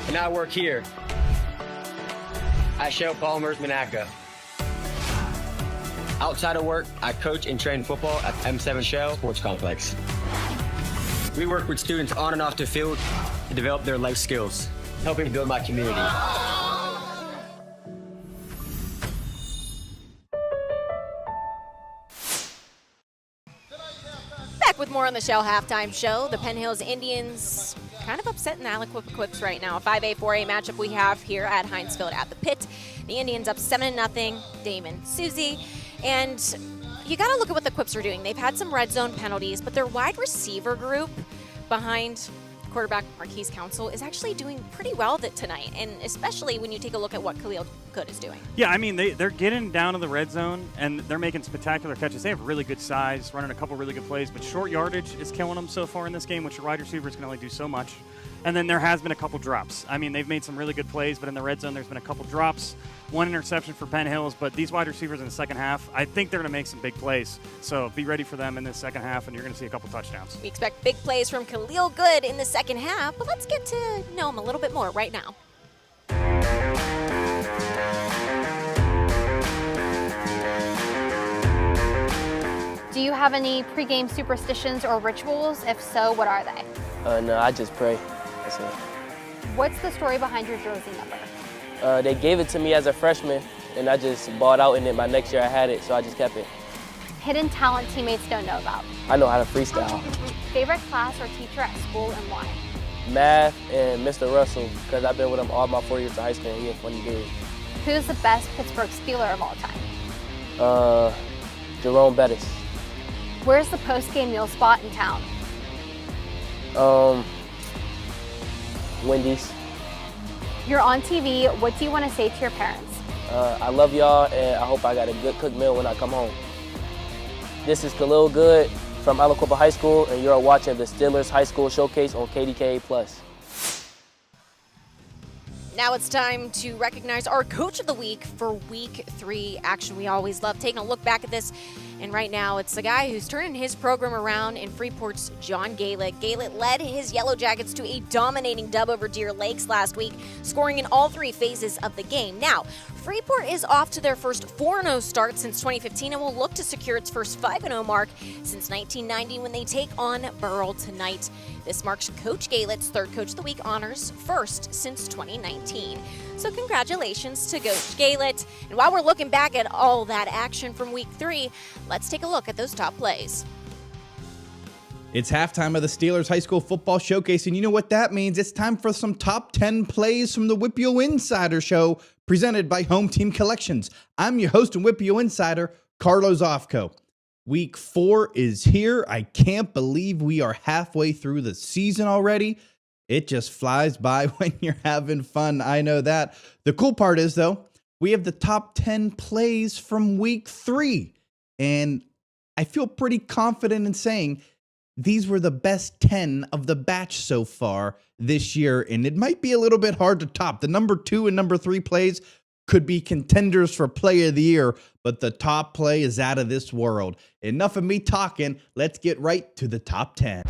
and I work here at Shell Polymers Monaca. Outside of work, I coach and train football at M7 Shell Sports Complex. We work with students on and off the field to develop their life skills, helping build my community. Back with more on the Shell Halftime Show. The Penn Hills Indians kind of upsetting the Aliquippa right now. A 5A, 4A matchup we have here at Heinz Field at the Pit. The Indians up 7-0. Damon, Susie. And you got to look at what the Quips are doing. They've had some red zone penalties, but their wide receiver group behind quarterback Marquise Council is actually doing pretty well tonight, and especially when you take a look at what Khalil Good is doing. Yeah, I mean, they're getting down to the red zone, and they're making spectacular catches. They have really good size, running a couple really good plays, but short yardage is killing them so far in this game, which your wide receivers can only do so much. And then there has been a couple drops. I mean, they've made some really good plays, but in the red zone there's been a couple drops. 1 interception for Penn Hills, but these wide receivers in the second half, I think they're going to make some big plays. So be ready for them in the second half, and you're going to see a couple touchdowns. We expect big plays from Khalil Good in the second half, but let's get to know him a little bit more right now. Do you have any pregame superstitions or rituals? If so, what are they? No, I just pray. That's it. What's the story behind your jersey number? They gave it to me as a freshman, and I just bought out in it. My next year I had it, so I just kept it. Hidden talent teammates don't know about. I know how to freestyle. Favorite class or teacher at school and why? Math and Mr. Russell, because I've been with him all my 4 years of high school, and he's a funny dude. Who's the best Pittsburgh Steeler of all time? Jerome Bettis. Where's the post-game meal spot in town? Wendy's. You're on TV. What do you want to say to your parents? I love y'all, and I hope I got a good cooked meal when I come home. This is Khalil Good from Aliquippa High School, and you're watching the Steelers High School Showcase on KDKA+. Now it's time to recognize our Coach of the Week for Week 3 action. We always love taking a look back at this And right now, it's the guy who's turning his program around in Freeport's John Gaylett. Gaylett led his Yellow Jackets to a dominating dub over Deer Lakes last week, scoring in all three phases of the game. Now, Freeport is off to their first 4-0 start since 2015 and will look to secure its first 5-0 mark since 1990 when they take on Burrell tonight. This marks Coach Gaylett's third Coach of the Week honors, first since 2019. So congratulations to Coach Gaylett. And while we're looking back at all that action from Week 3, let's take a look at those top plays. It's halftime of the Steelers High School Football Showcase, and you know what that means. It's time for some top 10 plays from the WIPIO Insider Show, presented by Home Team Collections. I'm your host and WIPIO Insider, Carlos Offco. Week 4 is here. I can't believe we are halfway through the season already. It just flies by when you're having fun. I know that. The cool part is, though, we have the top 10 plays from Week 3, and I feel pretty confident in saying these were the best 10 of the batch so far this year, and it might be a little bit hard to top. The number 2 and number 3 plays could be contenders for play of the year, but the top play is out of this world. Enough of me talking. Let's get right to the top 10.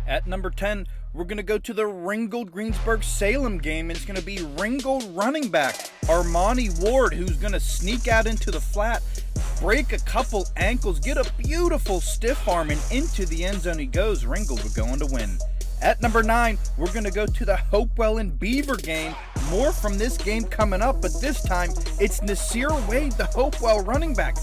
At number 10, we're going to go to the Ringgold-Greensburg-Salem game, and it's going to be Ringgold running back Armani Ward, who's going to sneak out into the flat, break a couple ankles, get a beautiful stiff arm, and into the end zone he goes. Ringgold will go on to win. At number 9, we're going to go to the Hopewell and Beaver game. More from this game coming up, but this time it's Nasir Wade, the Hopewell running back.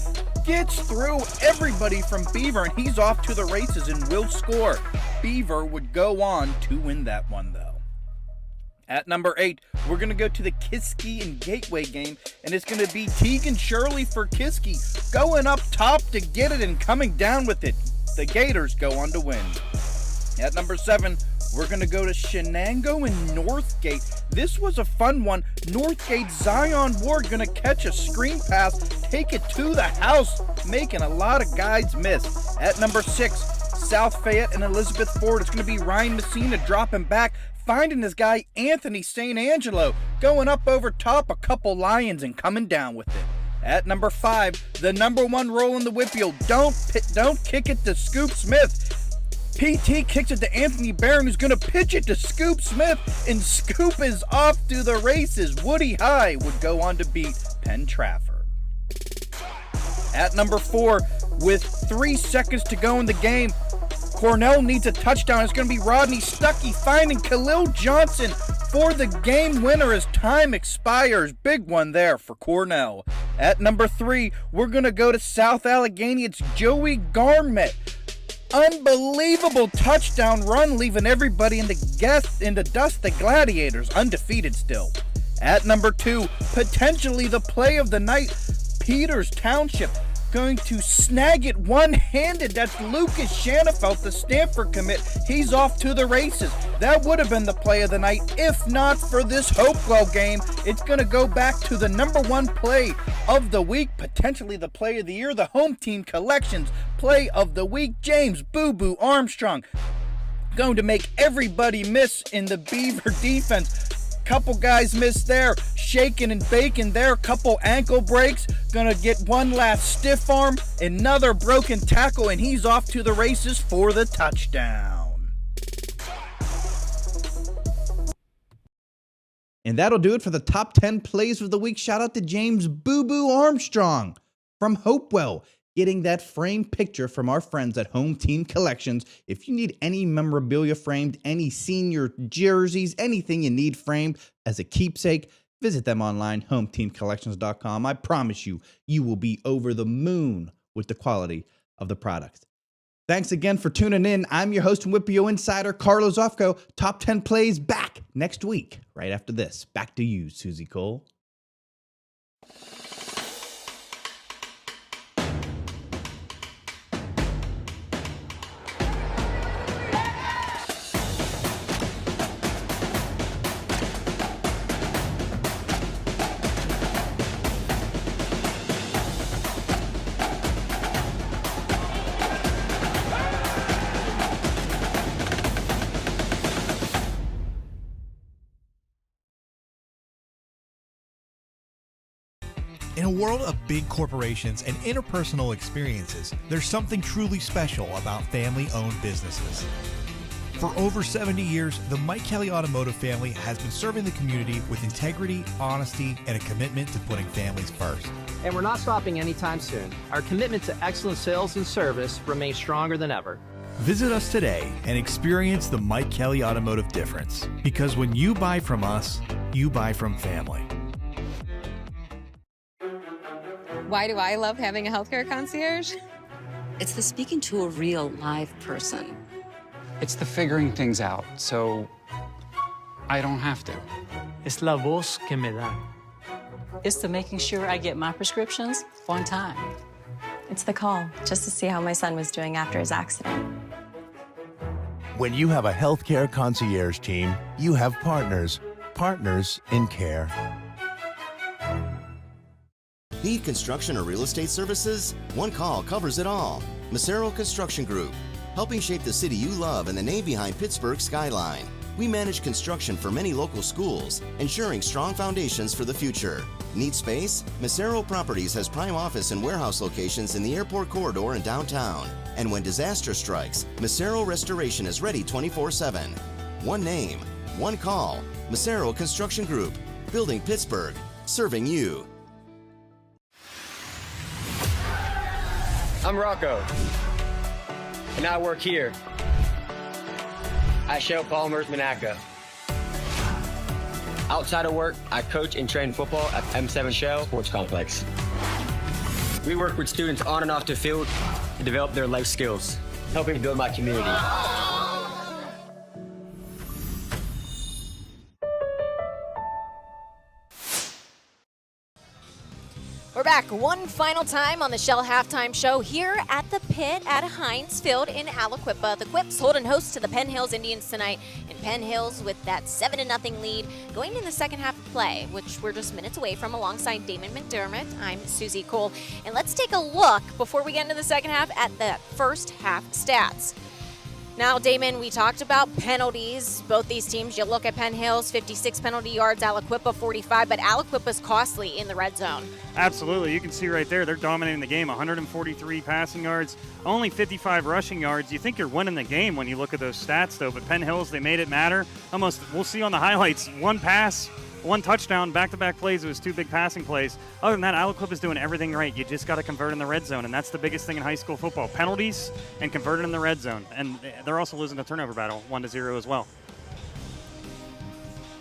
Gets through everybody from Beaver, and he's off to the races and will score. Beaver would go on to win that one, though. At number 8, we're going to go to the Kiski and Gateway game, and it's going to be Tegan Shirley for Kiski, going up top to get it and coming down with it. The Gators go on to win. At number 7, we're going to go to Shenango and Northgate. This was a fun one. Northgate Zion Ward going to catch a screen pass, take it to the house, making a lot of guys miss. At number 6, South Fayette and Elizabeth Ford. It's going to be Ryan Messina dropping back, finding his guy Anthony St. Angelo, going up over top a couple Lions and coming down with it. At number 5, the number 1 roll in the WIPIO. Don't kick it to Scoop Smith. PT kicks it to Anthony Barron, who's going to pitch it to Scoop Smith, and Scoop is off to the races. Woody High would go on to beat Penn Trafford. At number 4, with 3 seconds to go in the game, Cornell needs a touchdown. It's going to be Rodney Stuckey finding Khalil Johnson for the game winner as time expires. Big one there for Cornell. At number 3, we're going to go to South Allegheny. It's Joey Garnett. Unbelievable touchdown run, leaving everybody in the dust. The Gladiators undefeated still. At number 2, potentially the play of the night, Peters Township going to snag it one-handed. That's Lucas Shanafelt, the Stanford commit. He's off to the races. That would have been the play of the night if not for this Hopewell game. It's going to go back to the number 1 play of the week, potentially the play of the year, the Home Team Collections play of the week. James Boo Boo Armstrong going to make everybody miss in the Beaver defense. Couple guys missed there, shaking and baking there, couple ankle breaks, gonna get one last stiff arm, another broken tackle, and he's off to the races for the touchdown. And that'll do it for the top 10 plays of the week. Shout out to James Boo Boo Armstrong from Hopewell, getting that framed picture from our friends at Home Team Collections. If you need any memorabilia framed, any senior jerseys, anything you need framed as a keepsake, visit them online, hometeamcollections.com. I promise you, you will be over the moon with the quality of the product. Thanks again for tuning in. I'm your host and WIPIO Insider, Carlos Offco. Top 10 plays back next week, right after this. Back to you, Susie Cole. In a world of big corporations and interpersonal experiences, there's something truly special about family-owned businesses. For over 70 years, the Mike Kelly Automotive family has been serving the community with integrity, honesty, and a commitment to putting families first. And we're not stopping anytime soon. Our commitment to excellent sales and service remains stronger than ever. Visit us today and experience the Mike Kelly Automotive difference. Because when you buy from us, you buy from family. Why do I love having a healthcare concierge? It's the speaking to a real live person. It's the figuring things out, so I don't have to. Es la voz que me da. It's the making sure I get my prescriptions on time. It's the call, just to see how my son was doing after his accident. When you have a healthcare concierge team, you have partners. Partners in care. Need construction or real estate services? One call covers it all. Macero Construction Group, helping shape the city you love and the name behind Pittsburgh's skyline. We manage construction for many local schools, ensuring strong foundations for the future. Need space? Macero Properties has prime office and warehouse locations in the airport corridor and downtown. And when disaster strikes, Macero Restoration is ready 24/7. One name, one call. Macero Construction Group, building Pittsburgh, serving you. I'm Rocco, and I work here at Shell Polymers Monaca. Outside of work, I coach and train football at M7 Shell Sports Complex. We work with students on and off the field to develop their life skills, helping build my community. We're back one final time on the Shell Halftime Show here at the pit at Heinz Field in Aliquippa. The Quips holding host to the Penn Hills Indians tonight, and Penn Hills with that 7-0 lead going in the second half of play, which we're just minutes away from. Alongside Damon McDermott, I'm Susie Cole. And let's take a look before we get into the second half at the first half stats. Now, Damon, we talked about penalties. Both these teams, you look at Penn Hills, 56 penalty yards, Aliquippa 45, but Aliquippa's costly in the red zone. Absolutely. You can see right there, they're dominating the game. 143 passing yards, only 55 rushing yards. You think you're winning the game when you look at those stats, though, but Penn Hills, they made it matter. Almost, we'll see on the highlights, one pass, one touchdown, back-to-back plays. It was two big passing plays. Other than that, Aliquippa is doing everything right. You just got to convert in the red zone, and that's the biggest thing in high school football. Penalties and convert it in the red zone. And they're also losing the turnover battle, 1-0 as well.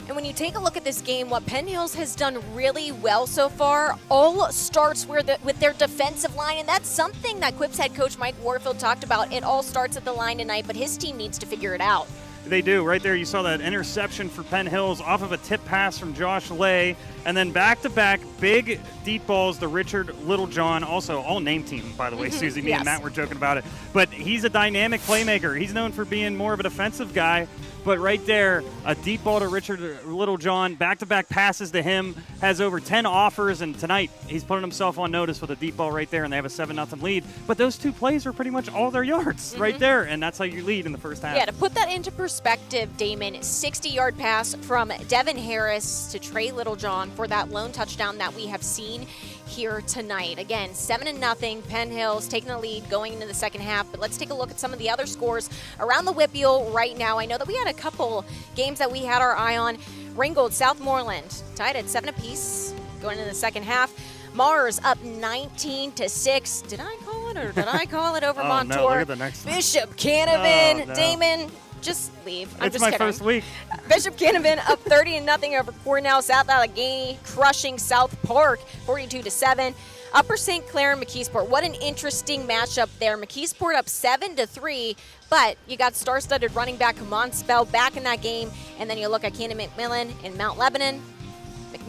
And when you take a look at this game, what Penn Hills has done really well so far all starts with their defensive line, and that's something that Quips head coach Mike Warfield talked about. It all starts at the line tonight, but his team needs to figure it out. They do. Right there, you saw that interception for Penn Hills off of a tip pass from Josh Lay. And then back-to-back big deep balls to Richard Littlejohn. Also, all name team, by the way, Susie. Me and Matt were joking about it. But he's a dynamic playmaker. He's known for being more of a defensive guy. But right there, a deep ball to Richard Littlejohn, back-to-back passes to him, has over 10 offers, and tonight he's putting himself on notice with a deep ball right there, and they have a 7-0 lead. But those two plays are pretty much all their yards right there, and that's how you lead in the first half. Yeah, to put that into perspective, Damon, 60-yard pass from Devin Harris to Trey Littlejohn for that lone touchdown that we have seen here tonight. Again, 7-0, Penn Hills taking the lead going into the second half. But let's take a look at some of the other scores around the WPIAL right now. I know that we had a couple games that we had our eye on. Ringgold, Southmoreland tied at 7 apiece going into the second half. Mars up 19-6. Did I call it or did I call it over Montour? No, look at the next one. Bishop Canavan, no. Damon. Just leave. I'm it's just my kidding. First week. Bishop Canavan up 30-0 over Cornell. South Allegheny crushing South Park 42-7. Upper St. Clair and McKeesport. What an interesting matchup there. McKeesport up 7-3, but you got star-studded running back Hamon Spell back in that game. And then you look at Cannon McMillan and Mount Lebanon.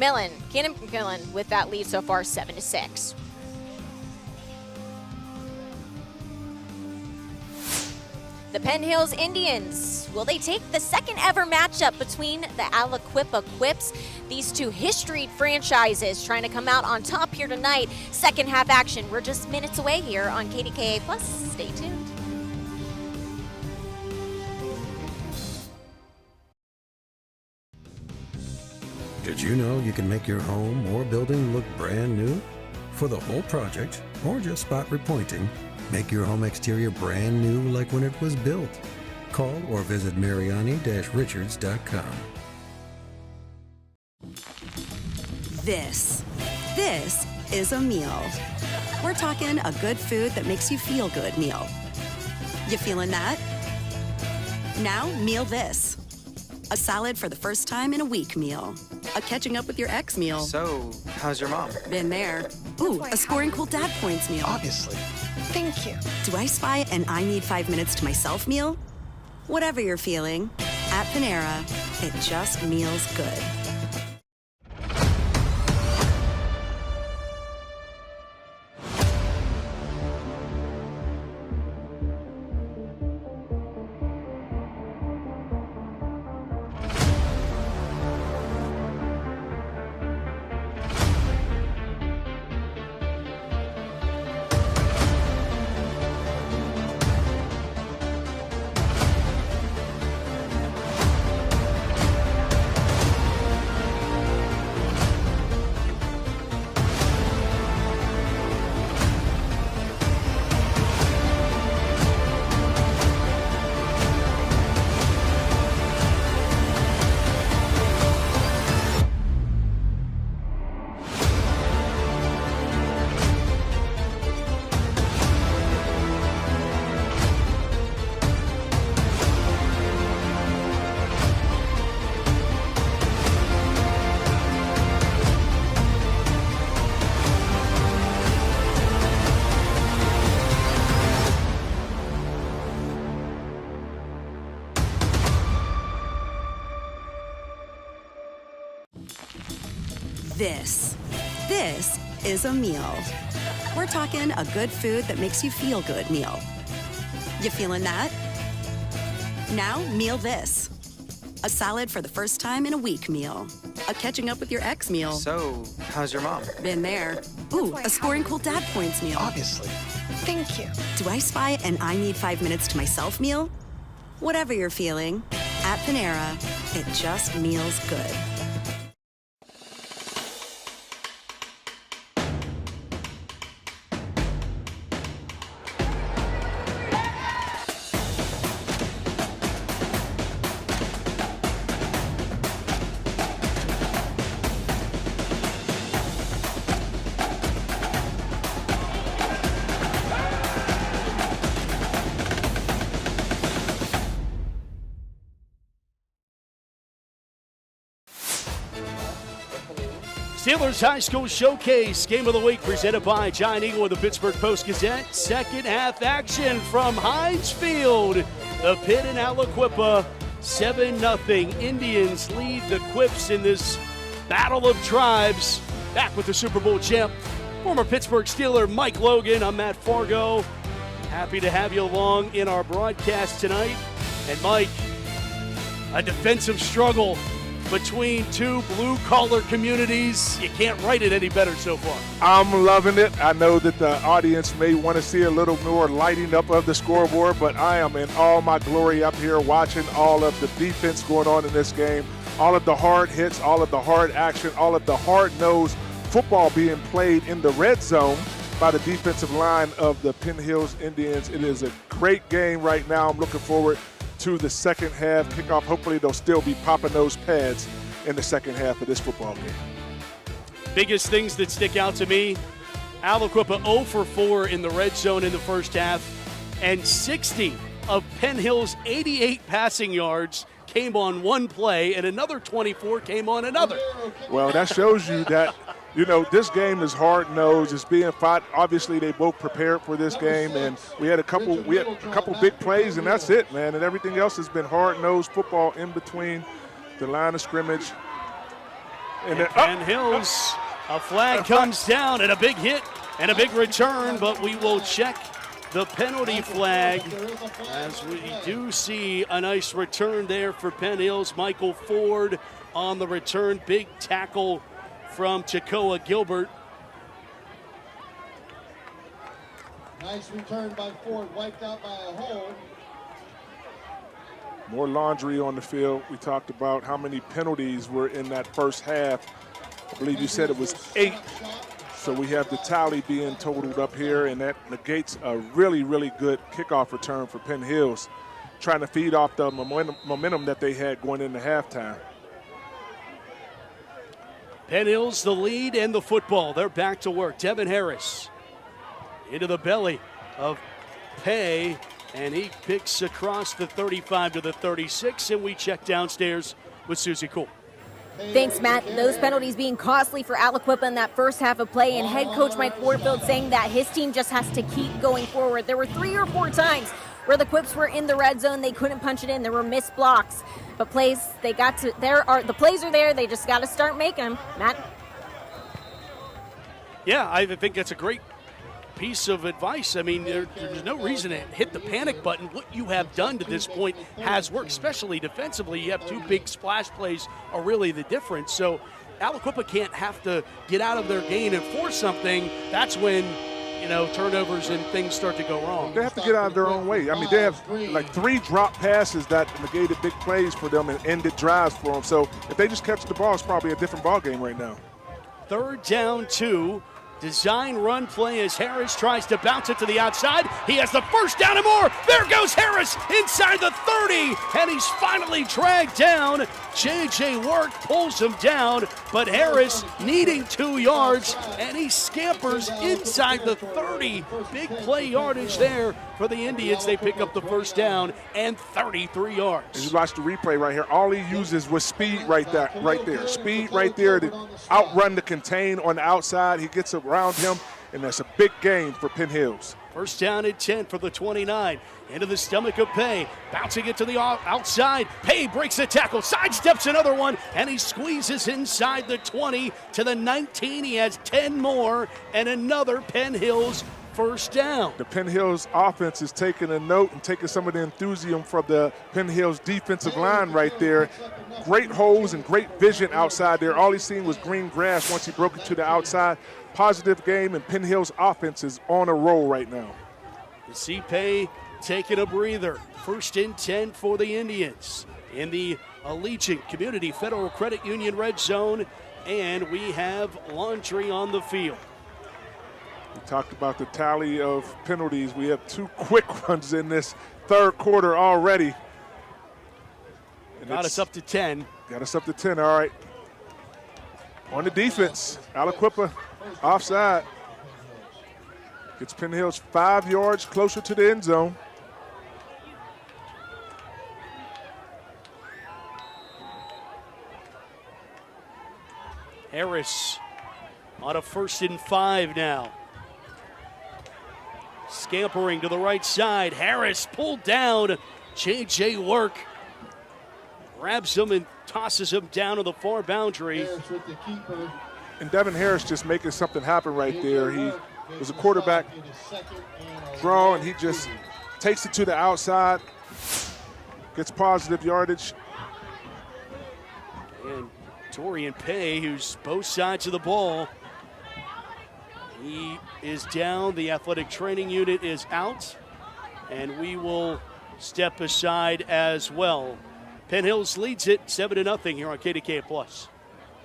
Cannon McMillan with that lead so far, 7-6. The Penn Hills Indians, will they take the second ever matchup between the Aliquippa Quips? These two historied franchises trying to come out on top here tonight. Second half action, we're just minutes away here on KDKA+. Stay tuned. Did you know you can make your home or building look brand new? For the whole project, or just spot repointing, make your home exterior brand new like when it was built. Call or visit Mariani-Richards.com. This is a meal. We're talking a good food that makes you feel good meal. You feeling that? Now, meal this. A salad for the first time in a week meal. A catching up with your ex meal. So, how's your mom? Been there. Ooh, a scoring cool dad points meal. Obviously. Thank you. Do I spy an I need 5 minutes to myself meal? Whatever you're feeling, at Panera, it just meals good. This is a meal. We're talking a good food that makes you feel good meal. You feeling that? Now, meal this. A salad for the first time in a week meal. A catching up with your ex meal. So, how's your mom? Been there. Ooh, a scoring cool dad points meal. Obviously. Thank you. Do I spy an I need 5 minutes to myself meal? Whatever you're feeling, at Panera, it just meals good. Steelers High School Showcase Game of the Week presented by Giant Eagle with the Pittsburgh Post-Gazette. Second half action from Heinz Field. The Pitt and Aliquippa 7-0. Indians lead the Quips in this battle of tribes. Back with the Super Bowl champ, former Pittsburgh Steeler Mike Logan. I'm Matt Fargo. Happy to have you along in our broadcast tonight. And Mike, a defensive struggle between two blue-collar communities. You can't write it any better so far. I'm loving it. I know that the audience may want to see a little more lighting up of the scoreboard, but I am in all my glory up here watching all of the defense going on in this game, all of the hard hits, all of the hard action, all of the hard-nosed football being played in the red zone by the defensive line of the Penn Hills Indians. It is a great game right now. I'm looking forward to the second half kickoff. Hopefully they'll still be popping those pads in the second half of this football game. Biggest things that stick out to me, Aliquippa 0 for 4 in the red zone in the first half, and 60 of Penn Hills' 88 passing yards came on one play, and another 24 came on another. Well, that shows you that, you know, this game is hard-nosed. It's being fought. Obviously, they both prepared for this game, and we had a couple big plays, and that's it, man. And everything else has been hard-nosed football in between the line of scrimmage. And Penn Hills, a flag comes down, and a big hit and a big return, but we will check the penalty flag as we do see a nice return there for Penn Hills. Michael Ford on the return. Big tackle from Chacoa Gilbert. Nice return by Ford, wiped out by a hold. More laundry on the field. We talked about how many penalties were in that first half. I believe you said it was 8. So we have the tally being totaled up here, and that negates a really, really good kickoff return for Penn Hills, trying to feed off the momentum that they had going into halftime. Penn Hills the lead and the football. They're back to work. Devin Harris into the belly of Pay, and he picks across the 35 to the 36, and we check downstairs with Susie Cool. Thanks, Matt. Those penalties being costly for Aliquippa in that first half of play, and head coach Mike Warfield saying that his team just has to keep going forward. There were 3 or 4 times where the Quips were in the red zone. They couldn't punch it in. There were missed blocks. But plays, the plays are there. They just got to start making them. Matt? Yeah, I think that's a great piece of advice. I mean, there's no reason to hit the panic button. What you have done to this point has worked, especially defensively. You have 2 big splash plays are really the difference. So Aliquippa can't have to get out of their game and force something. That's when, turnovers and things start to go wrong. They have to get out of their own way. I mean, they have like 3 drop passes that negated big plays for them and ended drives for them. So if they just catch the ball, it's probably a different ball game right now. 3rd down 2. Design run play as Harris tries to bounce it to the outside. He has the first down and more. There goes Harris inside the 30, and he's finally dragged down. J.J. Work pulls him down, but Harris needing 2 yards, and he scampers inside the 30. Big play yardage there for the Indians. They pick up the first down and 33 yards. As you watch the replay right here, all he uses was speed right there. Speed right there to outrun the contain on the outside. He gets around him, and that's a big game for Penn Hills. First down and 10 for the 29. Into the stomach of Pay. Bouncing it to the outside. Pay breaks the tackle. Sidesteps another one. And he squeezes inside the 20 to the 19. He has 10 more. And another Penn Hills first down. The Penn Hills offense is taking a note and taking some of the enthusiasm from the Penn Hills defensive line right there. Great holes and great vision outside there. All he's seen was green grass once he broke it to the outside. Positive game, and Penn Hills offense is on a roll right now. You see Pay taking a breather. First and 10 for the Indians in the Allegiant Community Federal Credit Union red zone, and we have laundry on the field. We talked about the tally of penalties. We have 2 quick ones in this third quarter already. And got us up to 10. Got us up to 10, all right. On the defense, Aliquippa offside. Gets Penn Hills 5 yards closer to the end zone. Harris on a 1st and 5 now. Scampering to the right side. Harris pulled down. J.J. Work grabs him and tosses him down to the far boundary. And Devin Harris just making something happen right there. He was a quarterback draw, and he just takes it to the outside, gets positive yardage. And Torian Pay, who's both sides of the ball, he is down. The athletic training unit is out, and we will step aside as well. Penn Hills leads it 7-0 here on KDK Plus.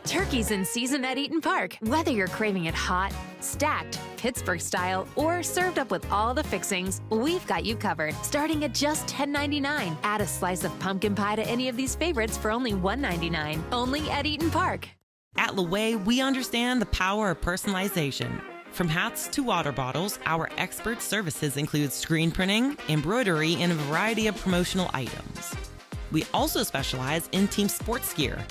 Turkey's in season at Eaton Park. Whether you're craving it hot, stacked, Pittsburgh style, or served up with all the fixings, we've got you covered. Starting at just $10.99. Add a slice of pumpkin pie to any of these favorites for only $1.99. Only at Eaton Park. At Loewe, we understand the power of personalization. From hats to water bottles, our expert services include screen printing, embroidery, and a variety of promotional items. We also specialize in team sports gear.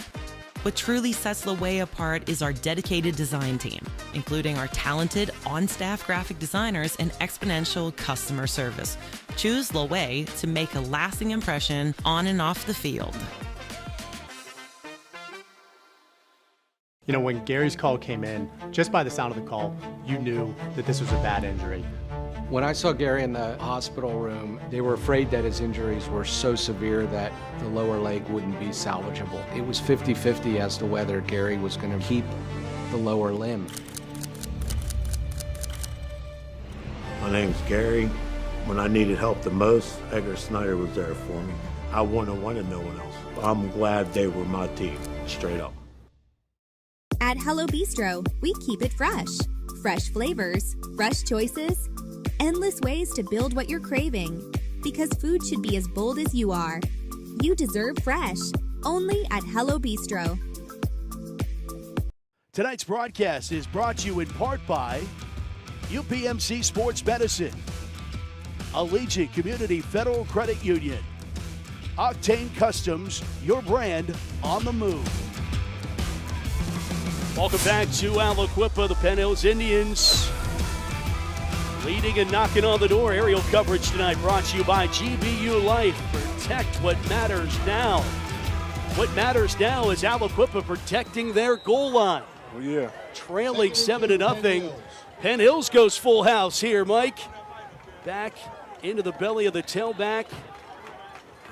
What truly sets Loewe apart is our dedicated design team, including our talented on-staff graphic designers and exponential customer service. Choose Loewe to make a lasting impression on and off the field. You know, when Gary's call came in, just by the sound of the call, you knew that this was a bad injury. When I saw Gary in the hospital room, they were afraid that his injuries were so severe that the lower leg wouldn't be salvageable. It was 50-50 as to whether Gary was going to keep the lower limb. My name's Gary. When I needed help the most, Edgar Snyder was there for me. I wouldn't have wanted no one else. I'm glad they were my team, straight up. At Hello Bistro, we keep it fresh. Fresh flavors, fresh choices, endless ways to build what you're craving. Because food should be as bold as you are. You deserve fresh. Only at Hello Bistro. Tonight's broadcast is brought to you in part by UPMC Sports Medicine, Allegiant Community Federal Credit Union, Octane Customs, your brand on the move. Welcome back to Aliquippa. The Penn Hills Indians leading and knocking on the door. Aerial coverage tonight brought to you by GBU Life. Protect what matters now. What matters now is Aliquippa protecting their goal line. Oh, yeah. Trailing 7-0. Penn Hills goes full house here, Mike. Back into the belly of the tailback.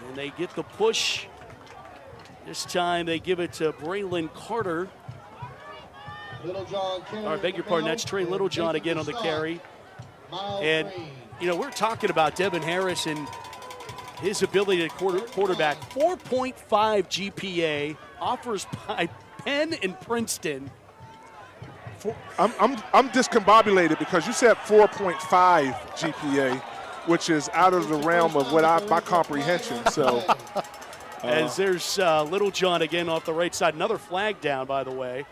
And they get the push. This time they give it to Braylon Carter. I beg your pardon, that's Trey Littlejohn again on the carry. And, you know, we're talking about Devin Harris and his ability to quarterback. 4.5 GPA, offers by Penn and Princeton. I'm discombobulated because you said 4.5 GPA, which is out of the realm of my comprehension. So, as there's Littlejohn again off the right side, another flag down, by the way.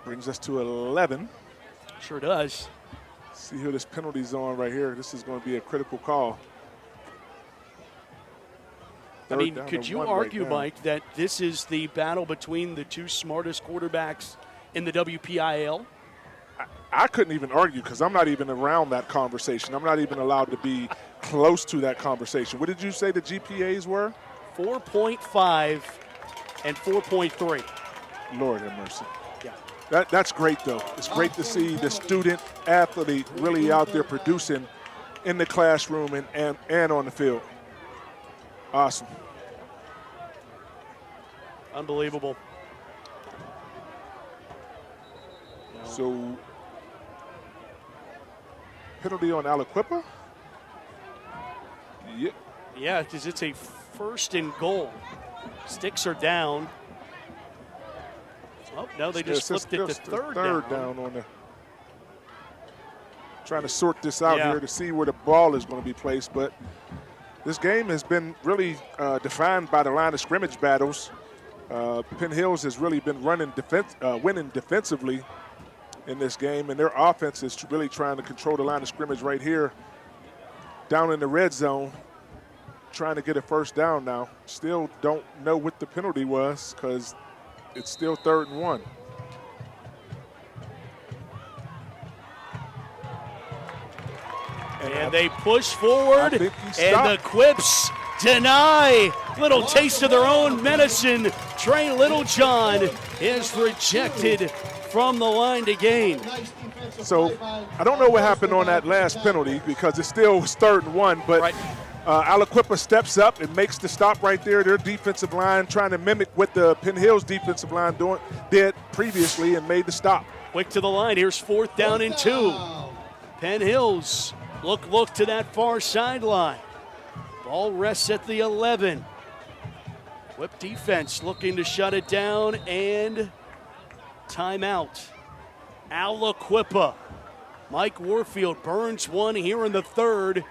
Brings us to 11. Sure does. See who this penalty's on right here. This is going to be a critical call. I mean, could you argue, Mike, that this is the battle between the two smartest quarterbacks in the WPIAL? I couldn't even argue because I'm not even around that conversation. I'm not even allowed to be close to that conversation. What did you say the GPAs were? 4.5 and 4.3. Lord have mercy. Yeah. That's great, though. It's great to see the student athlete really out there producing in the classroom and on the field. Awesome. Unbelievable. So, penalty on Aliquippa? Yep. Yeah, because it's a 1st and goal. Sticks are down. Oh, no, they just flipped it to third down on the. Trying to sort this out here to see where the ball is going to be placed, but this game has been really defined by the line of scrimmage battles. Penn Hills has really been winning defensively in this game, and their offense is really trying to control the line of scrimmage right here down in the red zone, trying to get a first down now. Still don't know what the penalty was because it's still 3rd and 1. And they push forward, and the Quips deny. Little taste of their own medicine. Trey Littlejohn is rejected from the line to gain. So I don't know what happened on that last penalty because it still was 3rd and 1, but Aliquippa steps up and makes the stop right there. Their defensive line trying to mimic what the Penn Hills defensive line did previously and made the stop. Quick to the line. Here's 4th down and 2. Penn Hills look to that far sideline. Ball rests at the 11. Whip defense looking to shut it down, and timeout. Aliquippa. Mike Warfield burns one here in the 3rd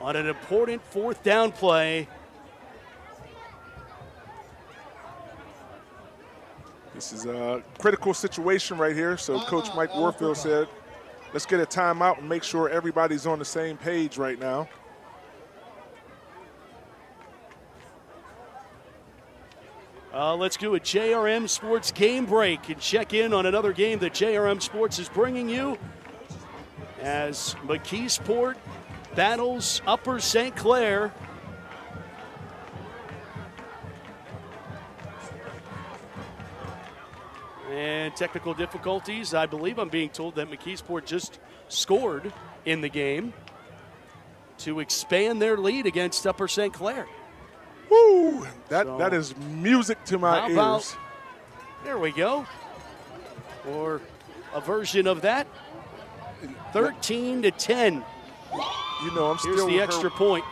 on an important 4th down play. This is a critical situation right here. So Coach Mike Warfield said, let's get a timeout and make sure everybody's on the same page right now. Let's do a JRM Sports game break and check in on another game that JRM Sports is bringing you as McKeesport battles Upper St. Clair. And technical difficulties. I believe I'm being told that McKeesport just scored in the game to expand their lead against Upper St. Clair. Woo! That is music to my ears. There we go. Or a version of that. 13-10. You know, Here's the extra point.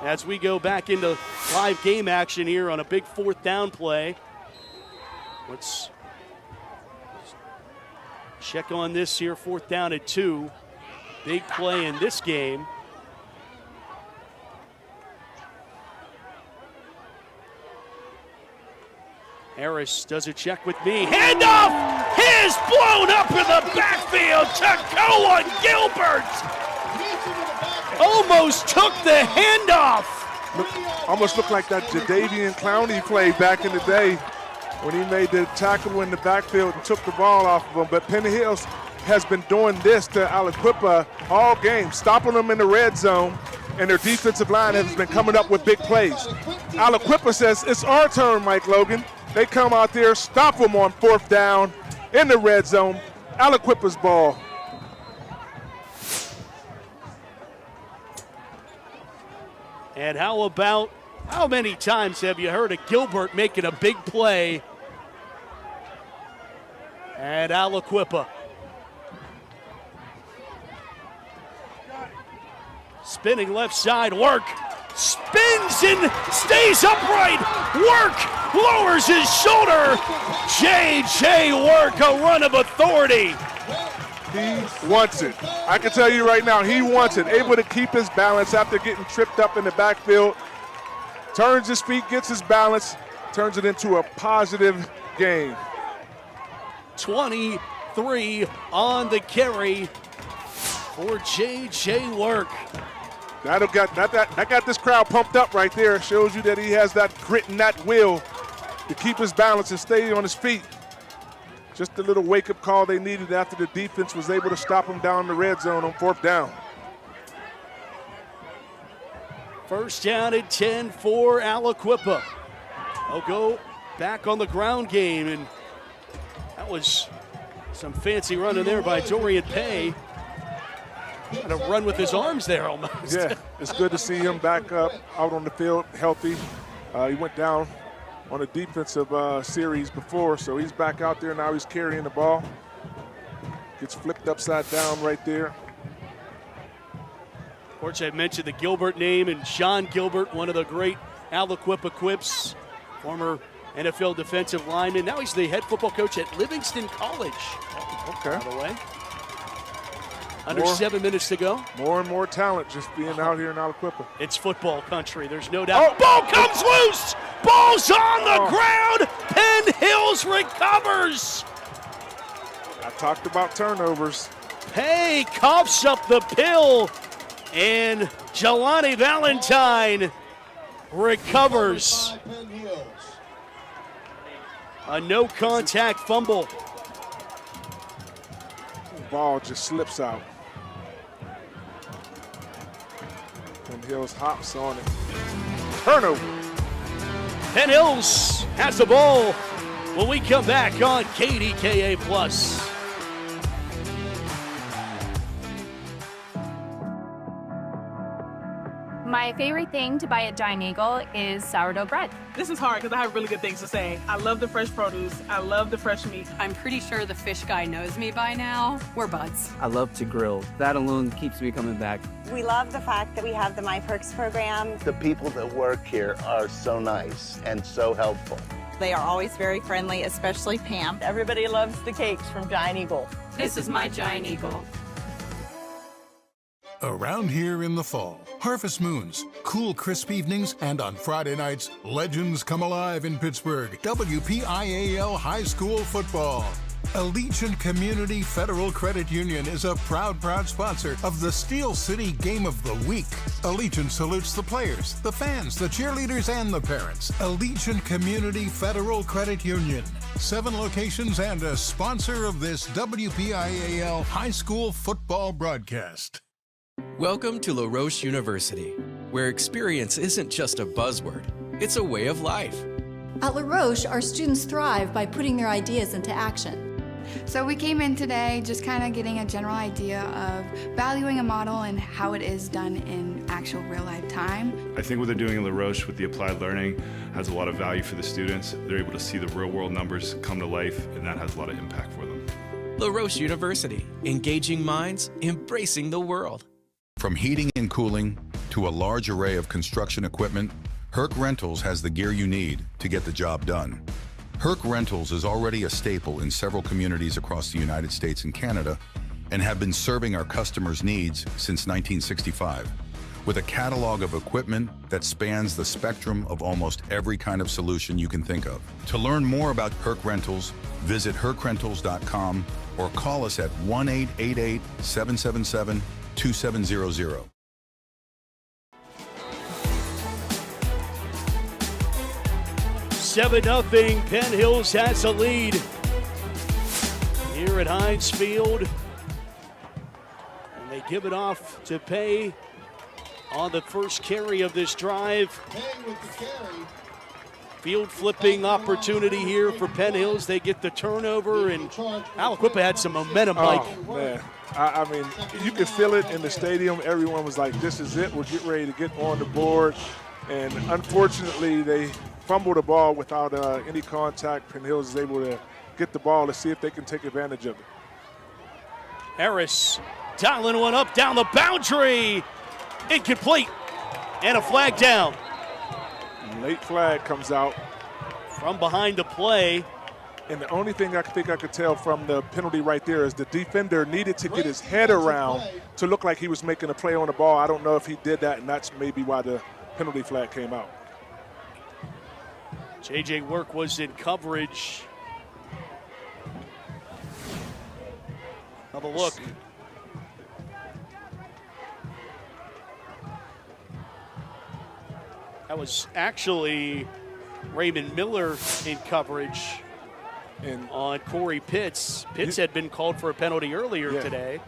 as we go back into live game action here on a big 4th down play. Let's check on this here, 4th down at 2. Big play in this game. Harris does a check with me. Handoff is blown up in the backfield to Cohen Gilbert. Almost took the handoff. Almost looked like that Jadeveon Clowney play back in the day when he made the tackle in the backfield and took the ball off of him. But Penn Hills has been doing this to Aliquippa all game, stopping them in the red zone, and their defensive line has been coming up with big plays. Aliquippa says, it's our turn, Mike Logan. They come out there, stop them on 4th down in the red zone. Aliquippa's ball. And how many times have you heard of Gilbert making a big play at Aliquippa? Spinning left side, work. Spins and stays upright. Work lowers his shoulder. J.J. Work, a run of authority. He wants it. I can tell you right now, he wants it. Able to keep his balance after getting tripped up in the backfield. Turns his feet, gets his balance, turns it into a positive game. 23 on the carry for J.J. Work. That got this crowd pumped up right there. Shows you that he has that grit and that will to keep his balance and stay on his feet. Just a little wake-up call they needed after the defense was able to stop him down in the red zone on 4th down. 1st down and 10 for Aliquippa. They'll go back on the ground game, and that was some fancy running there by Dorian Pay. Kind of run with his arms there almost. Yeah, it's good to see him back up out on the field healthy. He went down on a defensive series before, so he's back out there now. He's carrying the ball. Gets flipped upside down right there. Of course, I mentioned the Gilbert name, and Sean Gilbert, one of the great Aliquippa Quips, former NFL defensive lineman. Now he's the head football coach at Livingston College. Okay. By the way. Under 7 minutes to go. More and more talent just being out here in Aliquippa. It's football country, there's no doubt. Ball comes loose! Ball's on the ground! Penn Hills recovers! I talked about turnovers. Pay coughs up the pill, and Jelani Valentine recovers. A no-contact fumble. Ball just slips out. Penn Hills hops on it. Turnover. Penn Hills has the ball when we come back on KDKA Plus. My favorite thing to buy at Giant Eagle is sourdough bread. This is hard because I have really good things to say. I love the fresh produce. I love the fresh meat. I'm pretty sure the fish guy knows me by now. We're buds. I love to grill. That alone keeps me coming back. We love the fact that we have the My Perks program. The people that work here are so nice and so helpful. They are always very friendly, especially Pam. Everybody loves the cakes from Giant Eagle. This is my Giant Eagle. Around here in the fall, harvest moons, cool crisp evenings, and on Friday nights, legends come alive in Pittsburgh. WPIAL High School Football. Allegiant Community Federal Credit Union is a proud sponsor of the Steel City Game of the Week. Allegiant salutes the players, the fans, the cheerleaders, and the parents. Allegiant Community Federal Credit Union. 7 locations and a sponsor of this WPIAL High School Football broadcast. Welcome to La Roche University, where experience isn't just a buzzword, it's a way of life. At La Roche, our students thrive by putting their ideas into action. So we came in today just kind of getting a general idea of valuing a model and how it is done in actual real-life time. I think what they're doing in La Roche with the applied learning has a lot of value for the students. They're able to see the real-world numbers come to life, and that has a lot of impact for them. La Roche University, engaging minds, embracing the world. From heating and cooling to a large array of construction equipment, Herc Rentals has the gear you need to get the job done. Herc Rentals is already a staple in several communities across the United States and Canada and have been serving our customers' needs since 1965. With a catalog of equipment that spans the spectrum of almost every kind of solution you can think of. To learn more about Herc Rentals, visit hercrentals.com or call us at 1-888-777-2700. Seven 0 Penn Hills has a lead here at Heinz Field. And they give it off to Pay on the first carry of this drive. Field flipping opportunity here for Penn Hills. They get the turnover, and Aliquippa had some momentum, Mike. Oh, man. I mean, you could feel it in the stadium. Everyone was like, this is it. We're getting ready to get on the board. And unfortunately, they fumbled the ball without any contact. Penn Hills is able to get the ball to see if they can take advantage of it. Harris dialing one up down the boundary. Incomplete. And a flag down. Late flag comes out. From behind the play. And the only thing I think I could tell from the penalty right there is the defender needed to get his head around to look like he was making a play on the ball. I don't know if he did that, and that's maybe why the penalty flag came out. J.J. Work was in coverage. Have a look. That was actually Raymond Miller in coverage on Corey Pitts. Pitts had been called for a penalty earlier today.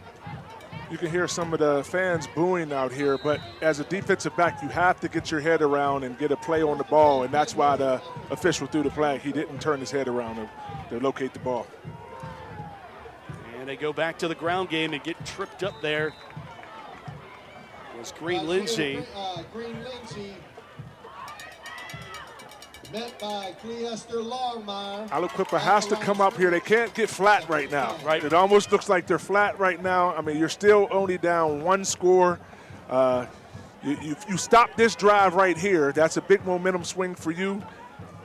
You can hear some of the fans booing out here, but as a defensive back, you have to get your head around and get a play on the ball, and that's why the official threw the flag. He didn't turn his head around to locate the ball. And they go back to the ground game and get tripped up there. It was Green Lindsay. Met by Cleester Longmire. Aliquippa has to come up here. They can't get flat right now. Right. It almost looks like they're flat right now. I mean, you're still only down one score. You stop this drive right here. That's a big momentum swing for you.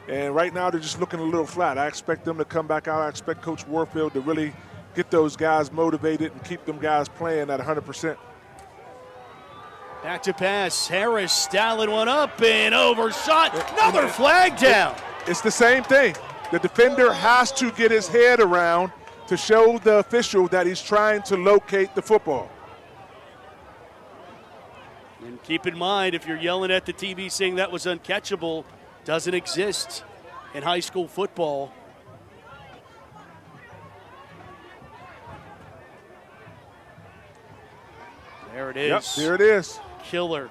And right now they're just looking a little flat. I expect them to come back out. I expect Coach Warfield to really get those guys motivated and keep them guys playing at 100%. Back to pass. Harris dialing one up and overshot. Another flag down. It's the same thing. The defender has to get his head around to show the official that he's trying to locate the football. And keep in mind, if you're yelling at the TV saying that was uncatchable, doesn't exist in high school football. There it is. Yep, there it is. Killer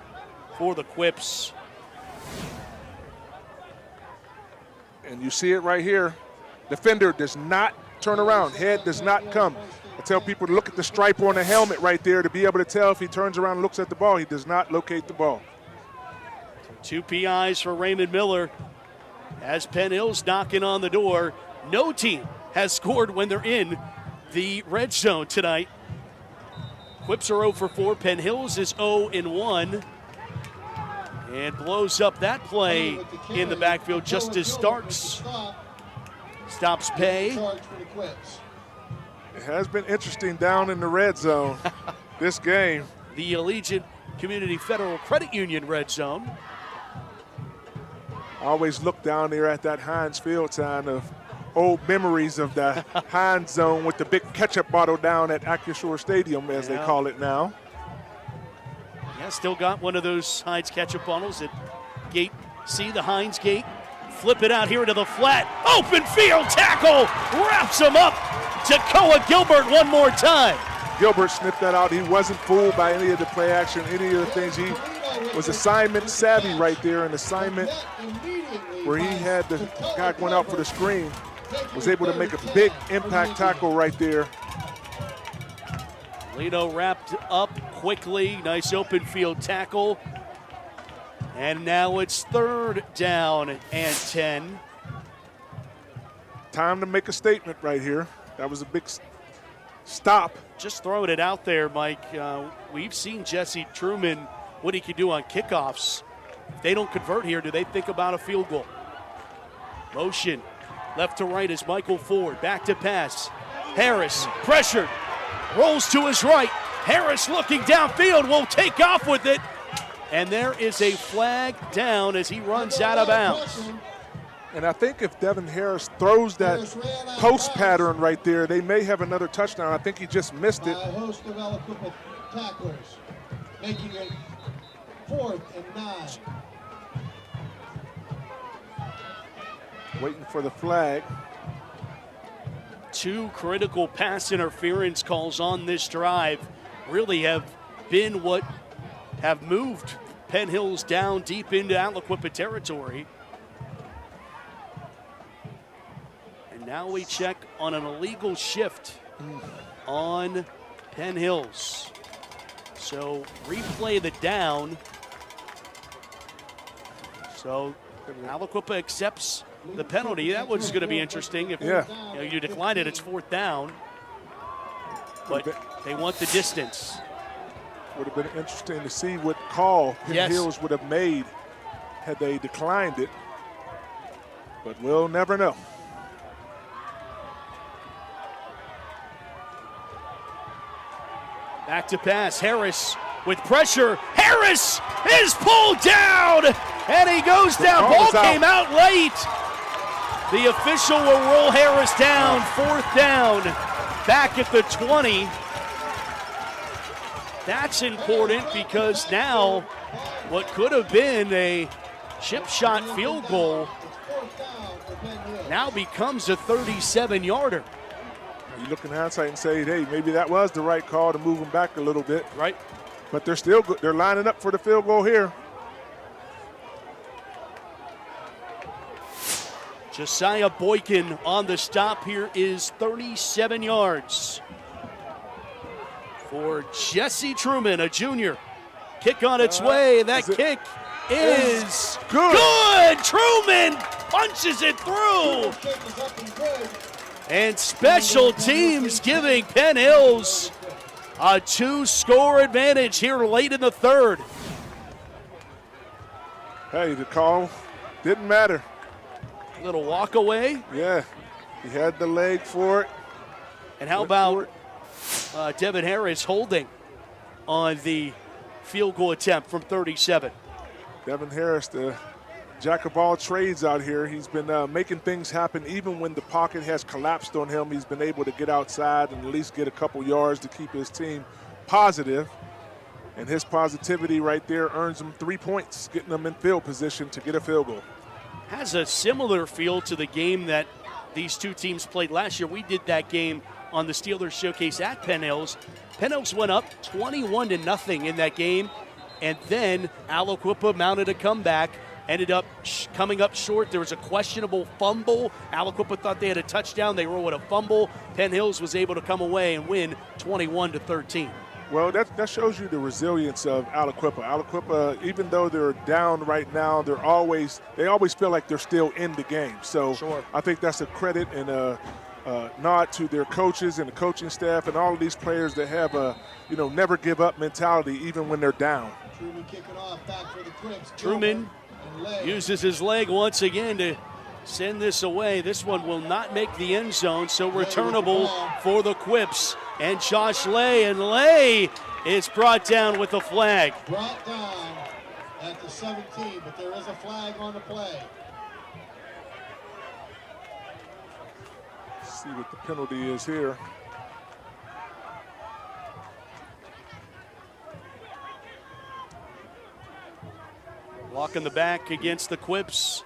for the Quips. And you see it right here. Defender does not turn around. Head does not come. I tell people to look at the stripe on the helmet right there to be able to tell if he turns around and looks at the ball. He does not locate the ball. 2 PIs for Raymond Miller. As Penn Hills knocking on the door. No team has scored when they're in the red zone tonight. Quips are 0 for 4. Penn Hills is 0-1. And blows up that play in the backfield just as Starks stops Pay. It has been interesting down in the red zone this game. The Allegiant Community Federal Credit Union red zone. I always look down there at that Heinz field sign of old memories of the Heinz zone with the big ketchup bottle down at AccuSure Stadium, as they call it now. Yeah, still got one of those Heinz ketchup bottles at gate C, the Heinz gate. Flip it out here to the flat. Open field tackle. Wraps him up. Jacoa Gilbert one more time. Gilbert snipped that out. He wasn't fooled by any of the play action, any of the things. He was assignment savvy right there, an assignment where he had the guy going out for the screen. Was able to make a big impact tackle right there. Lino wrapped up quickly. Nice open field tackle. And now it's 3rd down and 10. Time to make a statement right here. That was a big stop. Just throwing it out there, Mike. We've seen Jesse Truman what he can do on kickoffs. If they don't convert here, do they think about a field goal? Motion left to right as Michael Ford. Back to pass. Harris pressured. Rolls to his right. Harris looking downfield. Will take off with it. And there is a flag down as he runs out of bounds. And I think if Devin Harris throws that post pattern right there, they may have another touchdown. I think he just missed it. A host of Aliquippa tacklers, making it 4th and 9. Waiting for the flag. 2 critical pass interference calls on this drive really have been what have moved Penn Hills down deep into Aliquippa territory. And now we check on an illegal shift on Penn Hills. So replay the down. So Aliquippa accepts the penalty. That was going to be interesting. If you decline it, it's 4th down. But they want the distance. Would have been interesting to see what call Penn Hills would have made had they declined it. But we'll never know. Back to pass. Harris with pressure. Harris is pulled down, and he goes down. Ball came out late. The official will roll Harris down. 4th down. Back at the 20. That's important because now what could have been a chip shot field goal now becomes a 37-yarder. You look in hindsight and say, hey, maybe that was the right call to move them back a little bit. Right. But they're still good. They're lining up for the field goal here. Josiah Boykin on the stop here is 37 yards for Jesse Truman, a junior. Kick on its way. That kick is good. Truman punches it through. And special teams giving Penn Hills a 2-score advantage here late in the 3rd. Hey, the call didn't matter. Little walk away. Yeah, he had the leg for it. And how about Devin Harris holding on the field goal attempt from 37? Devin Harris, the jack of all trades out here. He's been making things happen even when the pocket has collapsed on him. He's been able to get outside and at least get a couple yards to keep his team positive. And his positivity right there earns him 3 points, getting them in field position to get a field goal. Has a similar feel to the game that these two teams played last year. We did that game on the Steelers Showcase at Penn Hills. Penn Hills went up 21-0 in that game, and then Aliquippa mounted a comeback, ended up coming up short. There was a questionable fumble. Aliquippa thought they had a touchdown. They rolled with a fumble. Penn Hills was able to come away and win 21-13. Well, that shows you the resilience of Aliquippa. Aliquippa, even though they're down right now, they always feel like they're still in the game. So I think that's a credit and a nod to their coaches and the coaching staff and all of these players that have a never give up mentality even when they're down. Truman kicking off back for the Crips. Truman uses his leg once again to send this away. This one will not make the end zone, so returnable for the Quips. And Josh Lay, and Lay is brought down with a flag. Brought down at the 17, but there is a flag on the play. See what the penalty is here. Walk in the back against the Quips.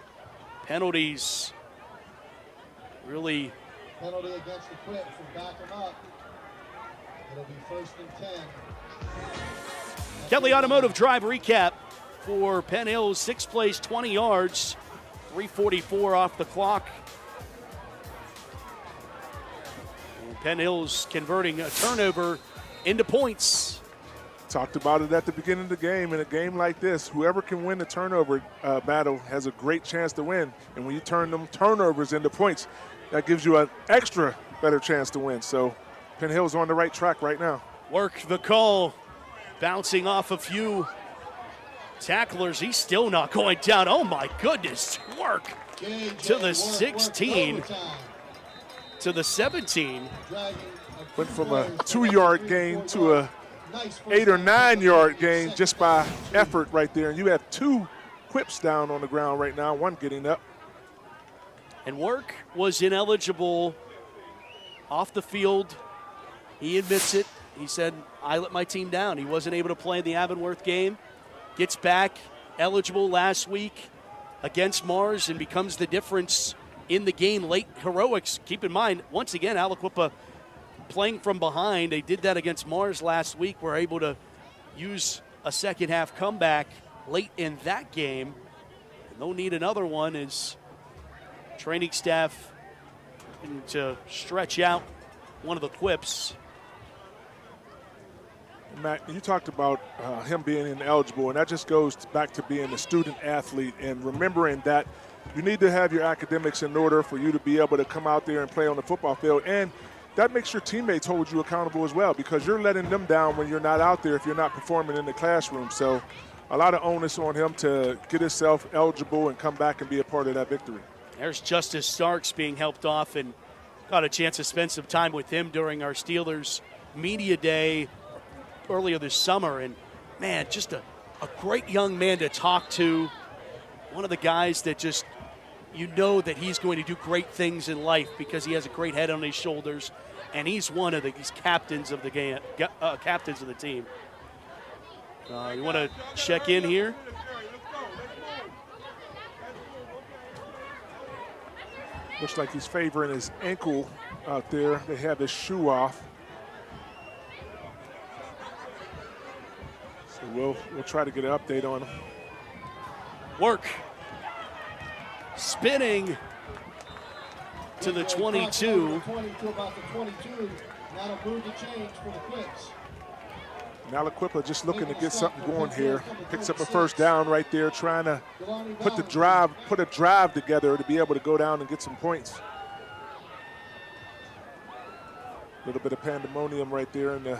Penalties really. Penalty against the Quips and back them up. It'll be 1st and 10. Kelly Automotive Drive recap for Penn Hills. 6 plays, 20 yards, 3:44 off the clock. And Penn Hills converting a turnover into points. Talked about it at the beginning of the game. In a game like this, whoever can win the turnover battle has a great chance to win. And when you turn them turnovers into points, that gives you an extra better chance to win. So Penn Hills on the right track right now. Work the call, bouncing off a few tacklers. He's still not going down. Oh my goodness, work to the 16, to the 17. Went from a 2-yard gain to a 8 or 9 yard gain just by effort right there. And you have 2 quips down on the ground right now, one getting up. And Work was ineligible off the field. He admits it. He said, I let my team down. He wasn't able to play in the Avonworth game. Gets back eligible last week against Mars and becomes the difference in the game. Late heroics. Keep in mind, once again, Aliquippa playing from behind. They did that against Mars last week. Were able to use a second half comeback late in that game. And they'll need another one as training staff to stretch out one of the quips. Matt, you talked about him being ineligible, and that just goes back to being a student athlete and remembering that you need to have your academics in order for you to be able to come out there and play on the football field. And that makes your teammates hold you accountable as well, because you're letting them down when you're not out there if you're not performing in the classroom. So a lot of onus on him to get himself eligible and come back and be a part of that victory. There's Justice Starks being helped off, and got a chance to spend some time with him during our Steelers media day earlier this summer. And man, just a great young man to talk to. One of the guys that just, you know that he's going to do great things in life because he has a great head on his shoulders, and he's one of these captains of the game, captains of the team. You want to check in here? Looks like he's favoring his ankle out there. They have his shoe off. So we'll try to get an update on him. Work. Spinning to the 22. Now Aliquippa just looking to get something going here. Picks up a first down right there, trying to put a drive together to be able to go down and get some points. A little bit of pandemonium right there in the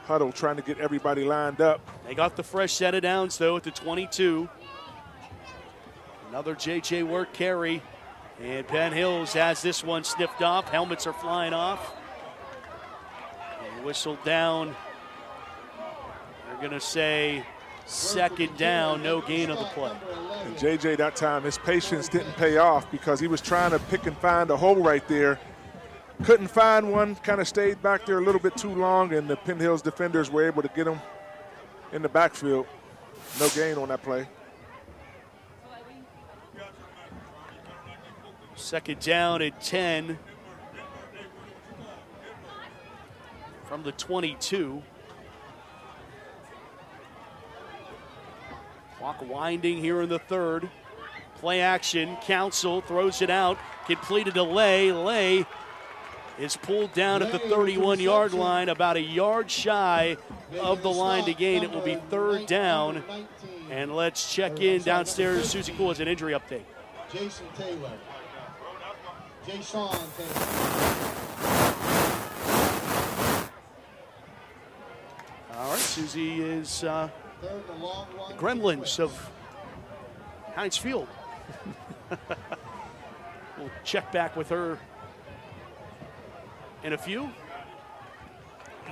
huddle, trying to get everybody lined up. They got the fresh set of downs, though, at the 22. Another J.J. Work carry. And Penn Hills has this one sniffed off. Helmets are flying off. And whistled down. They're going to say second down, no gain on the play. And J.J. that time, his patience didn't pay off because he was trying to pick and find a hole right there. Couldn't find one, kind of stayed back there a little bit too long, and the Penn Hills defenders were able to get him in the backfield. No gain on that play. Second down at 10 from the 22. Clock winding here in the third. Play action, Council throws it out, completed to Lay. Lay is pulled down at the 31-yard line, about a yard shy of the line to gain. It will be third down. And let's check in downstairs. Susie Cool has an injury update. Jason Taylor. Jason Taylor. All right, Susie is the gremlins of Heinz Field. We'll check back with her in a few.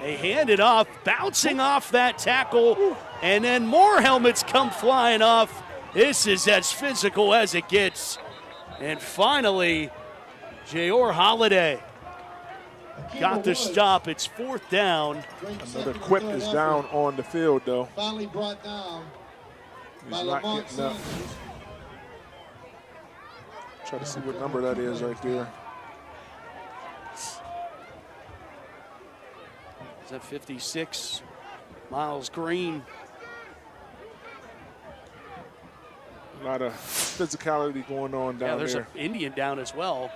They hand it off, bouncing off that tackle, and then more helmets come flying off. This is as physical as it gets. And finally, Jayor Holiday got the stop. It's fourth down. Another quip is down on the field, though. Finally brought down. He's not getting up. Try to see what number that is right there. Is that 56? Miles Green. A lot of physicality going on down there. Yeah, there's an Indian down as well.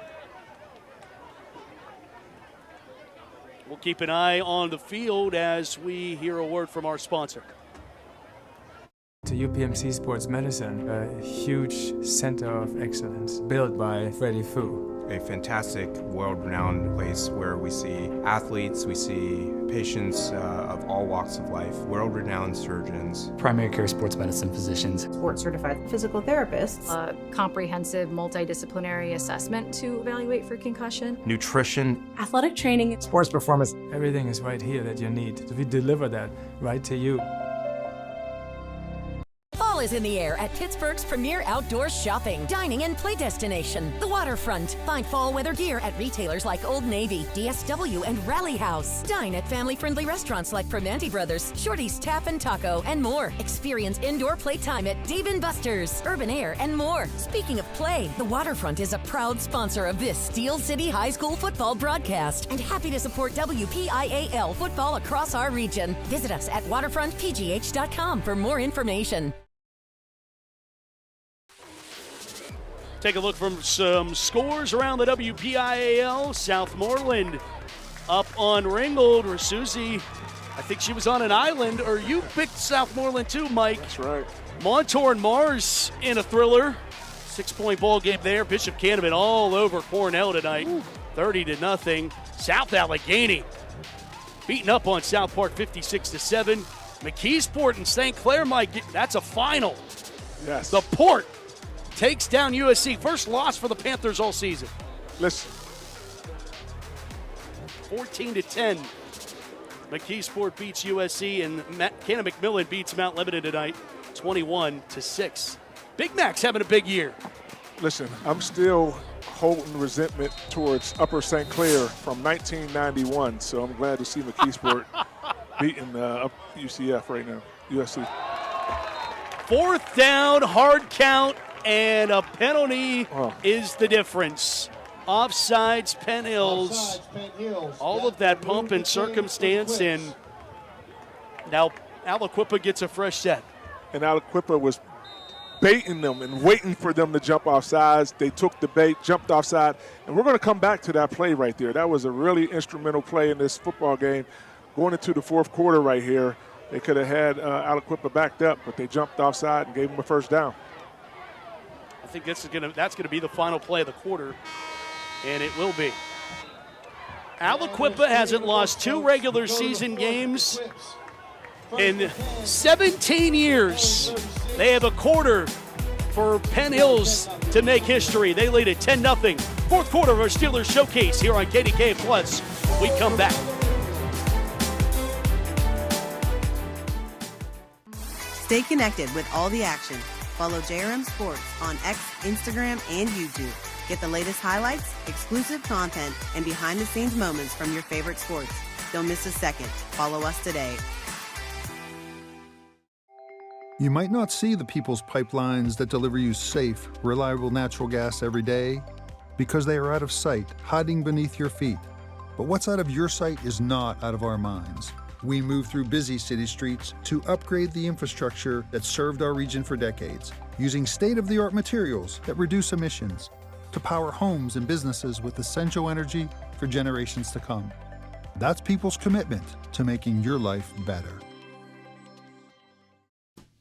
We'll keep an eye on the field as we hear a word from our sponsor. To UPMC Sports Medicine, a huge center of excellence built by Freddie Fu. a fantastic, world-renowned place where we see athletes, we see patients of all walks of life, world-renowned surgeons, primary care sports medicine physicians, board-certified physical therapists, A comprehensive multidisciplinary assessment to evaluate for concussion, nutrition, athletic training, sports performance. Everything is right here that you need. So we deliver that right to you. Fall is in the air at Pittsburgh's premier outdoor shopping, dining, and play destination, the Waterfront. Find fall weather gear at retailers like Old Navy, DSW, and Rally House. Dine at family-friendly restaurants like Primanti Brothers, Shorty's Tap and Taco, and more. Experience indoor playtime at Dave & Buster's, Urban Air, and more. Speaking of play, the Waterfront is a proud sponsor of this Steel City High School football broadcast and happy to support WPIAL football across our region. Visit us at waterfrontpgh.com for more information. Take a look from some scores around the WPIAL. Southmoreland up on Ringgold, where Susie, I think she was on an island, or you picked Southmoreland too, Mike. That's right. Montour and Mars in a thriller. 6-point ball game there. Bishop Canterbury all over Cornell tonight. 30-0. South Allegheny beating up on South Park 56-7. McKeesport and St. Clair, Mike, that's a final. Yes. The Port takes down USC. First loss for the Panthers all season. Listen. 14-10. McKeesport beats USC, and Cannon McMillan beats Mount Lebanon tonight, 21-6. Big Mac's having a big year. Listen, I'm still holding resentment towards Upper St. Clair from 1991, so I'm glad to see McKeesport beating up UCF right now, USC. Fourth down, hard count, and a penalty is the difference. Offsides, Penn Hills. All of that pump and circumstance, and now Aliquippa gets a fresh set. And Aliquippa was baiting them and waiting for them to jump off sides. They took the bait, jumped offside, and we're going to come back to that play right there. That was a really instrumental play in this football game. Going into the fourth quarter right here, they could have had Aliquippa backed up, but they jumped offside and gave them a first down. I think that's going to be the final play of the quarter, and it will be. Aliquippa hasn't lost 2 regular season games in 17 years. They have a quarter for Penn Hills to make history. They lead at 10-0. Fourth quarter of our Steelers Showcase here on KDK Plus. We come back. Stay connected with all the action. Follow JRM Sports on X, Instagram, and YouTube. Get the latest highlights, exclusive content, and behind-the-scenes moments from your favorite sports. Don't miss a second. Follow us today. You might not see the people's pipelines that deliver you safe, reliable natural gas every day because they are out of sight, hiding beneath your feet. But what's out of your sight is not out of our minds. We move through busy city streets to upgrade the infrastructure that served our region for decades, using state-of-the-art materials that reduce emissions to power homes and businesses with essential energy for generations to come. That's people's commitment to making your life better.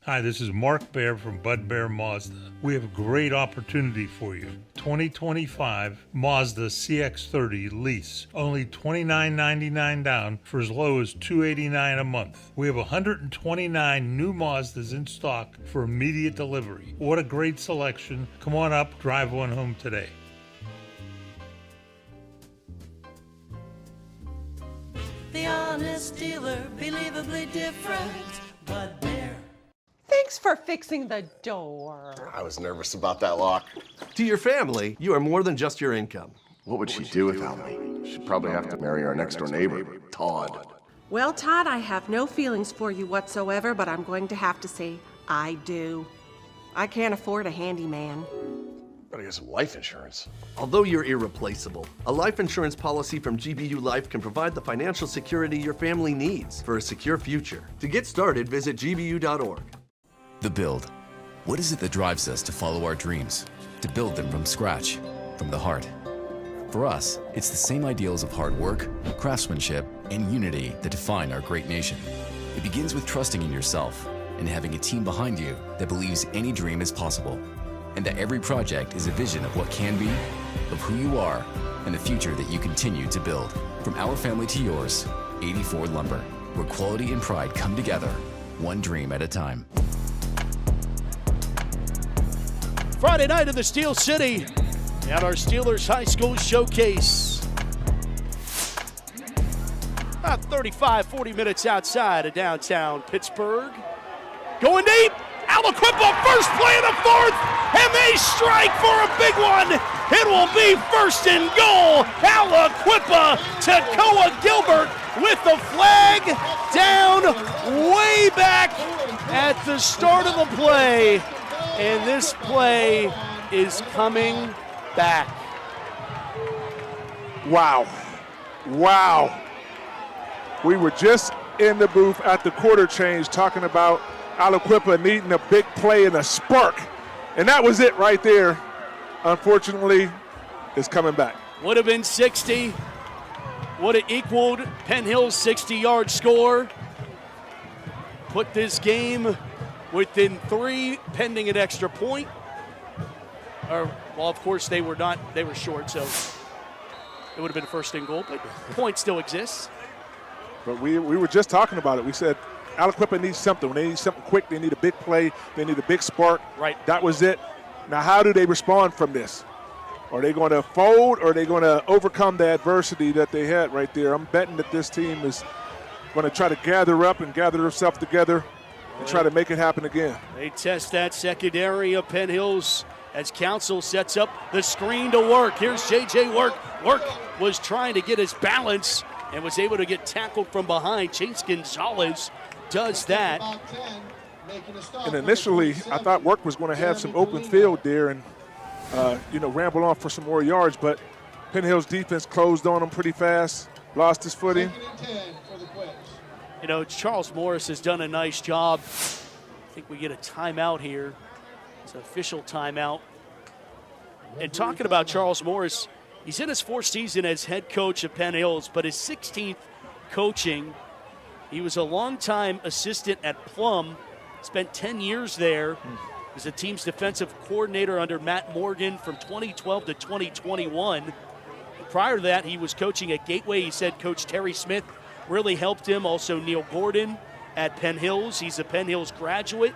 Hi, this is Mark Baer from Bud Bear Mazda. We have a great opportunity for you. 2025 Mazda CX-30 lease. Only $29.99 down for as low as $289 a month. We have 129 new Mazdas in stock for immediate delivery. What a great selection. Come on up, drive one home today. The honest dealer, believably different, Bud Bear. Thanks for fixing the door. I was nervous about that lock. To your family, you are more than just your income. What would she do without me? She'd probably have to marry our next door neighbor, Todd. Well, Todd, I have no feelings for you whatsoever, but I'm going to have to say I do. I can't afford a handyman. Better get some life insurance. Although you're irreplaceable, a life insurance policy from GBU Life can provide the financial security your family needs for a secure future. To get started, visit gbu.org. The build. What is it that drives us to follow our dreams, to build them from scratch, from the heart? For us, it's the same ideals of hard work, craftsmanship, and unity that define our great nation. It begins with trusting in yourself and having a team behind you that believes any dream is possible. and that every project is a vision of what can be, of who you are, and the future that you continue to build. From our family to yours, 84 Lumber, where quality and pride come together, one dream at a time. Friday night in the Steel City at our Steelers High School Showcase. About 35, 40 minutes outside of downtown Pittsburgh. Going deep, Aliquippa, first play of the fourth, and they strike for a big one. It will be first and goal. Aliquippa, Tacoa Gilbert with the flag down way back at the start of the play. And this play is coming back. Wow. Wow. We were just in the booth at the quarter change talking about Aliquippa needing a big play and a spark. And that was it right there. Unfortunately, it's coming back. Would have been 60. Would have equaled Penn Hills' 60-yard score. Put this game within 3, pending an extra point. Well, of course, they were not. They were short, so it would have been first and goal, but the point still exists. But we were just talking about it. We said Aliquippa needs something. When they need something quick, they need a big play. They need a big spark. Right. That was it. Now, how do they respond from this? Are they going to fold, or are they going to overcome the adversity that they had right there? I'm betting that this team is going to try to gather up and gather themselves together and try to make it happen again. They test that secondary of Penn Hills as Council sets up the screen to Work. Here's J.J. Work. Work was trying to get his balance and was able to get tackled from behind. Chase Gonzalez does that. And initially, I thought Work was going to have some open field there and, ramble on for some more yards, but Penn Hills defense closed on him pretty fast, lost his footing. Charles Morris has done a nice job. I think we get a timeout here. It's an official timeout. And talking about Charles Morris, he's in his 4th season as head coach of Penn Hills, but his 16th coaching. He was a longtime assistant at Plum, spent 10 years there as a team's defensive coordinator under Matt Morgan from 2012 to 2021. And prior to that, he was coaching at Gateway. He said Coach Terry Smith really helped him. Also Neil Gordon at Penn Hills. He's a Penn Hills graduate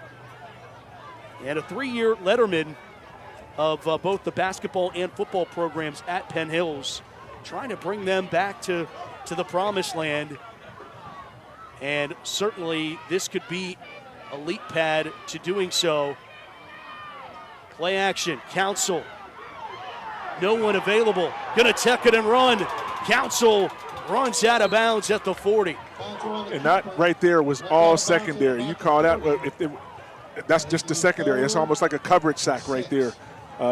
and a 3-year letterman of both the basketball and football programs at Penn Hills, trying to bring them back to the promised land. And certainly this could be a leap pad to doing so. Play action, Council. No one available. Gonna tuck it and run. Council runs out of bounds at the 40. And that right there was all secondary. You call that, that's just the secondary. It's almost like a coverage sack right there.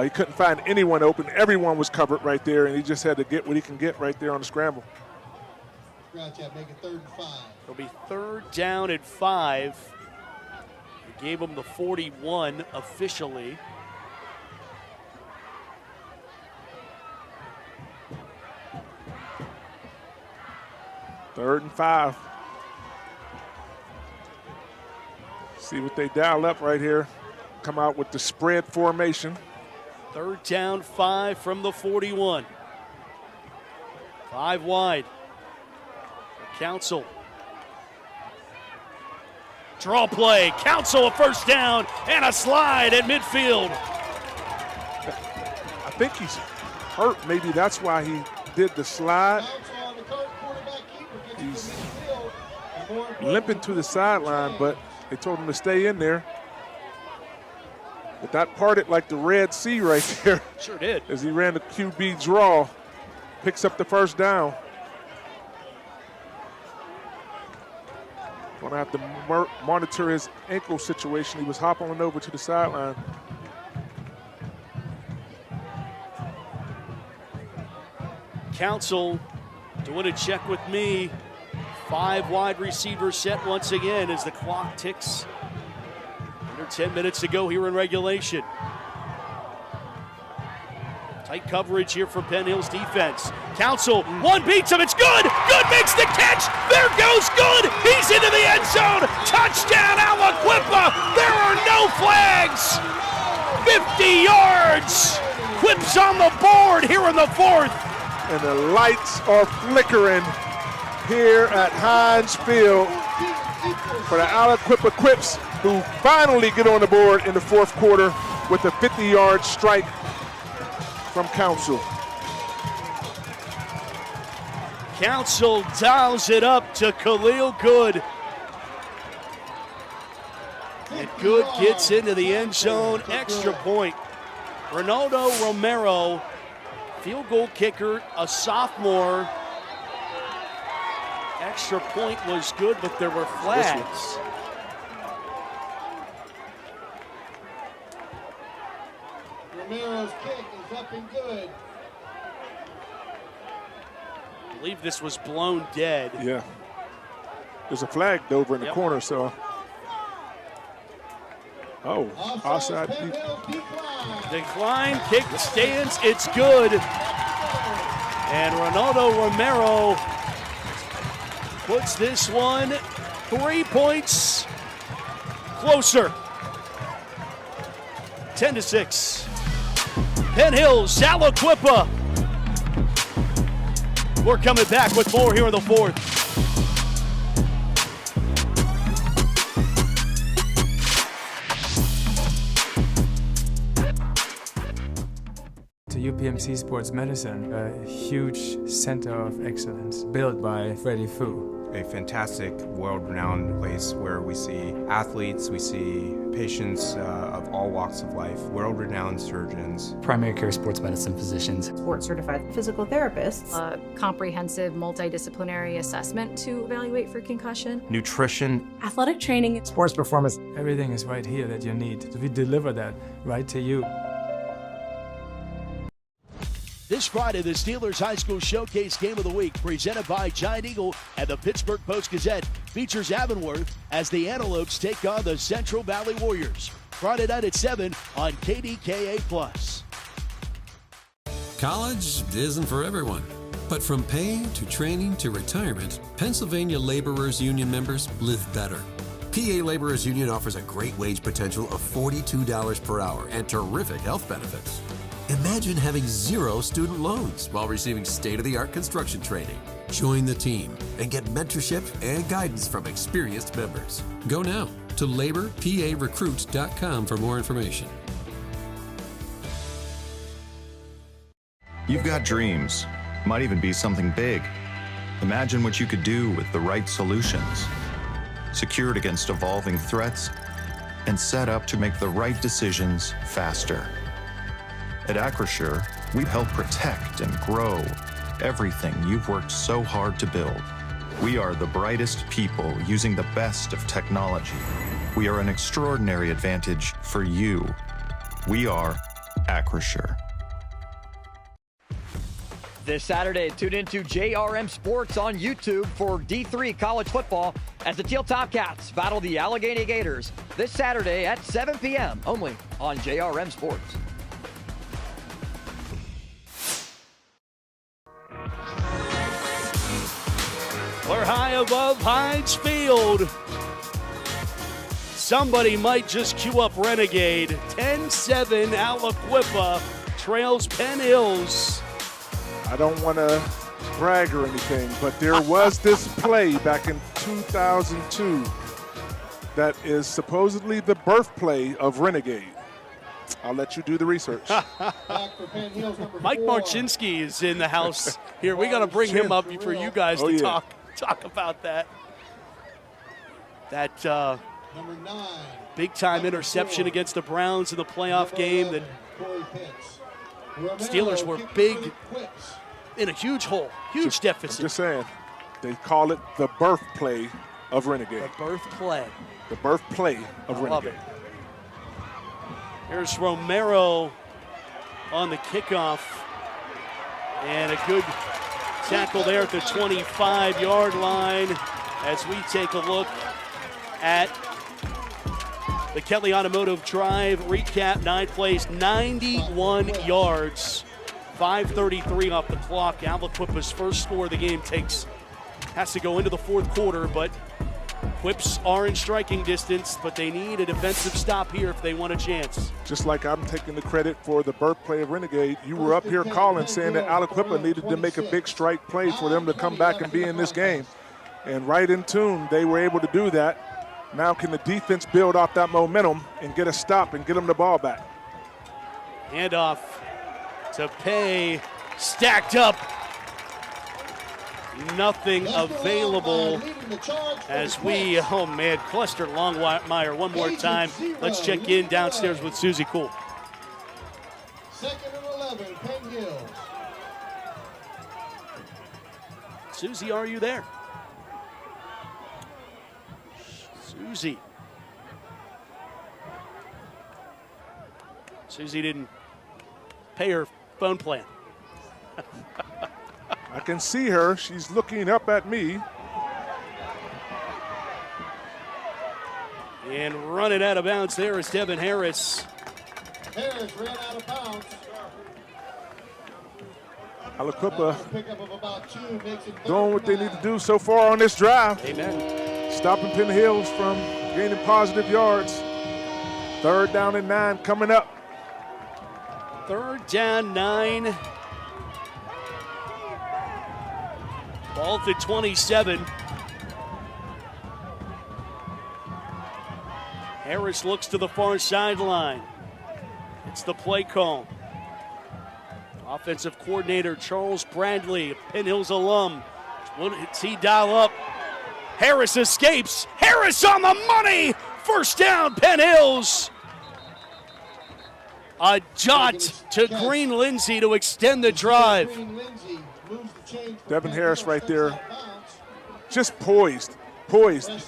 He couldn't find anyone open. Everyone was covered right there, and he just had to get what he can get right there on the scramble. Make it 3rd and 5. It'll be 3rd down and 5. He gave him the 41 officially. Third and 5. See what they dial up right here. Come out with the spread formation. 3rd down, 5 from the 41. 5 wide. Council. Draw play. Council a 1st down and a slide at midfield. I think he's hurt. Maybe that's why he did the slide. He's limping to the sideline, but they told him to stay in there. But that parted like the Red Sea right there. Sure did. As he ran the QB draw, picks up the 1st down. Gonna have to monitor his ankle situation. He was hopping on over to the sideline. Council doing a check with me. 5 wide receivers set once again as the clock ticks. Under 10 minutes to go here in regulation. Tight coverage here from Penn Hills defense. Council, one beats him, it's good! Good makes the catch! There goes Good! He's into the end zone! Touchdown Aliquippa! There are no flags! 50 yards. Quips on the board here in the fourth. And the lights are flickering here at Heinz Field for the Aliquippa Quips, who finally get on the board in the fourth quarter with a 50-yard strike from Council. Council dials it up to Khalil Good. And Good gets into the end zone, extra point. Ronaldo Romero, field goal kicker, a sophomore. Extra point was good, but there were flags. Romero's kick is up and good. I believe this was blown dead. Yeah. There's a flag over in the corner, so. Oh, offside. Decline, kick stands, it's good. And Ronaldo Romero puts this one 3 points closer. 10-6. Penn Hills, Aliquippa. We're coming back with more here in the fourth. To UPMC Sports Medicine, a huge center of excellence built by Freddie Fu. A fantastic, world-renowned place where we see athletes, we see patients of all walks of life, world-renowned surgeons, primary care sports medicine physicians, board-certified physical therapists, A comprehensive multidisciplinary assessment to evaluate for concussion, nutrition, athletic training, sports performance. Everything is right here that you need. We deliver that right to you. This Friday, the Steelers High School Showcase Game of the Week, presented by Giant Eagle and the Pittsburgh Post-Gazette, features Avonworth as the Antelopes take on the Central Valley Warriors. Friday night at 7 on KDKA+. College isn't for everyone, but from pay to training to retirement, Pennsylvania Laborers Union members live better. PA Laborers Union offers a great wage potential of $42 per hour and terrific health benefits. Imagine having 0 student loans while receiving state-of-the-art construction training. Join the team and get mentorship and guidance from experienced members. Go now to laborparecruit.com for more information. You've got dreams, might even be something big. Imagine what you could do with the right solutions. Secured against evolving threats and set up to make the right decisions faster. At Acrisure, we help protect and grow everything you've worked so hard to build. We are the brightest people using the best of technology. We are an extraordinary advantage for you. We are Acrisure. This Saturday, tune into JRM Sports on YouTube for D3 college football as the Teal Topcats battle the Allegheny Gators this Saturday at 7 p.m. only on JRM Sports. We're high above Heinz Field. Somebody might just cue up Renegade. 10-7, Aliquippa trails Penn Hills. I don't want to brag or anything, but there was this play back in 2002 that is supposedly the birthplay of Renegade. I'll let you do the research. Mike Marchinski is in the house here. We got to bring him up for you guys to talk about that. That big-time interception against the Browns in the playoff game that Steelers were big in a huge hole, huge deficit. I'm just saying, they call it the birthplay of Renegade. The birth play. The birthplay of Renegade. Love it. Here's Romero on the kickoff. And a good tackle there at the 25-yard line as we take a look at the Kelly Automotive Drive recap. 9 plays, 91 yards, 5:33 off the clock. Aliquippa's first score of the game has to go into the fourth quarter, but Quips are in striking distance, but they need a defensive stop here if they want a chance. Just like I'm taking the credit for the birthplay of Renegade, you were up here calling saying that Aliquippa needed to make a big strike play for them to come back and be in this game. And right in tune, they were able to do that. Now can the defense build off that momentum and get a stop and get them the ball back? Handoff to Pay, stacked up. Nothing available as we, oh man, cluster Longmire one more time. Let's check in downstairs with Susie Cool. 2nd and 11, Penn Hills. Susie, are you there? Susie. Susie didn't pay her phone plan. I can see her. She's looking up at me. And running out of bounds there is Devin Harris. Harris ran out of bounds. Aliquippa doing what they need to do so far on this drive. Amen. Stopping Penn Hills from gaining positive yards. 3rd down and 9 coming up. 3rd down, 9. Ball to 27. Harris looks to the far sideline. It's the play call. Offensive coordinator Charles Bradley, Penn Hills alum. Will he dial up? Harris escapes. Harris on the money. 1st down, Penn Hills. A dot to Green Lindsay to extend the drive. Devin Harris right there, just poised.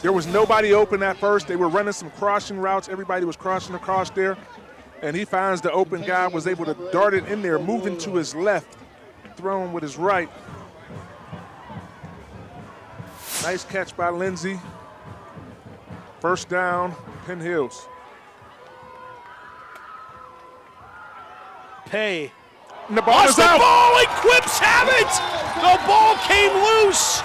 There was nobody open at first. They were running some crossing routes. Everybody was crossing across there. And he finds the open guy, was able to dart it in there, moving to his left, throwing with his right. Nice catch by Lindsay. 1st down, Penn Hills. Pay. And the ball is out. The ball, and Quips have it. The ball came loose.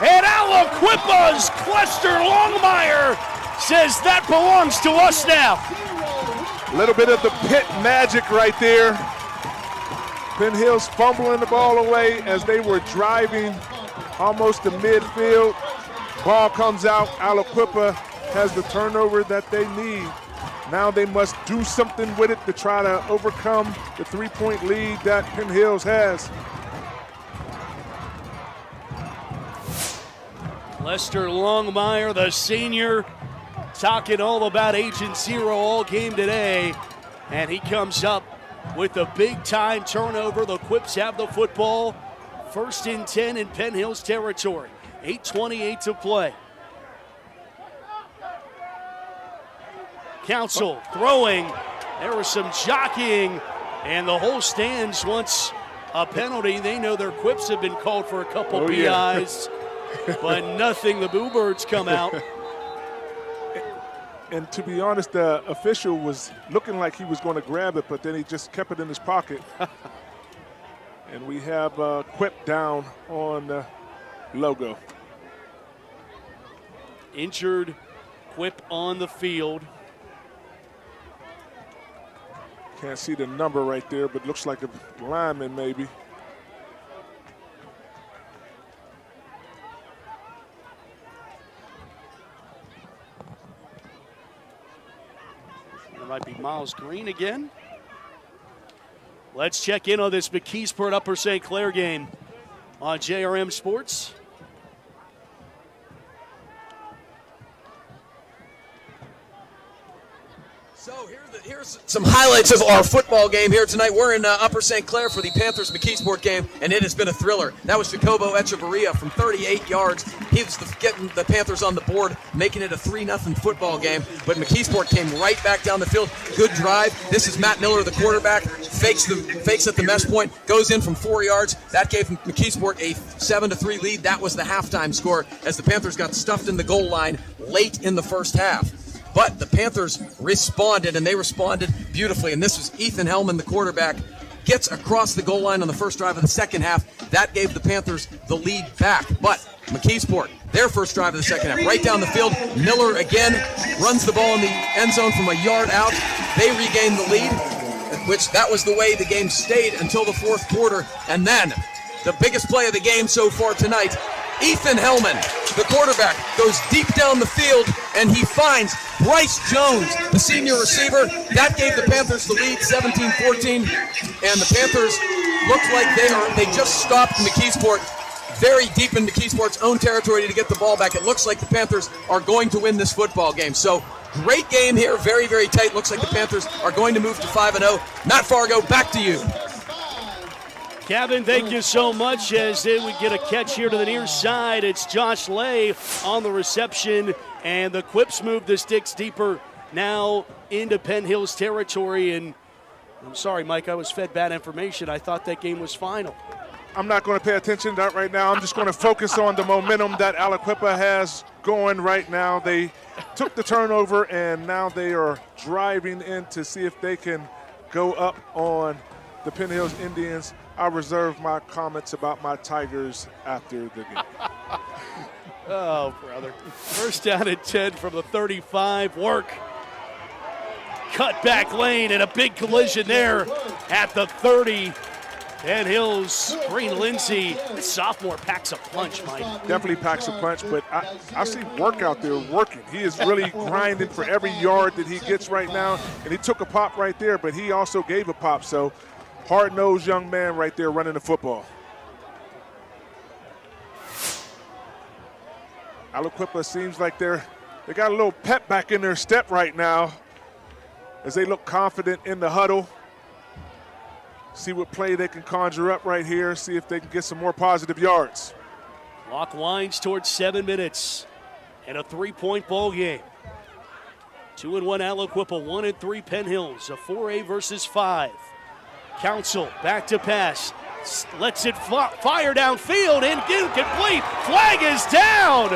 And Aliquippa's Clester Longmire says that belongs to us now. A little bit of the pit magic right there. Penn Hills fumbling the ball away as they were driving almost to midfield. Ball comes out. Aliquippa has the turnover that they need. Now they must do something with it to try to overcome the 3-point lead that Penn Hills has. Lester Longmire, the senior, talking all about Agent Zero all game today. And he comes up with a big-time turnover. The Quips have the football. 1st and 10 in Penn Hills territory. 8:28 to play. Council throwing. There was some jockeying, and the whole stands wants a penalty. They know their Quips have been called for a couple PIs, but nothing. The Boo Birds come out. And to be honest, the official was looking like he was going to grab it, but then he just kept it in his pocket. And we have Quip down on the logo. Injured Quip on the field. Can't see the number right there, but looks like a lineman maybe. It might be Miles Green again. Let's check in on this McKeesport Upper St. Clair game on JRM Sports. So here's some highlights of our football game here tonight. We're in Upper St. Clair for the Panthers-McKeesport game, and it has been a thriller. That was Jacobo Echevarria from 38 yards. He was getting the Panthers on the board, making it a 3-0 football game. But McKeesport came right back down the field. Good drive. This is Matt Miller, the quarterback. Fakes at the mesh point, goes in from 4 yards. That gave McKeesport a 7-3 lead. That was the halftime score as the Panthers got stuffed in the goal line late in the first half. But the Panthers responded, and they responded beautifully. And this was Ethan Hellman, the quarterback, gets across the goal line on the first drive of the second half. That gave the Panthers the lead back. But McKeesport, their first drive of the second half, right down the field. Miller again runs the ball in the end zone from a yard out. They regain the lead, which that was the way the game stayed until the fourth quarter. And then the biggest play of the game so far tonight, Ethan Hellman, the quarterback, goes deep down the field, and he finds Bryce Jones, the senior receiver. That gave the Panthers the lead, 17-14, and the Panthers look like they just stopped McKeesport very deep in McKeesport's own territory to get the ball back. It looks like the Panthers are going to win this football game. So great game here, very, very tight. Looks like the Panthers are going to move to 5-0. Matt Fargo, back to you. Kevin, thank you so much. As we get a catch here to the near side, it's Josh Lay on the reception, and the Quips move the sticks deeper now into Penn Hills territory. And I'm sorry, Mike, I was fed bad information. I thought that game was final. I'm not going to pay attention to that right now. I'm just going to focus on the momentum that Aliquippa has going right now. They took the turnover, and now they are driving in to see if they can go up on the Penn Hills Indians. I reserve my comments about my Tigers after the game. Oh, brother. First down and 10 from the 35. Work. Cut back lane and a big collision there at the 30. Penn Hills, Green Lindsay, the sophomore packs a punch, Mike. Definitely packs a punch, but I see Work out there working. He is really grinding for every yard that he gets right now, and he took a pop right there, but he also gave a pop, so hard-nosed young man right there running the football. Aliquippa seems like they got a little pep back in their step right now as they look confident in the huddle. See what play they can conjure up right here, see if they can get some more positive yards. Clock winds towards 7 minutes and a 3-point ball game. 2-1 Aliquippa, 1-3 Penn Hills, a 4A versus 5. Council back to pass, lets it fire downfield and incomplete. Flag is down.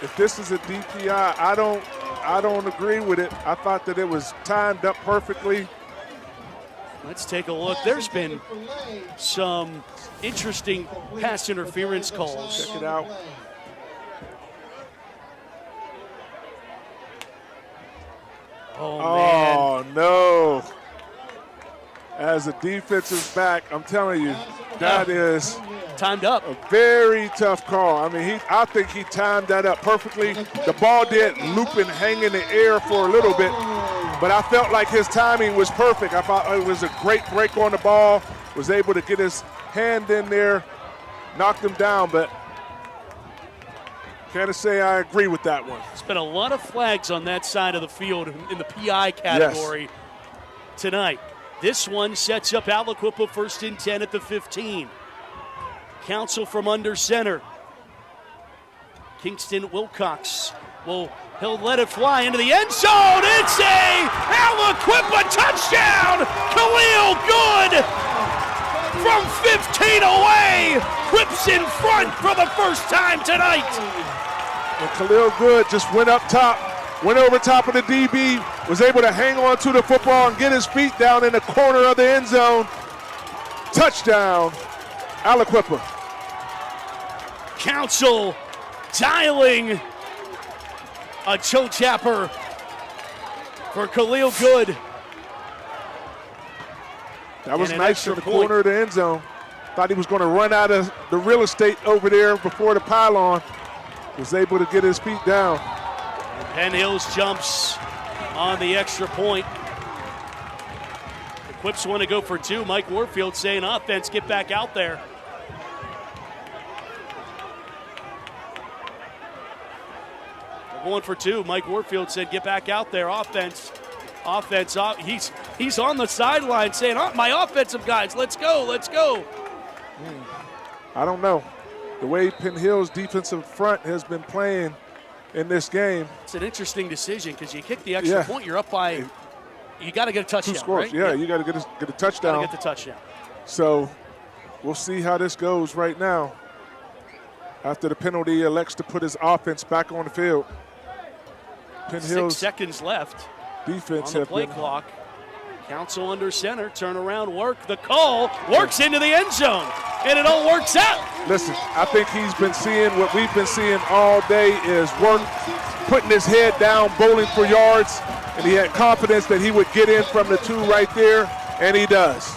If this is a DPI, I don't agree with it. I thought that it was timed up perfectly. Let's take a look. There's been some interesting pass interference calls. Check it out. Oh, man. No. As a defensive back, I'm telling you, that is timed up. A very tough call. I mean, I think he timed that up perfectly. The ball did loop and hang in the air for a little bit, but I felt like his timing was perfect. I thought it was a great break on the ball, was able to get his hand in there, knocked him down, but can't say I agree with that one. There's been a lot of flags on that side of the field in the PI category tonight. This one sets up Aliquippa 1st and 10 at the 15. Council from under center. Kingston Wilcox he'll let it fly into the end zone. It's a Aliquippa touchdown. Khalil Good from 15 away. Quips in front for the first time tonight. And Khalil Good just went up top, went over top of the DB, was able to hang on to the football and get his feet down in the corner of the end zone. Touchdown, Aliquippa. Council dialing a toe tapper for Khalil Good. That was nice in the corner of the end zone. Thought he was going to run out of the real estate over there before the pylon. Was able to get his feet down. Penn Hills jumps on the extra point. The Quips want to go for 2. Mike Warfield saying, offense, get back out there. They're going for 2. Mike Warfield said, get back out there, offense. He's on the sideline saying, my offensive guys, let's go. I don't know. The way Penn Hills' defensive front has been playing in this game. It's an interesting decision because you kick the extra point, you're up by, you got to get a touchdown, 2 scores, right? Yeah, you got to get a touchdown. Got to get the touchdown. So we'll see how this goes right now. After the penalty, elects to put his offense back on the field. Penn 6 Hills seconds left defense on the have play been clock. Council under center, turn around, work, the call, works into the end zone, and it all works out. Listen, I think he's been seeing what we've been seeing all day is work, putting his head down, bowling for yards, and he had confidence that he would get in from the 2 right there, and he does.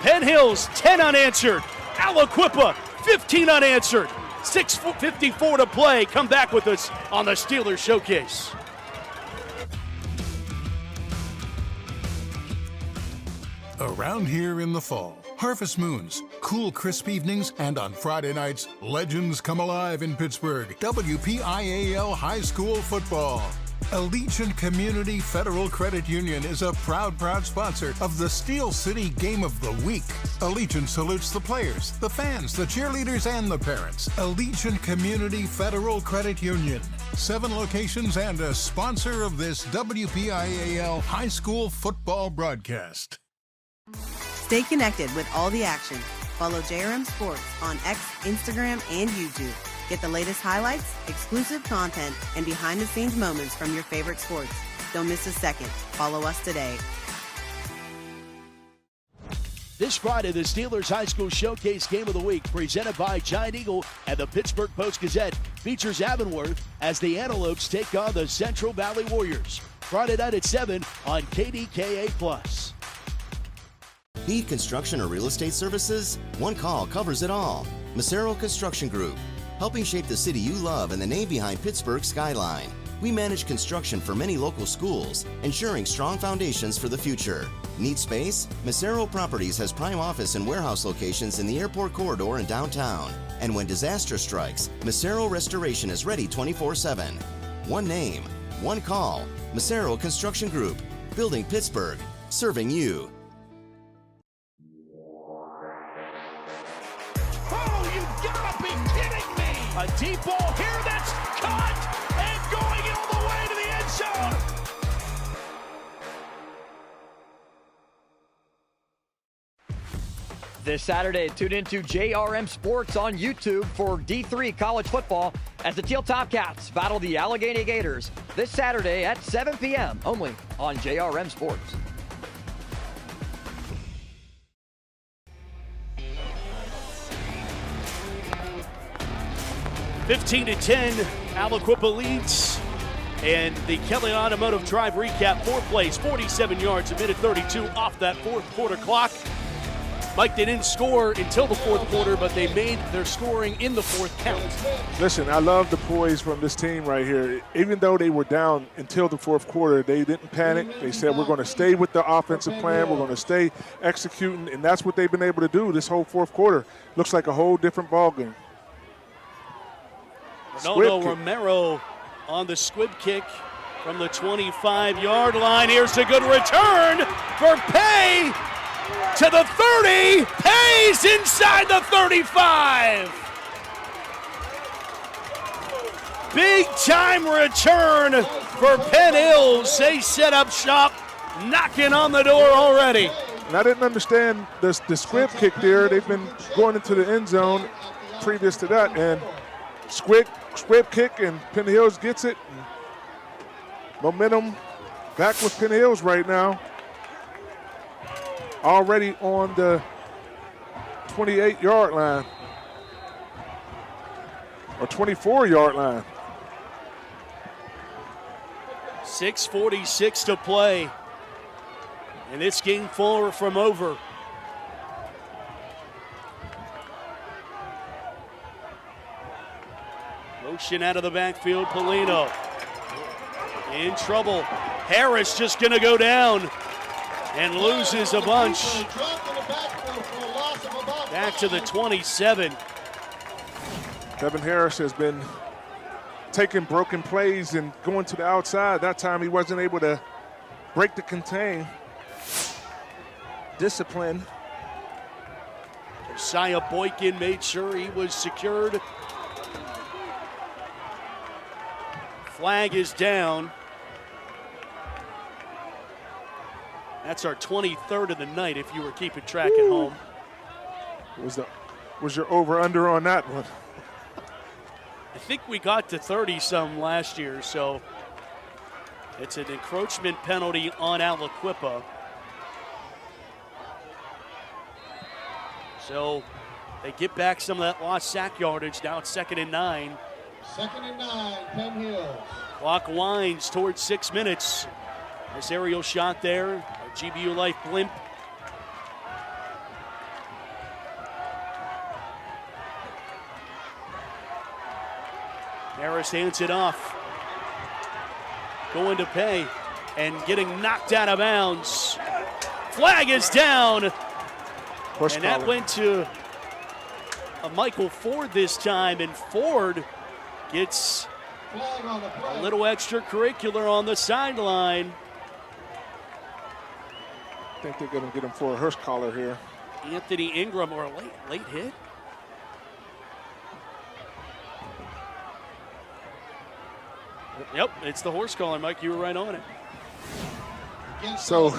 Penn Hills, 10 unanswered. Aliquippa, 15 unanswered. 6:54 to play. Come back with us on the Steelers Showcase. Around here in the fall, harvest moons, cool, crisp evenings, and on Friday nights, legends come alive in Pittsburgh. WPIAL High School Football. Allegiant Community Federal Credit Union is a proud sponsor of the Steel City Game of the Week. Allegiant salutes the players, the fans, the cheerleaders, and the parents. Allegiant Community Federal Credit Union. 7 locations and a sponsor of this WPIAL High School Football broadcast. Stay connected with all the action. Follow JRM Sports on X, Instagram, and YouTube. Get the latest highlights, exclusive content, and behind-the-scenes moments from your favorite sports. Don't miss a second. Follow us today. This Friday, the Steelers High School Showcase Game of the Week, presented by Giant Eagle and the Pittsburgh Post-Gazette, features Avonworth as the Antelopes take on the Central Valley Warriors. Friday night at 7 on KDKA+. Need construction or real estate services? One call covers it all. Macero Construction Group, helping shape the city you love and the name behind Pittsburgh's skyline. We manage construction for many local schools, ensuring strong foundations for the future. Need space? Macero Properties has prime office and warehouse locations in the airport corridor and downtown. And when disaster strikes, Macero Restoration is ready 24/7. One name, one call. Macero Construction Group, building Pittsburgh, serving you. A deep ball here that's caught and going all the way to the end zone. This Saturday, tune into JRM Sports on YouTube for D3 college football as the Teal Topcats battle the Allegheny Gators this Saturday at 7 p.m. only on JRM Sports. (15-10), Aliquippa leads. And the Kelly Automotive Drive recap: 4 plays, 47 yards, a minute 32 off that fourth quarter clock. Mike, they didn't score until the fourth quarter, but they made their scoring in the fourth count. Listen, I love the poise from this team right here. Even though they were down until the fourth quarter, they didn't panic. They said, we're going to stay with the offensive plan. We're going to stay executing, and that's what they've been able to do this whole fourth quarter. Looks like a whole different ballgame. Ronaldo Romero on the squib kick from the 25-yard line. Here's a good return for Pay to the 30. Pay's inside the 35. Big time return for Penn Hills. They set up shop, knocking on the door already. And I didn't understand the squib kick there. They've been going into the end zone previous to that, and squib kick, and Penn Hills gets it. Momentum back with Penn Hills right now. Already on the 28-yard line, or 24-yard line. 6:46 to play, and this game far from over. Motion out of the backfield, Polino in trouble. Harris just going to go down and loses a bunch. Back to the 27. Kevin Harris has been taking broken plays and going to the outside. That time he wasn't able to break the contain. Discipline. Josiah Boykin made sure he was secured. Flag is down. That's our 23rd of the night if you were keeping track at home. Was your over-under on that one? I think we got to 30-some last year, so it's an encroachment penalty on Aliquippa. So they get back some of that lost sack yardage. Now it's 2nd and 9. 2nd and 9, Penn Hills. Clock winds towards 6 minutes. This aerial shot there, a GBU Life blimp. Harris hands it off. Going to pay and getting knocked out of bounds. Flag is down. And that went to Michael Ford this time, and Ford gets a little extracurricular on the sideline. I think they're going to get him for a horse collar here. Anthony Ingram, or a late hit. Yep, it's the horse collar, Mike. You were right on it. So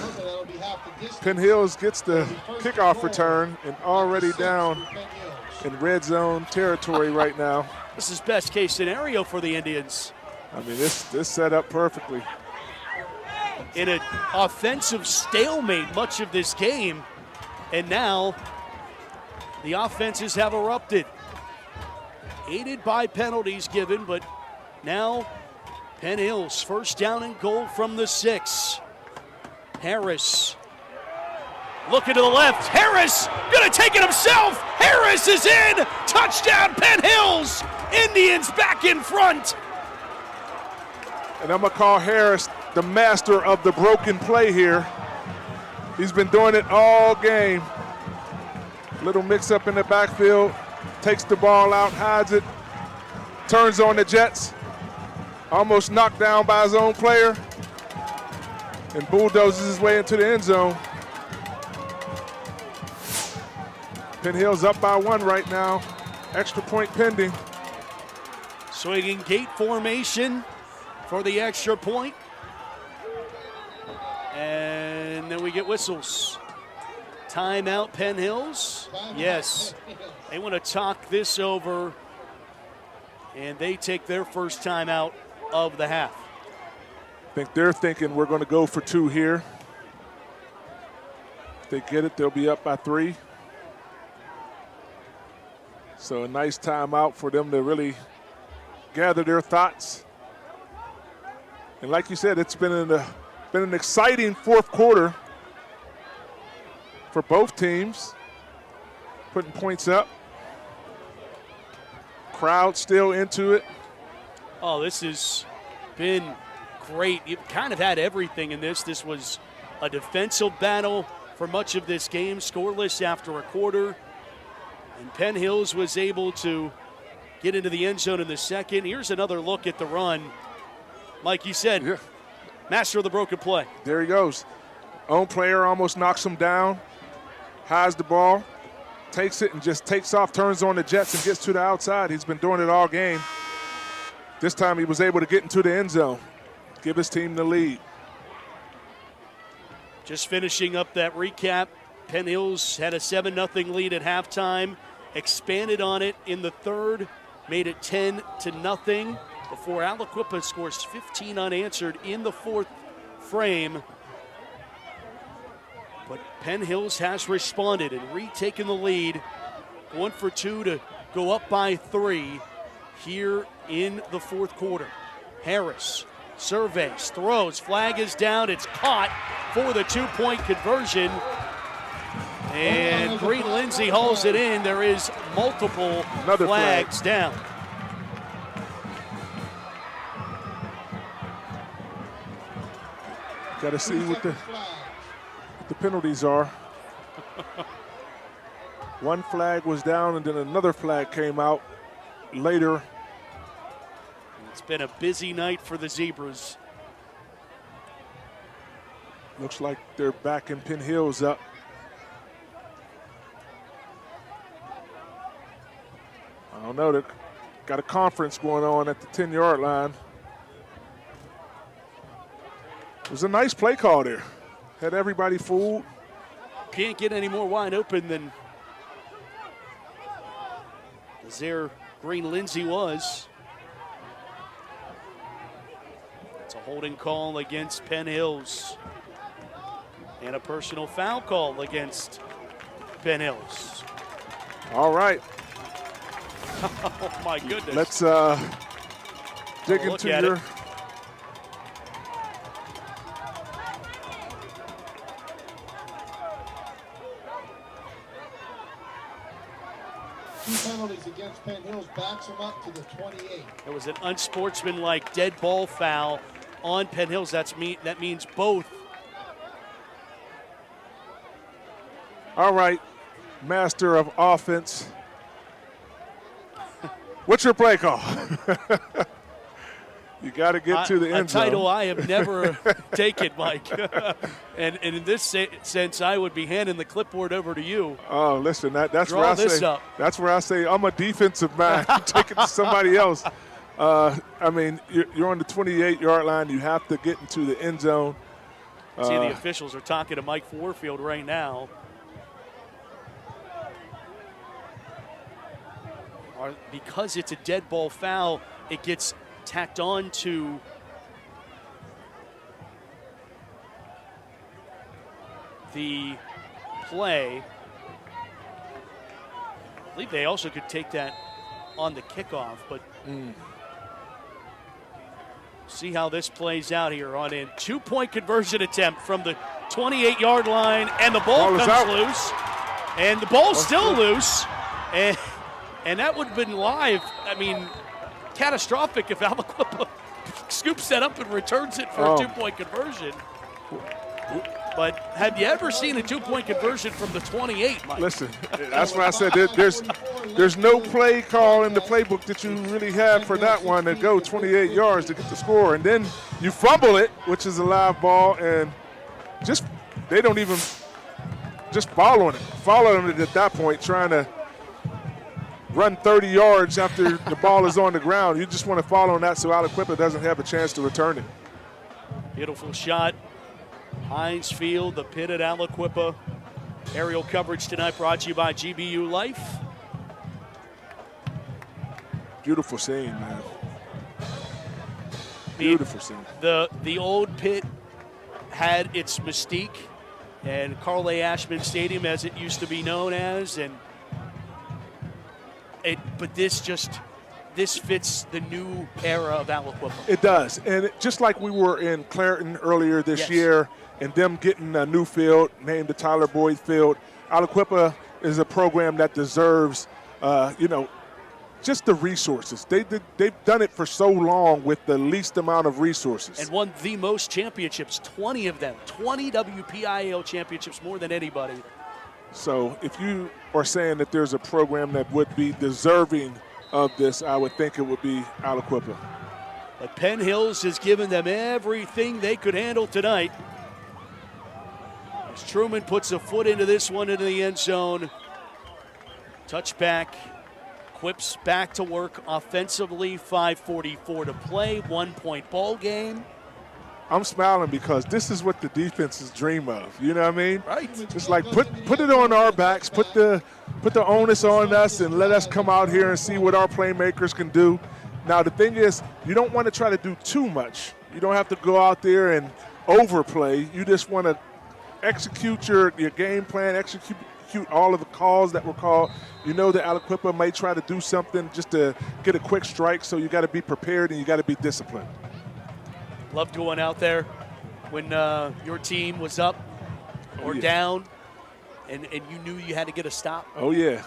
Penn Hills gets the kickoff return and already down in red zone territory right now. This is best case scenario for the Indians. I mean, this set up perfectly. In an offensive stalemate much of this game, and now the offenses have erupted. Aided by penalties given, but now Penn Hills first down and goal from the 6. Harris looking to the left. Harris gonna take it himself. Harris is in. Touchdown Penn Hills. Indians back in front. And I'm gonna call Harris the master of the broken play here. He's been doing it all game. Little mix up in the backfield. Takes the ball out, hides it. Turns on the Jets. Almost knocked down by his own player. And bulldozes his way into the end zone. Penn Hills up by 1 right now. Extra point pending. Swinging gate formation for the extra point. And then we get whistles. Timeout, Penn Hills. Yes, they want to talk this over. And they take their first timeout of the half. I think they're thinking we're going to go for 2 here. If they get it, they'll be up by 3. So a nice timeout for them to really gather their thoughts. And like you said, it's been an exciting fourth quarter for both teams, putting points up. Crowd still into it. Oh, this has been great. You've kind of had everything in this. This was a defensive battle for much of this game, scoreless after a quarter. And Penn Hills was able to get into the end zone in the second. Here's another look at the run. Like you said, master of the broken play. There he goes. Own player almost knocks him down, hides the ball, takes it and just takes off, turns on the Jets and gets to the outside. He's been doing it all game. This time he was able to get into the end zone, give his team the lead. Just finishing up that recap, Penn Hills had a 7-0 lead at halftime, expanded on it in the third, made it 10-0 before Aliquippa scores 15 unanswered in the fourth frame. But Penn Hills has responded and retaken the lead, going for 2 to go up by 3 here in the fourth quarter. Harris surveys, throws, flag is down, it's caught for the 2-point conversion. And Green Lindsay hauls it in. There is multiple flags down. Got to see what the penalties are. One flag was down and then another flag came out later. It's been a busy night for the Zebras. Looks like they're backing Penn Hills up. I don't know, they've got a conference going on at the 10-yard line. It was a nice play call there. Had everybody fooled. Can't get any more wide open than Zaire Green Lindsay was. It's a holding call against Penn Hills. And a personal foul call against Penn Hills. All right. Oh, my goodness. Let's dig into your... Two penalties against Penn Hills, backs them up to the 28. There was an unsportsmanlike dead ball foul on Penn Hills. That means both. All right, master of offense. What's your play call? You got to get to the end zone. A title I have never taken, Mike. and in this sense, I would be handing the clipboard over to you. Oh, listen, that's Draw where I this say up. that's where I say I'm a defensive man. Take it to somebody else. I mean, you're on the 28-yard line. You have to get into the end zone. See, the officials are talking to Mike Warfield right now. Because it's a dead ball foul, it gets tacked on to the play. I believe they also could take that on the kickoff, but see how this plays out here on a 2-point conversion attempt from the 28-yard line, and the ball comes loose, and the ball's still loose, and that would have been live. I mean, catastrophic if Aliquippa scoops that up and returns it for a 2-point conversion. But have you ever seen a 2-point conversion from the 28, Mike? Listen, that's why I said there's no play call in the playbook that you really have for that one to go 28 yards to get the score. And then you fumble it, which is a live ball, and they don't even just following it at that point, trying to run 30 yards after the ball is on the ground. You just want to follow on that so Aliquippa doesn't have a chance to return it. Beautiful shot. Heinz Field, the pit at Aliquippa. Aerial coverage tonight brought to you by GBU Life. Beautiful scene, man. Beautiful scene. The old pit had its mystique, and Carl A. Ashman Stadium, as it used to be known as, but this fits the new era of Aliquippa. It does, and just like we were in Clareton earlier this year, and them getting a new field named the Tyler Boyd Field, Aliquippa is a program that deserves, just the resources. They've done it for so long with the least amount of resources. And won the most championships, 20 of them, 20 WPIAL championships, more than anybody. So if you are saying that there's a program that would be deserving of this, I would think it would be Aliquippa. But Penn Hills has given them everything they could handle tonight. As Truman puts a foot into this one into the end zone. Touchback. Quips back to work offensively. 5:44 to play. 1-point ball game. I'm smiling because this is what the defenses dream of. You know what I mean? Right. It's like put it on our backs, put the onus on us, and let us come out here and see what our playmakers can do. Now the thing is, you don't want to try to do too much. You don't have to go out there and overplay. You just want to execute your game plan, execute all of the calls that were called. You know that Aliquippa may try to do something just to get a quick strike, so you got to be prepared and you got to be disciplined. Loved going out there when your team was up or down and you knew you had to get a stop. Oh, yeah.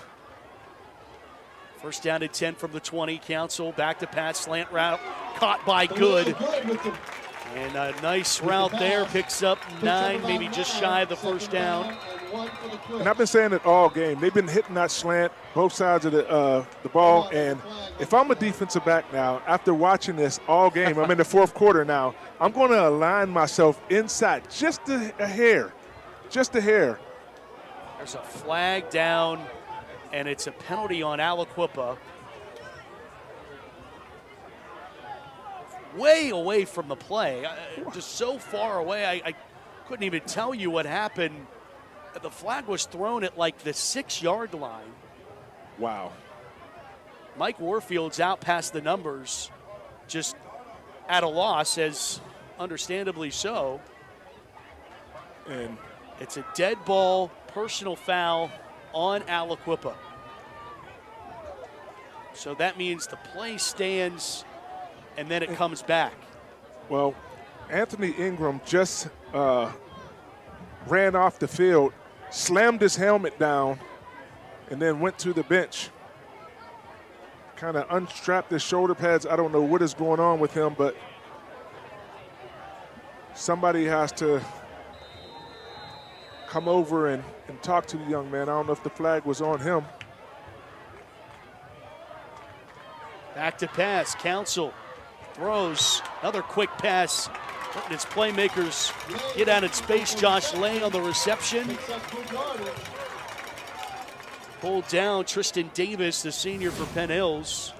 First down and 10 from the 20. Council back to pass, slant route, caught by Good. And a nice route there, picks up 9, maybe just shy of the first down. And I've been saying it all game. They've been hitting that slant, both sides of the ball. And if I'm a defensive back now, after watching this all game, I'm in the fourth quarter now, I'm going to align myself inside just a hair. Just a hair. There's a flag down, and it's a penalty on Aliquippa. Way away from the play, just so far away, I couldn't even tell you what happened. The flag was thrown at like the 6-yard line. Wow. Mike Warfield's out past the numbers, just at a loss, as understandably so. And it's a dead ball, personal foul on Aliquippa. So that means the play stands and then it comes back. Well, Anthony Ingram just ran off the field, slammed his helmet down, and then went to the bench. Kind of unstrapped his shoulder pads. I don't know what is going on with him, but somebody has to come over and talk to the young man. I don't know if the flag was on him. Back to pass. Council throws another quick pass. Letting its playmakers get out in space. Josh Lay on the reception. Pulled down Tristan Davis, the senior for Penn Hills.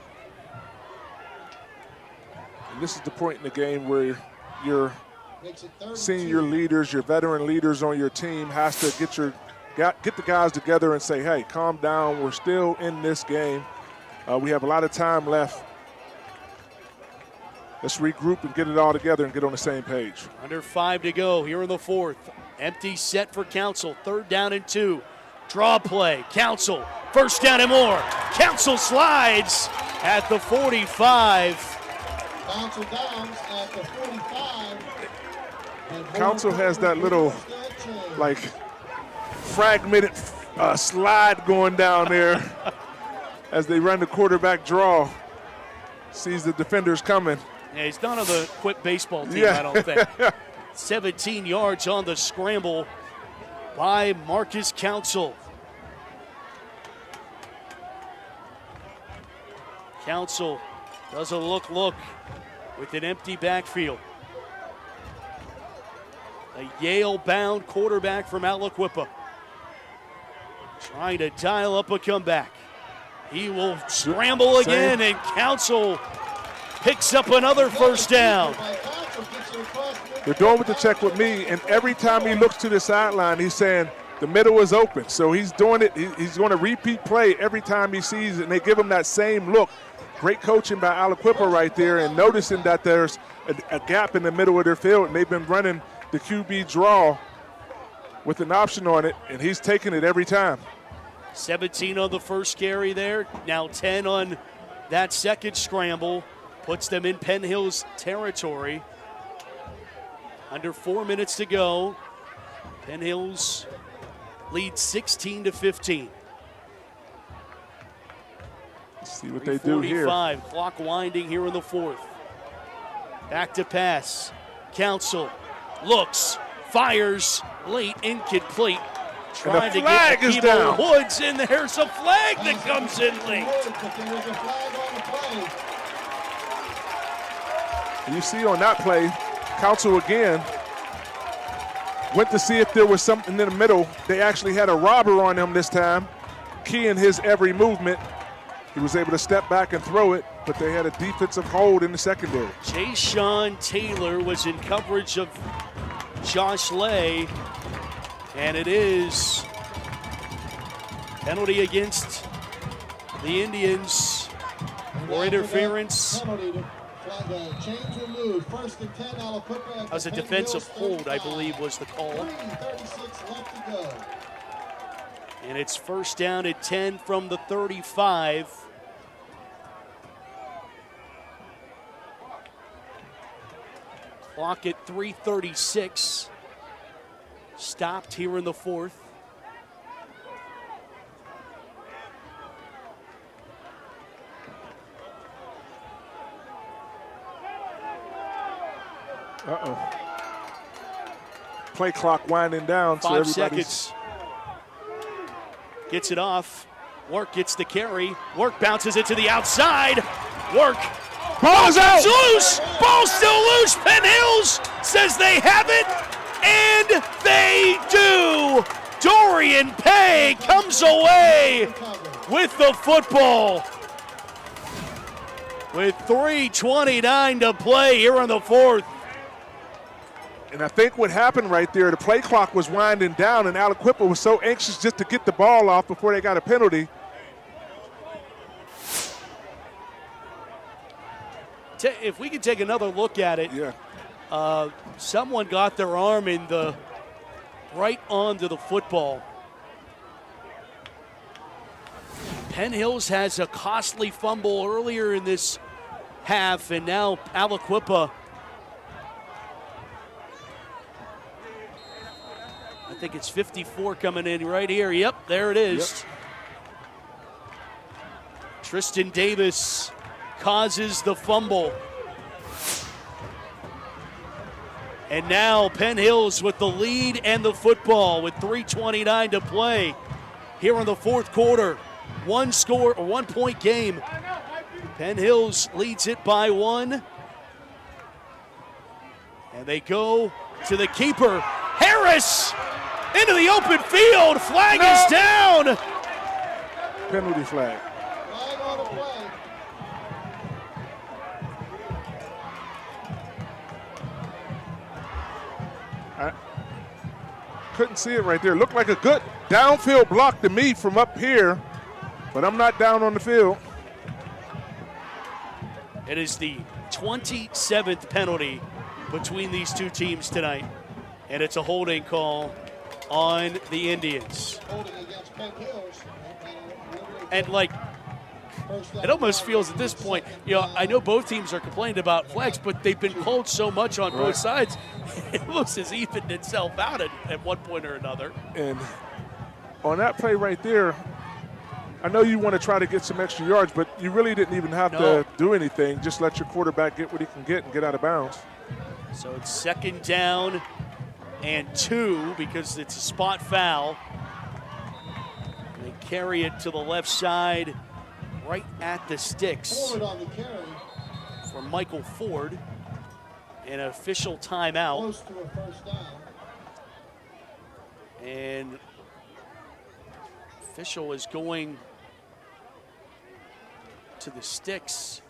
And this is the point in the game where your senior leaders, your veteran leaders on your team has to get the guys together and say, hey, calm down. We're still in this game. We have a lot of time left. Let's regroup and get it all together and get on the same page. Under 5 to go here in the fourth. Empty set for Council. 3rd down and 2. Draw play. Council. 1st down and more. Council slides at the 45. Council downs at the 45. Council has that little, like, fragmented slide going down there as they run the quarterback draw. Sees the defenders coming. Yeah, he's not on the Quip baseball team, I don't think. 17 yards on the scramble by Marcus Council. Council does a look with an empty backfield. A Yale-bound quarterback from Aliquippa trying to dial up a comeback. He will scramble again, and Council picks up another 1st down. They're doing with the check with me, and every time he looks to the sideline, he's saying the middle is open. So he's doing it. He's going to repeat play every time he sees it, and they give him that same look. Great coaching by Aliquippa right there, and noticing that there's a gap in the middle of their field, and they've been running the QB draw with an option on it, and he's taking it every time. 17 on the first carry there, now 10 on that second scramble. Puts them in Penn Hills territory. Under 4 minutes to go. Penn Hills leads 16-15. Let's see what they do here. 45, clock winding here in the fourth. Back to pass. Council looks, fires, late, incomplete. Trying to get Akibo Woods in. There's a flag that comes in late. You see on that play, Council again went to see if there was something in the middle. They actually had a robber on him this time, keying his every movement. He was able to step back and throw it, but they had a defensive hold in the secondary. Jay-Sean Taylor was in coverage of Josh Lay, and it is penalty against the Indians for interference. That was a defensive hold, I believe, was the call. And it's 1st down at 10 from the 35. Clock at 3:36. Stopped here in the fourth. Play clock winding down. 5 seconds. Gets it off. Work gets the carry. Work bounces it to the outside. Work. Ball's out. Loose. Ball still loose. Penn Hills says they have it, and they do. Dorian Pay comes away with the football. With 3:29 to play here in the fourth. And I think what happened right there, the play clock was winding down, and Aliquippa was so anxious just to get the ball off before they got a penalty. If we could take another look at it, someone got their arm in the right onto the football. Penn Hills has a costly fumble earlier in this half, and now Aliquippa, I think it's 54 coming in right here. Yep, there it is. Yep. Tristan Davis causes the fumble. And now Penn Hills with the lead and the football with 3:29 to play here in the fourth quarter. 1 point game. Penn Hills leads it by 1. And they go to the keeper. Harris into the open field. Flag is down. Penalty flag. I couldn't see it right there. Looked like a good downfield block to me from up here, but I'm not down on the field. It is the 27th penalty between these two teams tonight, and it's a holding call on the Indians. Holding against Penn Hills. And like, it almost feels at this point, you know, I know both teams are complaining about flags, but they've been called so much on both sides, it almost has evened itself out at one point or another. And on that play right there, I know you want to try to get some extra yards, but you really didn't even have to do anything. Just let your quarterback get what he can get and get out of bounds. So it's 2nd down and 2 because it's a spot foul. They carry it to the left side right at the sticks for Michael Ford. An official timeout. Close to a first down. And official is going to the sticks.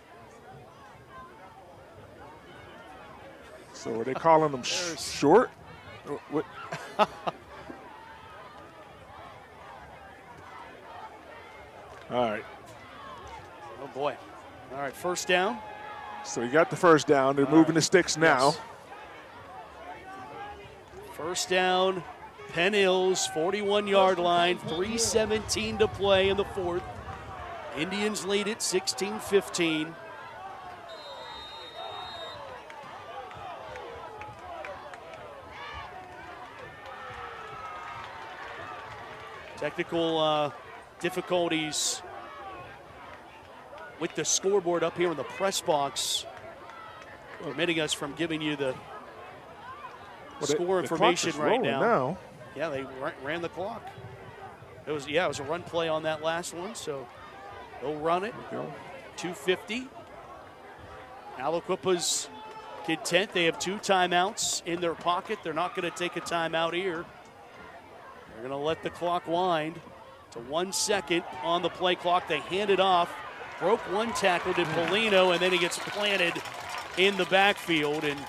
So are they calling them short? What? All right. Oh, boy. All right, first down. So you got the first down. They're moving the sticks now. Yes. First down, Penn Hills, 41-yard line, 3:17 to play in the fourth. Indians lead it 16-15. Technical difficulties with the scoreboard up here in the press box, permitting us from giving you the score information right now. Yeah, they ran the clock. It was a run play on that last one, so they'll run it. 2:50. Aliquippa's content. They have 2 timeouts in their pocket. They're not going to take a timeout here. They're going to let the clock wind to 1 second on the play clock. They hand it off. Broke one tackle to Polino, and then he gets planted in the backfield and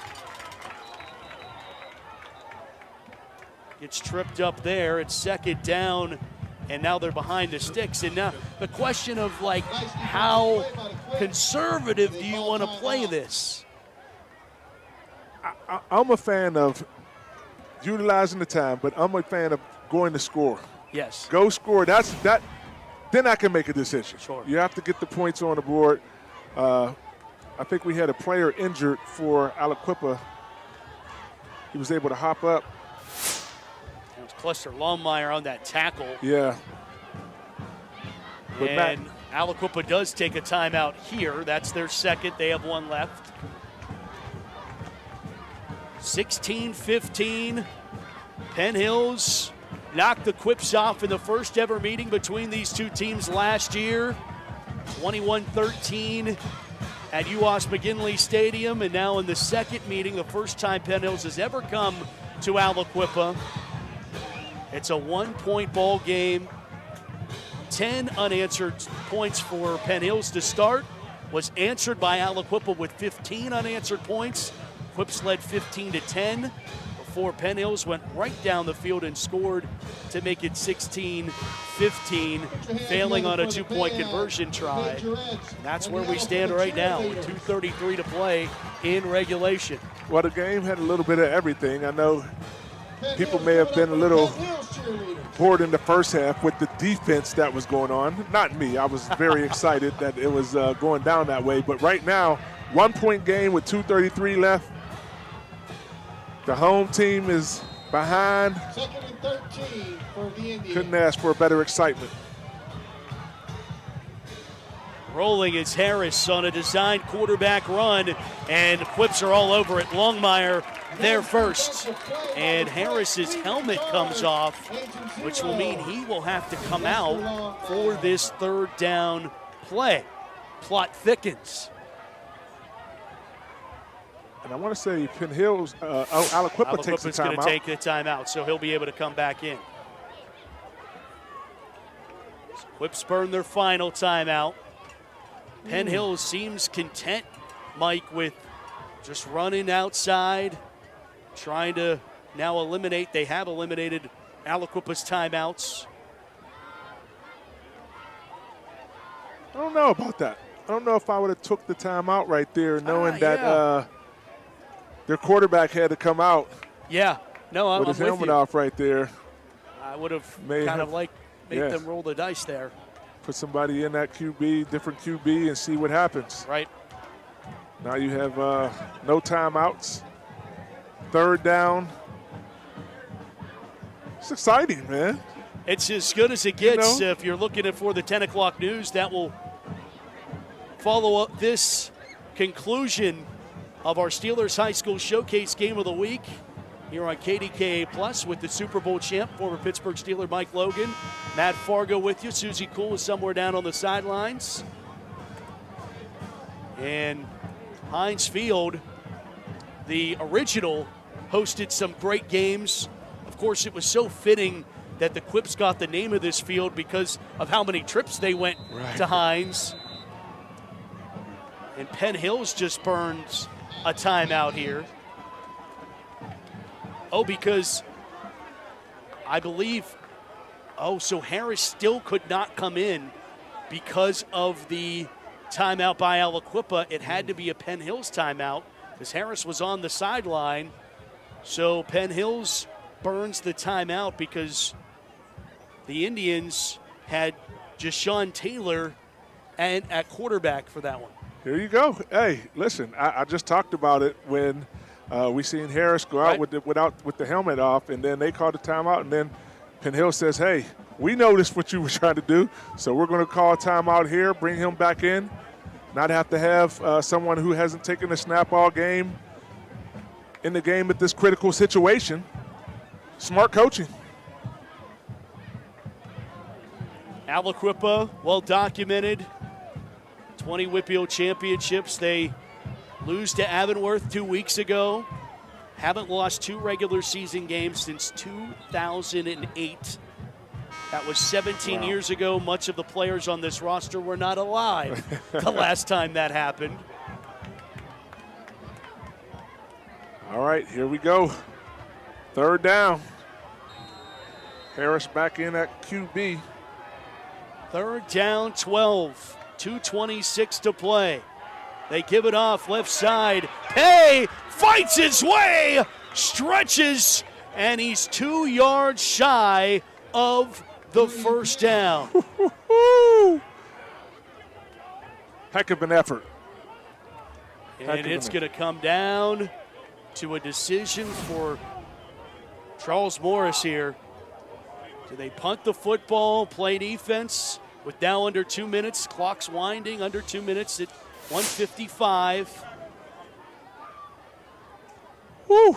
gets tripped up there. It's 2nd down, and now they're behind the sticks. And now the question of, like, how conservative do you want to play this? I'm a fan of utilizing the time, but I'm a fan of going to score. Yes. Go score. Then I can make a decision. Sure. You have to get the points on the board. I think we had a player injured for Aliquippa. He was able to hop up. It was Cluster Longmire on that tackle. Yeah. But and Aliquippa does take a timeout here. That's their second. They have 1 left. 16-15. Penn Hills knocked the Quips off in the first ever meeting between these two teams last year. 21-13 at UOS McGinley Stadium, and now in the second meeting, the first time Penn Hills has ever come to Aliquippa. It's a 1-point ball game. 10 unanswered points for Penn Hills to start. Was answered by Aliquippa with 15 unanswered points. Quips led 15-10. Before Penn Hills went right down the field and scored to make it 16-15, failing on a 2-point conversion try. And that's where we stand right now with 2:33 to play in regulation. Well, the game had a little bit of everything. I know people may have been a little bored in the first half with the defense that was going on. Not me. I was very excited that it was going down that way. But right now, 1-point game with 2:33 left. The home team is behind. 2nd and 13 for the Indians. Couldn't ask for a better excitement. Rolling is Harris on a designed quarterback run, and quips are all over it. Longmire there first, and Harris's helmet comes off, which will mean he will have to come out for this third down play. Plot thickens. And I want to say Penn Hills, Aliquippa takes the timeout. Going to take the timeout, so he'll be able to come back in. So Quips burn their final timeout. Penn Hills seems content, Mike, with just running outside, trying to now eliminate. They have eliminated Aliquippa's timeouts. I don't know about that. I don't know if I would have took the timeout right there, knowing that their quarterback had to come out. Yeah, no, I'm with his helmet off right there. I would have kind of made them roll the dice there. Put somebody in that QB, different QB, and see what happens. Right. Now you have no timeouts. Third down. It's exciting, man. It's as good as it gets. If you're looking for the 10 o'clock news, that will follow up this conclusion of our Steelers High School Showcase Game of the Week here on KDKA Plus with the Super Bowl champ, former Pittsburgh Steeler Mike Logan. Matt Fargo with you. Susie Cool is somewhere down on the sidelines. And Heinz Field, the original, hosted some great games. Of course, it was so fitting that the Quips got the name of this field because of how many trips they went to Heinz. And Penn Hills just burns a timeout here. Oh, because I believe, so Harris still could not come in because of the timeout by Aliquippa. It had to be a Penn Hills timeout because Harris was on the sideline. So Penn Hills burns the timeout because the Indians had Jashawn Taylor and at quarterback for that one. Here you go. Hey, listen, I just talked about it when we seen Harris go out with the helmet off, and then they called the timeout, and then Penn Hill says, hey, we noticed what you were trying to do, so we're going to call a timeout here, bring him back in, not have to have someone who hasn't taken a snap all game in the game at this critical situation. Smart coaching. Aliquippa, well documented. 20 WPIAL championships. They lose to Avonworth 2 weeks ago. Haven't lost 2 regular season games since 2008. That was 17 years ago. Much of the players on this roster were not alive the last time that happened. All right, here we go. Third down. Harris back in at QB. Third down, 12. 2:26 to play. They give it off left side. Hey, fights his way, stretches, and he's 2 yards shy of the first down. Heck of an effort. And it's going to come down to a decision for Charles Morris here. Do they punt the football, play defense? With now under 2 minutes, clock's winding, under 2 minutes at 1:55. Woo!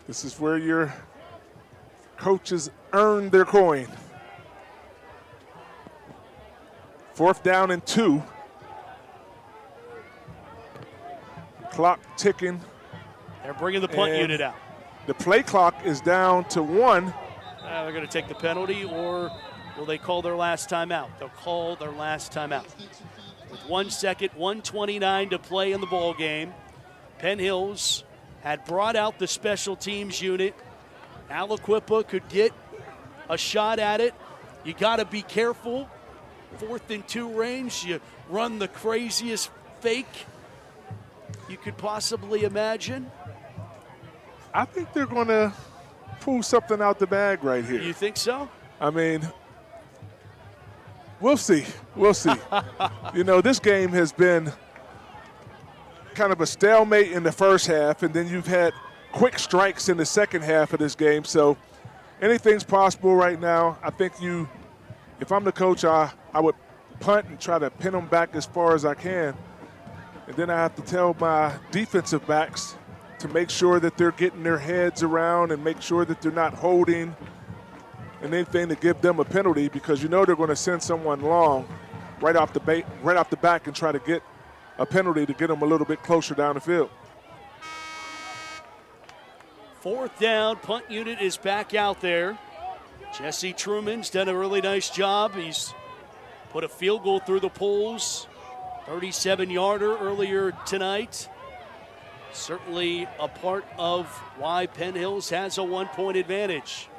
This is where your coaches earn their coin. 4th down and 2. Clock ticking. They're bringing the punt unit out. The play clock is down to 1. They're going to take the penalty, or will they call their last timeout? They'll call their last timeout. With 1 second, 1:29 to play in the ball game. Penn Hills had brought out the special teams unit. Aliquippa could get a shot at it. You got to be careful. 4th and 2 range, you run the craziest fake you could possibly imagine. I think they're going to pull something out the bag right here. You think so? I mean, we'll see. We'll see. This game has been kind of a stalemate in the first half, and then you've had quick strikes in the second half of this game. So anything's possible right now. I think if I'm the coach, I would punt and try to pin them back as far as I can. And then I have to tell my defensive backs to make sure that they're getting their heads around and make sure that they're not holding and anything to give them a penalty, because they're going to send someone long right off the back and try to get a penalty to get them a little bit closer down the field. 4th down, punt unit is back out there. Jesse Truman's done a really nice job. He's put a field goal through the poles, 37-yarder earlier tonight. Certainly a part of why Penn Hills has a 1-point advantage.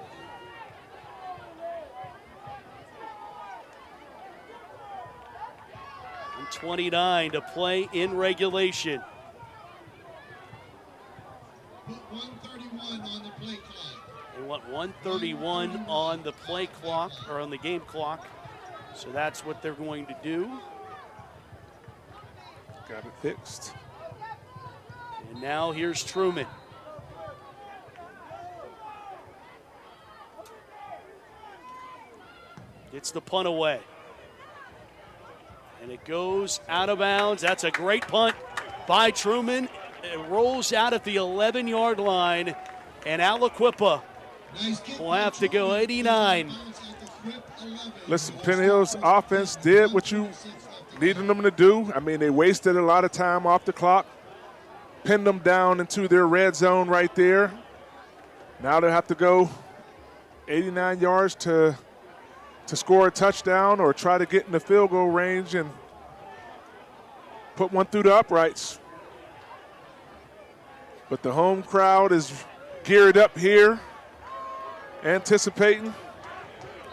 And 29 to play in regulation. 131 on the play clock. They want 131 on the play clock, or on the game clock. So that's what they're going to do. Got it fixed. And now here's Truman. Gets the punt away. And it goes out of bounds. That's a great punt by Truman. It rolls out at the 11-yard line. And Aliquippa will have to go 89. Listen, Penn Hills offense did what you needed them to do. I mean, they wasted a lot of time off the clock, pinned them down into their red zone right there. Now they have to go 89 yards to score a touchdown or try to get in the field goal range and put one through the uprights. But the home crowd is geared up here, anticipating.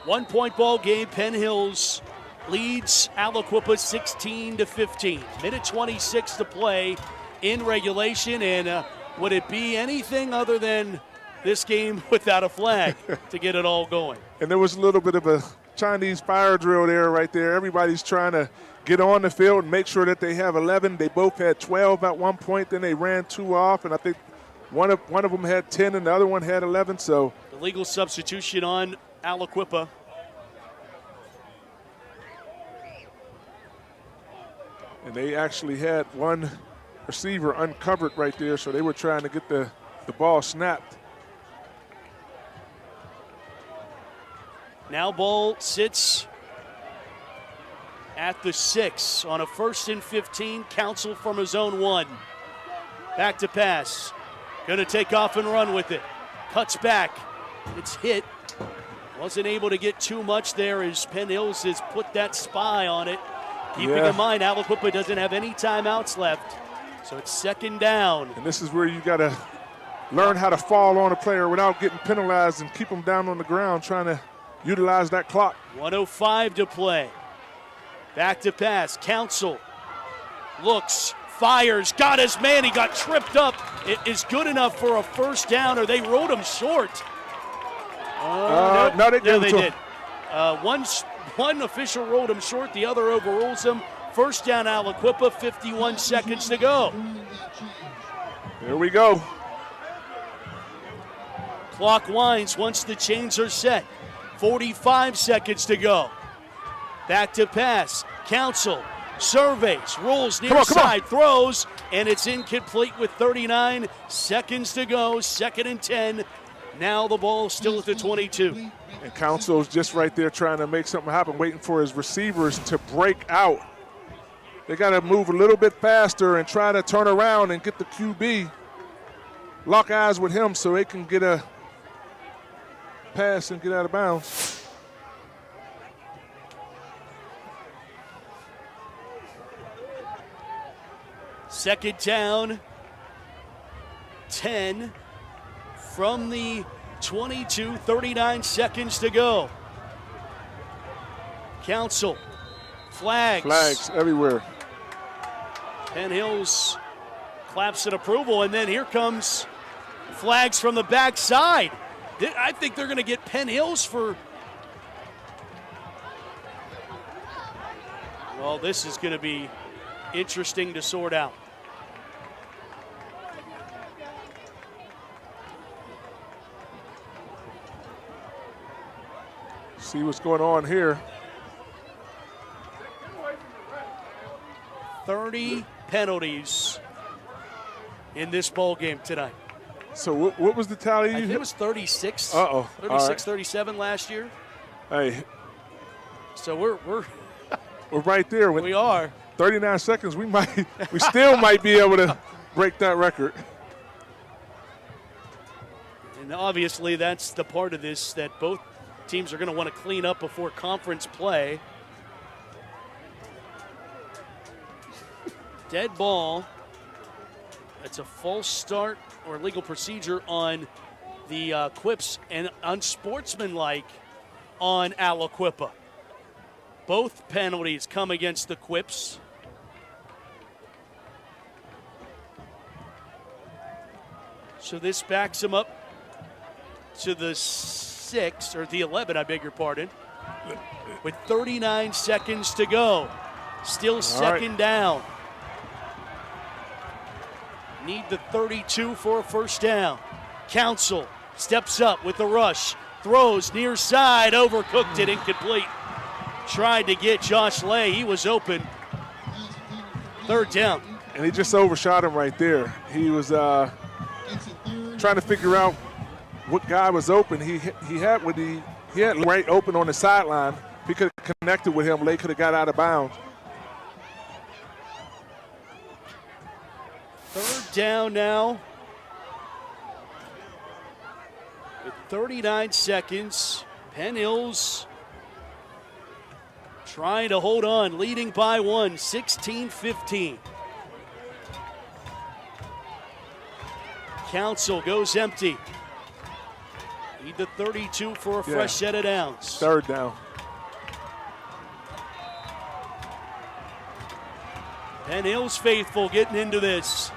1-point ball game. Penn Hills leads Aliquippa 16-15. Minute 26 to play in regulation. And would it be anything other than this game without a flag to get it all going? And there was a little bit of a Chinese fire drill there right there. Everybody's trying to get on the field and make sure that they have 11. They both had 12 at one point. Then they ran 2 off, and I think one of them had 10 and the other one had 11. So the legal substitution on Aliquippa. And they actually had one receiver uncovered right there, so they were trying to get the ball snapped. Now ball sits at the 6 on a 1st and 15. Council from his own 1. Back to pass. Going to take off and run with it. Cuts back. It's hit. Wasn't able to get too much there as Penn Hills has put that spy on it. Keeping in mind, Aliquippa doesn't have any timeouts left. So it's 2nd down. And this is where you got to learn how to fall on a player without getting penalized and keep them down on the ground, trying to utilize that clock. 1:05 to play. Back to pass. Council looks, fires, got his man. He got tripped up. It is good enough for a 1st down, or they rode him short. No, they did. One official rode him short. The other overrules him. 1st down, Aliquippa. 51 seconds to go. Here we go. Clock winds once the chains are set. 45 seconds to go. Back to pass. Council surveys, rolls near side, throws, and it's incomplete with 39 seconds to go. 2nd and 10. Now the ball still at the 22. And Council's just right there trying to make something happen, waiting for his receivers to break out. They got to move a little bit faster and try to turn around and get the QB. Lock eyes with him so they can get a pass and get out of bounds. Second down, 10 from the 22, 39 seconds to go. Council, flags. Flags everywhere. Penn Hills claps in approval, and then here comes flags from the backside. I think they're going to get Penn Hills for. Well, this is going to be interesting to sort out. See what's going on here. 30 penalties in this ball game tonight. So what was the tally? I think it was 36. Uh-oh. 36, right. 37 last year. Hey. So we're right there. With we are. 39 seconds, we still might be able to break that record. And obviously that's the part of this that both teams are going to want to clean up before conference play. Dead ball. That's a false start or legal procedure on the Quips and unsportsmanlike on Aliquippa. Both penalties come against the Quips. So this backs them up to the 6, or the 11, I beg your pardon, with 39 seconds to go. Still second down. Need the 32 for a first down. Council steps up with the rush. Throws near side, overcooked it, incomplete. Tried to get Josh Lay. He was open. Third down. And he just overshot him right there. He was trying to figure out what guy was open. He had right open on the sideline. If he could have connected with him, Lay could have got out of bounds. Third down now. With 39 seconds, Penn Hills trying to hold on, leading by 1, 16-15. Council goes empty. Need the 32 for a fresh set of downs. Third down. Penn Hills faithful getting into this.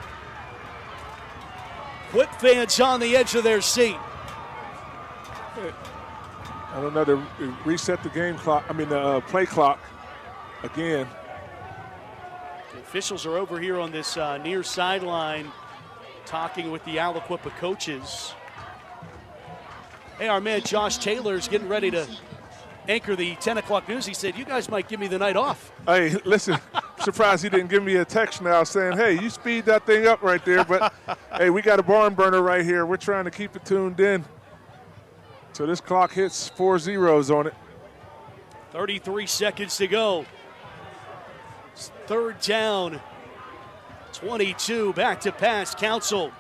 Quip fans on the edge of their seat. I don't know, to reset the game clock, the play clock again. The officials are over here on this near sideline talking with the Aliquippa coaches. Hey, our man Josh Taylor's getting ready to anchor the 10 o'clock news. He said, you guys might give me the night off. Hey, listen, surprised he didn't give me a text now saying, hey, you speed that thing up right there. But, hey, we got a barn burner right here. We're trying to keep it tuned in. So this clock hits 4 zeros on it. 33 seconds to go. Third down. 22, back to pass. Council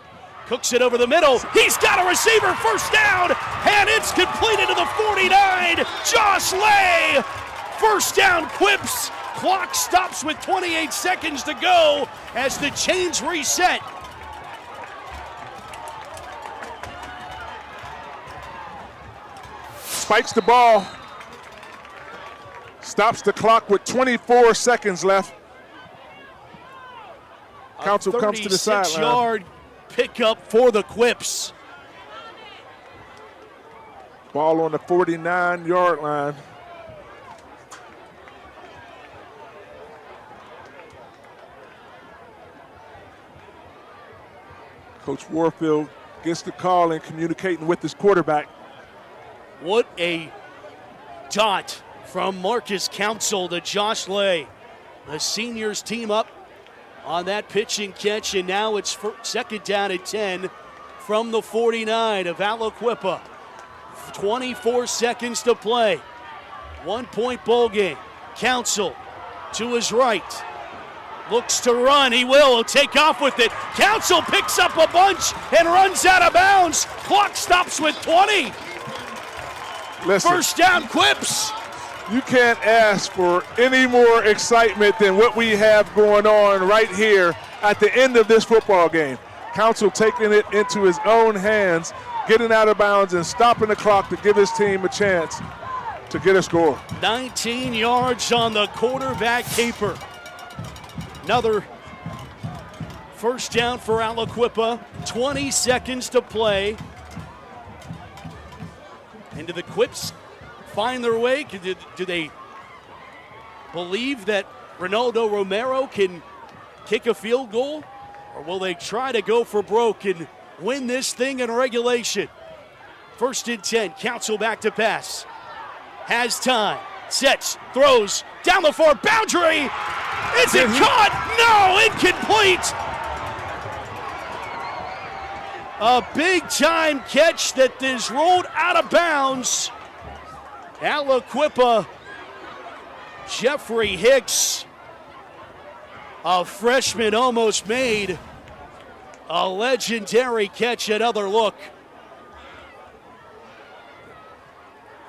cooks it over the middle. He's got a receiver, first down, and it's completed to the 49. Josh Lay, first down, Quips. Clock stops with 28 seconds to go as the chains reset. Spikes the ball. Stops the clock with 24 seconds left. Council comes to the sideline. 36-yard pickup for the Quips. Ball on the 49-yard line. Coach Warfield gets the call and communicating with his quarterback. What a dot from Marcus Council to Josh Lay. The seniors team up on that pitch and catch, and now it's second down at 10 from the 49 of Aliquippa. 24 seconds to play. 1-point ball game. Council to his right. Looks to run. He will. He'll take off with it. Council picks up a bunch and runs out of bounds. Clock stops with 20. Listen, first down, Quips. You can't ask for any more excitement than what we have going on right here at the end of this football game. Council taking it into his own hands, getting out of bounds and stopping the clock to give his team a chance to get a score. 19 yards on the quarterback caper. Another first down for Aliquippa. 20 seconds to play. And do the Quips find their way? Do they believe that Ronaldo Romero can kick a field goal? Or will they try to go for broke and win this thing in regulation? 1st and 10, Council back to pass. Has time, sets, throws, down the far boundary. Is it caught? No, incomplete. A big-time catch that is rolled out of bounds. Aliquippa, Jeffrey Hicks, a freshman, almost made a legendary catch. Another look.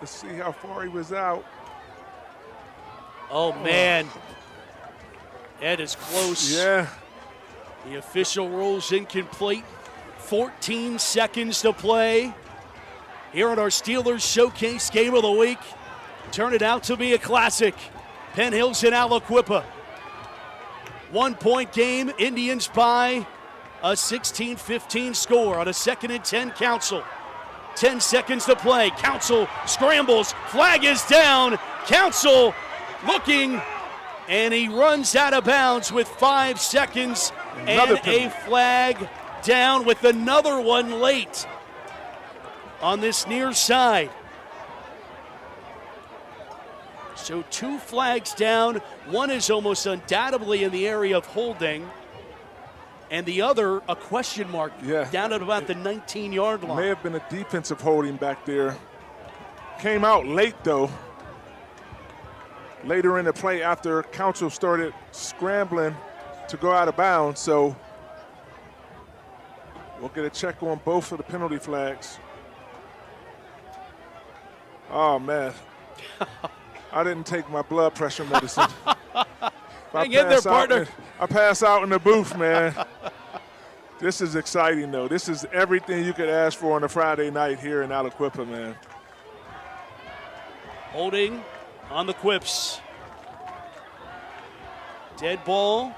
Let's see how far he was out. Oh, man. That is close. Yeah. The official rules incomplete. 14 seconds to play here at our Steelers Showcase Game of the Week. Turn it out to be a classic. Penn Hills and Aliquippa. 1-point game. Indians by a 16-15 score on a 2nd and 10 Council. 10 seconds to play. Council scrambles. Flag is down. Council looking, and he runs out of bounds with 5 seconds and a flag down with another one late on this near side. So 2 flags down. One is almost undoubtedly in the area of holding, and the other a question mark down at about the 19-yard line. May have been a defensive holding back there. Came out late, though. Later in the play after Council started scrambling to go out of bounds, so we'll get a check on both of the penalty flags. Oh, man. I didn't take my blood pressure medicine. Hang in there, partner. I pass out in the booth, man. This is exciting, though. This is everything you could ask for on a Friday night here in Aliquippa, man. Holding on the Quips. Dead ball,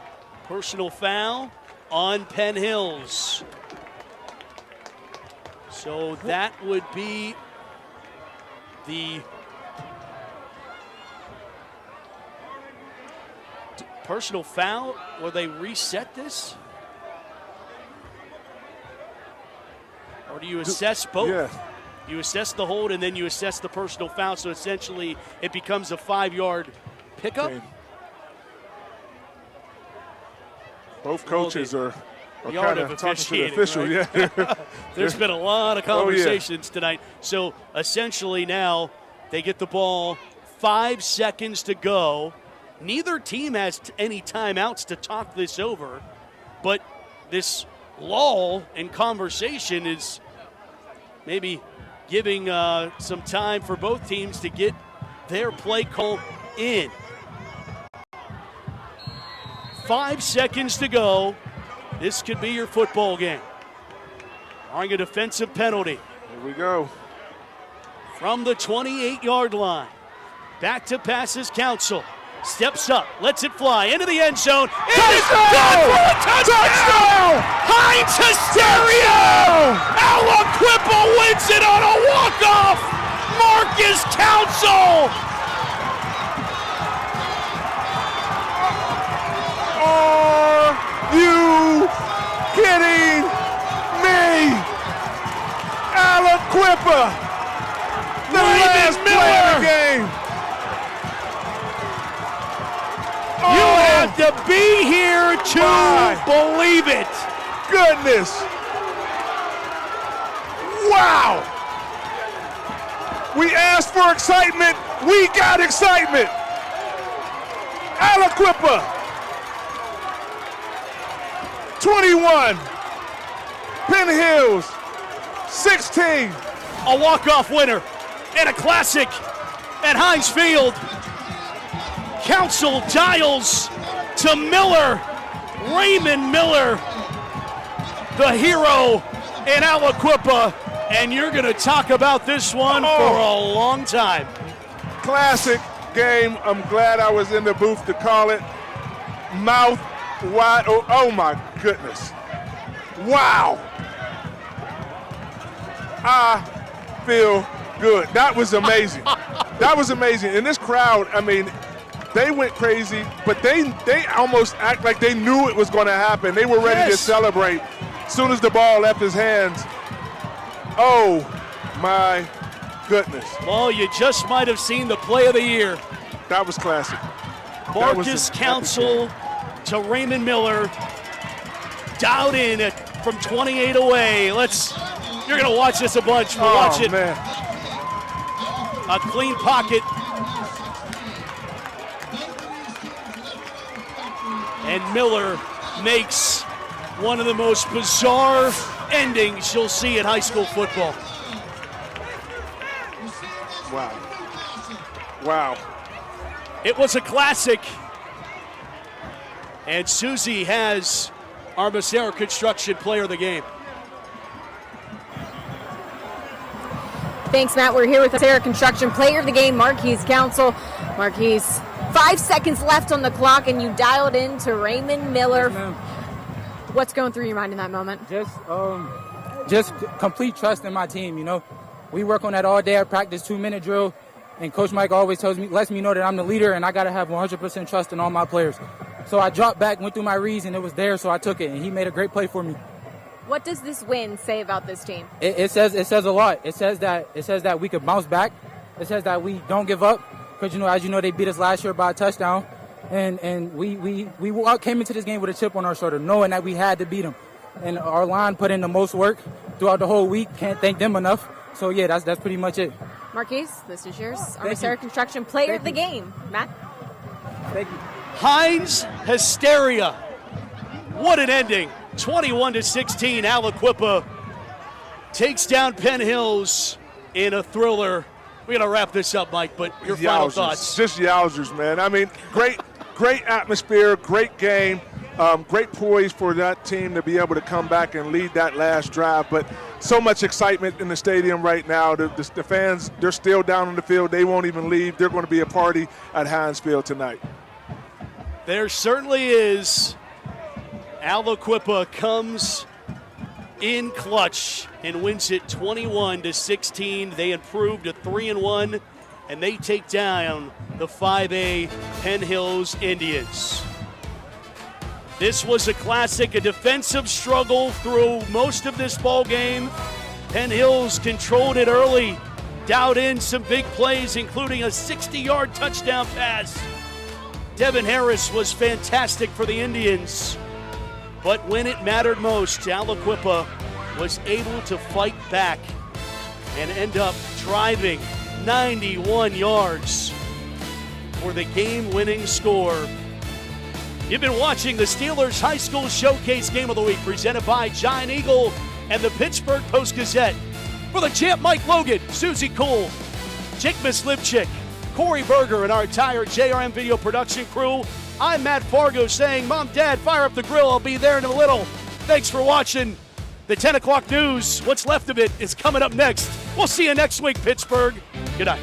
personal foul on Penn Hills. So that would be the personal foul. Will they reset this? Or do you assess both? Yeah. You assess the hold and then you assess the personal foul, so essentially it becomes a 5-yard pickup. Okay. Both coaches are the art of talking to the officiating, official. right? Yeah. There's been a lot of conversations tonight. So essentially now they get the ball, 5 seconds to go. Neither team has any timeouts to talk this over, but this lull in conversation is maybe giving some time for both teams to get their play call in. 5 seconds to go. This could be your football game. Barring a defensive penalty. Here we go. From the 28-yard line. Back to passes Council. Steps up, lets it fly into the end zone. It is good for a touchdown! Heinz hysteria! Aliquippa wins it on a walk-off! Marcus Council! Are you kidding me? Aliquippa! The last play of the game! You have to be here to believe it. Goodness. Wow. We asked for excitement. We got excitement. Aliquippa. 21. Penn Hills. 16. A walk-off winner and a classic at Heinz Field. Council dials to Miller, Raymond Miller, the hero in Aliquippa, and you're going to talk about this one for a long time. Classic game. I'm glad I was in the booth to call it. Mouth wide. Oh my goodness. Wow. I feel Good. That was amazing. That was amazing. And this crowd, I mean, they went crazy, but they almost act like they knew it was going to happen. They were ready to celebrate as soon as the ball left his hands. Oh, my goodness. Well, you just might have seen the play of the year. That was classic. Marcus Council to Raymond Miller. Dialed in from 28 away. You're going to watch this a bunch. We'll watch it. Man. A clean pocket. And Miller makes one of the most bizarre endings you'll see in high school football. Wow. It was a classic. And Susie has our Massaro Construction Player of the Game. Thanks, Matt. We're here with Massaro Construction Player of the Game, Marquise Council. Marquise, 5 seconds left on the clock, and you dialed in to Raymond Miller. Yes, what's going through your mind in that moment? Just complete trust in my team. You know, we work on that all day at practice, 2-minute drill, and Coach Mike always lets me know that I'm the leader, and I got to have 100% trust in all my players. So I dropped back, went through my reads, and it was there, so I took it, and he made a great play for me. What does this win say about this team? It says a lot. It says that we could bounce back. It says that we don't give up, because as you know, they beat us last year by a touchdown, and we came into this game with a chip on our shoulder, knowing that we had to beat them. And our line put in the most work throughout the whole week. Can't thank them enough. So yeah, that's pretty much it. Marquise, this is yours. Our Massaro Construction Player of the Game, Matt. Thank you. Heinz hysteria. What an ending. 21-16, Aliquippa takes down Penn Hills in a thriller. We're going to wrap this up, Mike, but your final thoughts. Just yowzers, man. I mean, great atmosphere, great game, great poise for that team to be able to come back and lead that last drive. But so much excitement in the stadium right now. The fans, they're still down on the field. They won't even leave. They're going to be a party at Heinz Field tonight. There certainly is. Aliquippa comes in clutch and wins it 21-16. They improved to 3-1, and they take down the 5A Penn Hills Indians. This was a classic, a defensive struggle through most of this ball game. Penn Hills controlled it early, dialed in some big plays, including a 60-yard touchdown pass. Devin Harris was fantastic for the Indians. But when it mattered most, Aliquippa was able to fight back and end up driving 91 yards for the game-winning score. You've been watching the Steelers High School Showcase Game of the Week, presented by Giant Eagle and the Pittsburgh Post-Gazette. For the champ, Mike Logan, Susie Cole, Jake Mislipchick, Corey Berger, and our entire JRM video production crew, I'm Matt Fargo saying, Mom, Dad, fire up the grill. I'll be there in a little. Thanks for watching. The 10 o'clock news, what's left of it, is coming up next. We'll see you next week, Pittsburgh. Good night.